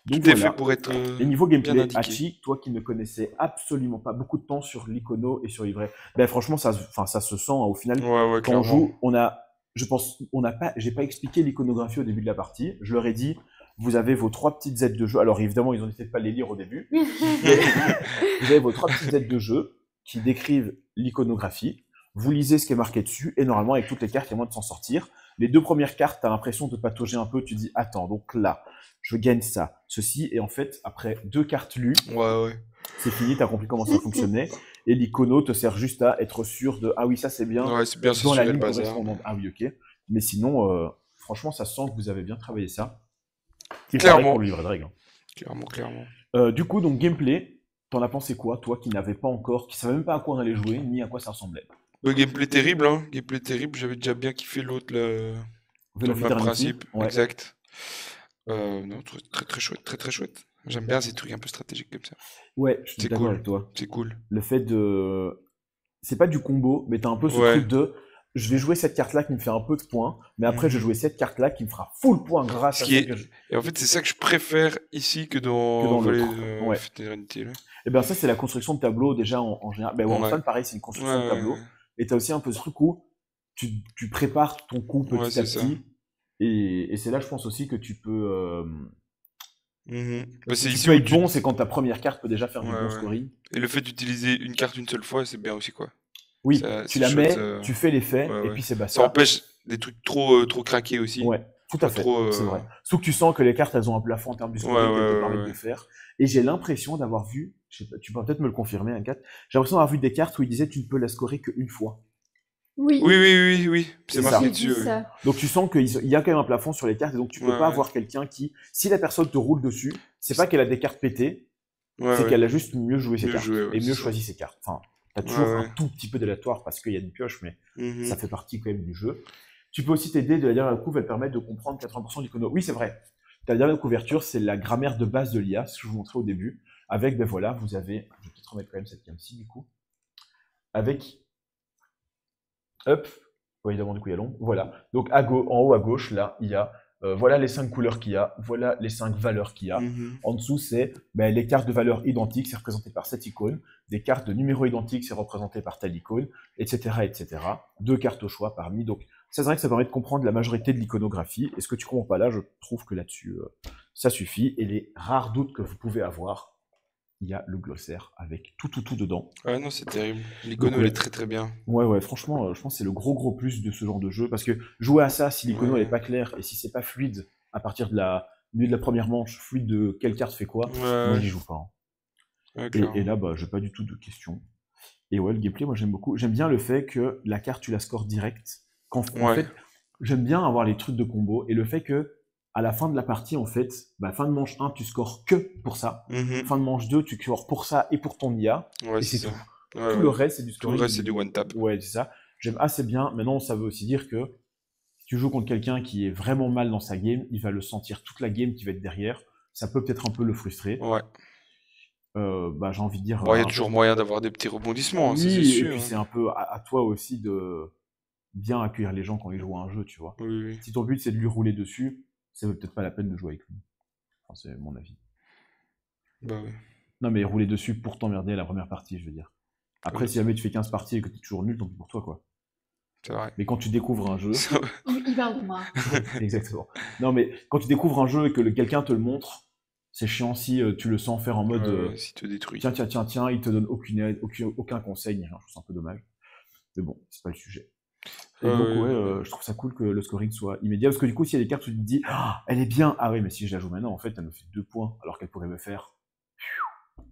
Donc tout est fait pour être et niveau gameplay, Hachi, toi qui ne connaissais absolument pas beaucoup de temps sur l'icono et sur livret, ben franchement ça se sent hein, au final. Quand on joue, j'ai pas expliqué l'iconographie au début de la partie. Je leur ai dit, vous avez vos 3 petites aides de jeu. Alors évidemment, ils ont essayé de pas les lire au début. Vous avez vos 3 petites aides de jeu qui décrivent l'iconographie. Vous lisez ce qui est marqué dessus et normalement avec toutes les cartes, il y a moyen de s'en sortir. Les 2 premières cartes, tu as l'impression de patauger un peu. Tu dis attends, donc là, je gagne ça, ceci, et en fait, après 2 cartes lues, c'est fini, tu as compris comment ça fonctionnait. Et l'icono te sert juste à être sûr de ah oui, ça c'est bien, dans la ligne correspondante. Ah oui, ok. Mais sinon, franchement, ça sent que vous avez bien travaillé ça. Clairement. Pour le livret de règles. Clairement. Du coup, donc gameplay, t'en as pensé quoi, toi qui n'avais pas encore, qui savais même pas à quoi on allait jouer, ni à quoi ça ressemblait? Gameplay terrible, hein. Gameplay terrible. J'avais déjà bien kiffé l'autre, dans le même principe. Ouais. Exact. Non, très chouette, très chouette. J'aime bien ces trucs un peu stratégiques comme ça. Ouais, je suis d'accord avec toi. C'est cool. Le fait de... C'est pas du combo, mais t'as un peu ce truc de... Je vais jouer cette carte-là qui me fait un peu de points, mais après je vais jouer cette carte-là qui me fera full point grâce à ça que je... Et en fait, c'est ça que je préfère ici que dans l'autre. Fraternity. Et bien ça, c'est la construction de tableau déjà en général. Ben, Warframe, pareil, c'est une construction de tableau. Et t'as aussi un peu ce truc où tu prépares ton coup petit à petit. Et c'est là, je pense aussi que tu peux... tu peux être bon, c'est quand ta première carte peut déjà faire du bon scoring. Et le fait d'utiliser une carte une seule fois, c'est bien aussi, quoi. Oui, tu la mets, tu fais l'effet, et puis c'est basta. Ça empêche des trucs trop craqués aussi. Ouais, tout à fait, c'est vrai. Sauf que tu sens que les cartes, elles ont un plafond en termes du scoring qu'elles te permettent de faire. Et j'ai l'impression d'avoir vu, je sais pas, tu peux peut-être me le confirmer, hein, Kat, j'ai l'impression d'avoir vu des cartes où ils disaient tu ne peux la scorer qu'une fois. Oui. C'est marqué dessus. Donc tu sens qu'il y a quand même un plafond sur les cartes, et donc tu peux pas avoir quelqu'un qui, si la personne te roule dessus, c'est pas qu'elle a des cartes pétées, c'est qu'elle a juste mieux joué ses cartes, et mieux choisi ses cartes. Enfin, t'as toujours un tout petit peu d'aléatoire parce qu'il y a une pioche, mais ça fait partie quand même du jeu. Tu peux aussi t'aider de la dernière couve, elle permet de comprendre 80% de l'icono. Oui, c'est vrai. Ta dernière couverture, c'est la grammaire de base de l'IA, ce que je vous montrais au début. avec, ben voilà, vous avez, je vais peut-être remettre quand même cette cam-ci du coup, avec, hop, évidemment du coup il y a l'ombre, voilà. Donc en haut à gauche, là, il y a, voilà les 5 couleurs qu'il y a, voilà les 5 valeurs qu'il y a. En dessous, c'est les cartes de valeurs identiques, c'est représenté par cette icône. Des cartes de numéros identiques, c'est représenté par telle icône, etc., etc. 2 cartes au choix parmi. Donc, c'est vrai que ça permet de comprendre la majorité de l'iconographie. Et ce que tu comprends pas là, je trouve que là-dessus, ça suffit. Et les rares doutes que vous pouvez avoir, il y a le glossaire avec tout dedans. Ouais, non, c'est terrible. L'icono, elle est très très bien. Ouais, franchement, je pense que c'est le gros plus de ce genre de jeu. Parce que jouer à ça, si l'icono elle est pas claire et si c'est pas fluide à partir de milieu de la première manche, fluide de quelle carte fait quoi, moi j'y joue pas. Hein. Et là, j'ai pas du tout de questions. Et ouais, le gameplay, moi j'aime beaucoup. J'aime bien le fait que la carte, tu la scores direct. En fait, j'aime bien avoir les trucs de combo et le fait que à la fin de la partie, en fait, fin de manche 1, tu scores que pour ça. Fin de manche 2, tu scores pour ça et pour ton IA. Ouais, et c'est tout. Tout le reste, c'est du scoring. Tout le reste, c'est du one tap. Ouais, c'est ça. J'aime assez bien. Maintenant, ça veut aussi dire que si tu joues contre quelqu'un qui est vraiment mal dans sa game, il va le sentir toute la game qui va être derrière. Ça peut peut-être un peu le frustrer. Ouais. J'ai envie de dire. Il y a toujours moyen d'avoir des petits rebondissements, oui, c'est sûr. Et puis c'est un peu à toi aussi de bien accueillir les gens quand ils jouent à un jeu, tu vois. Oui. Si ton but c'est de lui rouler dessus, ça vaut peut-être pas la peine de jouer avec lui. Enfin, c'est mon avis. Bah oui. Non, mais rouler dessus pour t'emmerder à la première partie, je veux dire. Après, si jamais tu fais 15 parties et que t'es toujours nul, tant pis pour toi, quoi. C'est vrai. Mais quand tu découvres un jeu... Il parle de moi. Exactement. Non, mais quand tu découvres un jeu et que quelqu'un te le montre, c'est chiant si tu le sens faire en mode... s'il te détruit. Tiens, il te donne aucun conseil, rien. Je trouve ça un peu dommage. Mais bon, c'est pas le sujet. Et donc, je trouve ça cool que le scoring soit immédiat. Parce que du coup, s'il y a des cartes où tu te dis, elle est bien. Ah oui, mais si je la joue maintenant, en fait, elle me fait 2 points. Alors qu'elle pourrait me faire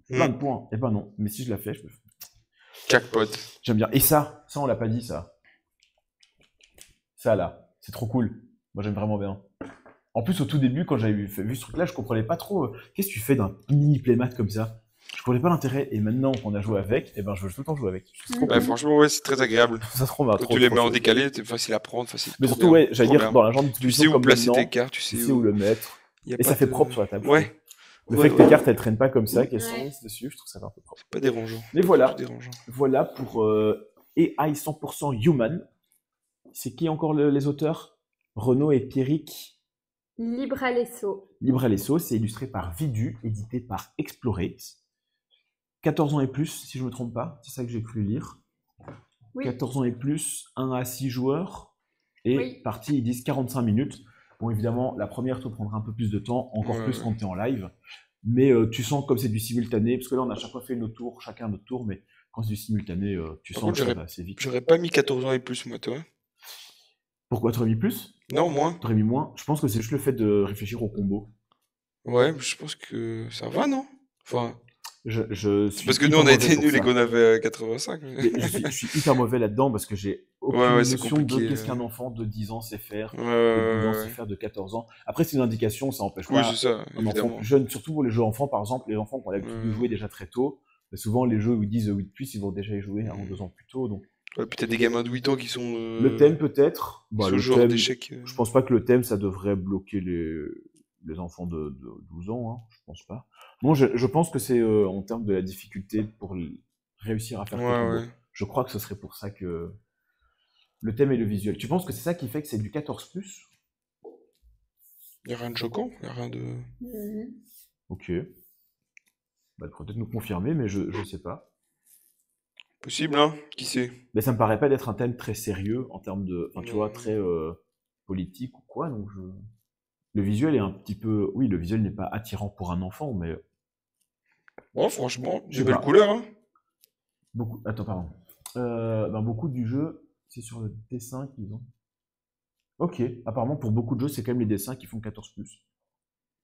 plein de points. Et ben non. Mais si je la fais, je me fais. Jackpot. J'aime bien. Et ça, on l'a pas dit, ça. Ça, là. C'est trop cool. Moi, j'aime vraiment bien. En plus, au tout début, quand j'avais vu ce truc-là, je comprenais pas trop. Qu'est-ce que tu fais d'un mini playmat comme ça? Je comprenais pas l'intérêt. Et maintenant qu'on a joué avec, et ben, je veux tout le temps jouer avec. Franchement, ouais, c'est très agréable. Ça se trouve, quand tu les mets en décalé, c'est facile à prendre, facile. Mais surtout, ouais, j'allais dire, dans la genre tu sais où placer tes cartes, tu sais où le mettre. Et ça fait propre sur la table. Ouais. Le fait que tes cartes, elles traînent pas comme ça, qu'elles sont mises dessus, je trouve ça un peu propre. C'est pas dérangeant. Mais voilà. Voilà pour AI 100% Human. C'est qui encore les auteurs? Renaud et Pierrick. Libre à l'Esso. Libre à l'Esso, c'est illustré par Vidu, édité par Explorate. 14 ans et plus, si je me trompe pas, c'est ça que j'ai cru lire. Oui. 14 ans et plus, 1 à 6 joueurs, et partie, ils disent 45 minutes. Bon, évidemment, la première te prendra un peu plus de temps, encore plus quand tu es en live, mais tu sens comme c'est du simultané, parce que là, on a chaque fois fait chacun notre tour, mais quand c'est du simultané, tu sens que ça va assez vite. J'aurais pas mis 14 ans et plus, moi, toi. Pourquoi tu aurais mis plus? Non, moins. Tu aurais mis moins? Je pense que c'est juste le fait de réfléchir au combo. Ouais, je pense que ça va, non? Enfin... C'est parce que nous on a été nuls et qu'on avait 85. Je suis hyper mauvais là-dedans parce que j'ai aucune notion de qu'est-ce qu'un enfant de 10 ans sait faire, de 12 ans sait faire, de 14 ans. Après, c'est une indication, ça empêche pas un enfant plus jeune, surtout pour les jeux enfants, par exemple, les enfants qui ont l'habitude de jouer déjà très tôt. Mais souvent, les jeux où ils disent 8+, ils vont déjà y jouer 1 ou 2 ans plus tôt. Donc... Ouais, puis t'as des gamins de 8 ans qui sont. Le thème, peut-être. Ce genre d'échec. Je pense pas que le thème, ça devrait bloquer les enfants de 12 ans, hein, je pense pas. Bon, je pense que c'est en termes de la difficulté pour réussir à faire combo. Je crois que ce serait pour ça que le thème et le visuel. Tu penses que c'est ça qui fait que c'est du 14+? Il n'y a rien de choquant, il n'y a rien de... Ok. Bah, peut-être nous confirmer, mais je sais pas. Possible, hein? Qui sait? Mais ça me paraît pas d'être un thème très sérieux en termes de... Enfin, tu vois, très politique ou quoi, donc le visuel est un petit peu... Oui, le visuel n'est pas attirant pour un enfant, mais... Bon, franchement, j'ai belle couleur, hein. Attends, pardon. Beaucoup du jeu, c'est sur le dessin qu'ils ont. Ok, apparemment, pour beaucoup de jeux, c'est quand même les dessins qui font 14+.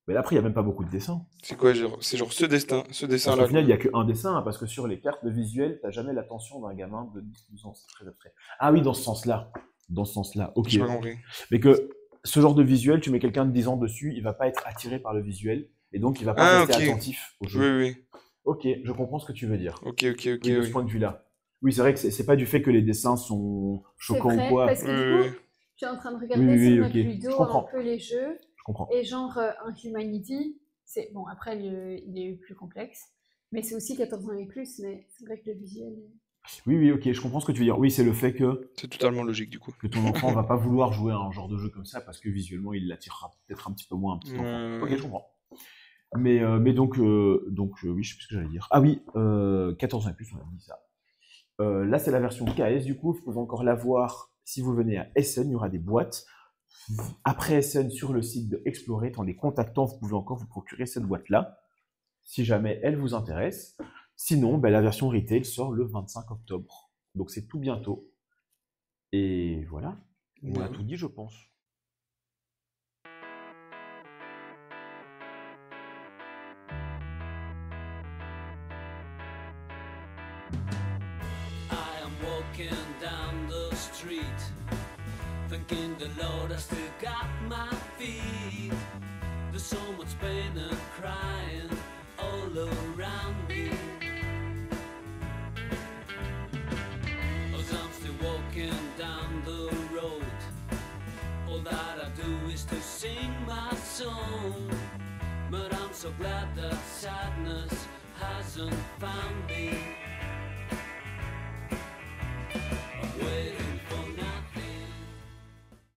Mais là, après, il n'y a même pas beaucoup de dessins. C'est quoi, c'est genre ce dessin-là? Au final, il n'y a qu'un dessin, hein, parce que sur les cartes de visuel, t'as jamais l'attention d'un gamin de 10-12 ans, c'est très abstrait. Ah oui, dans ce sens-là. Dans ce sens-là, ok. J'ai pas compris. Mais que ce genre de visuel, tu mets quelqu'un de 10 ans dessus, il va pas être attiré par le visuel, et donc il va pas rester attentif au jeu. Oui. Ok, je comprends ce que tu veux dire. Ok. Oui, de ce point de vue-là. Oui, c'est vrai que c'est pas du fait que les dessins sont choquants ou quoi. Parce que du coup, je suis en train de regarder sur notre Ludo un peu les jeux. Je comprends. Et genre, un Humanity, c'est bon, après, il est plus complexe. Mais c'est aussi 14 ans et plus, mais c'est vrai que le visuel... Oui, ok, je comprends ce que tu veux dire. Oui, c'est le fait que... C'est totalement logique, du coup. Que ton enfant va pas vouloir jouer à un genre de jeu comme ça parce que visuellement, il l'attirera peut-être un petit peu moins un petit enfant. Ok, je comprends. Mais donc, oui, je sais plus ce que j'allais dire. Ah oui, 14 ans et plus, on a dit ça. Là, c'est la version KS, du coup, vous pouvez encore la voir si vous venez à Essen, il y aura des boîtes. Après Essen, sur le site de Explorer, en les contactant, vous pouvez encore vous procurer cette boîte-là, si jamais elle vous intéresse. Sinon, la version retail sort le 25 octobre. Donc c'est tout bientôt. Et voilà, on a tout dit, je pense. Down the street, thanking the Lord I still got my feet. There's so much pain and crying all around me. As I'm still walking down the road, all that I do is to sing my song. But I'm so glad that sadness hasn't found me.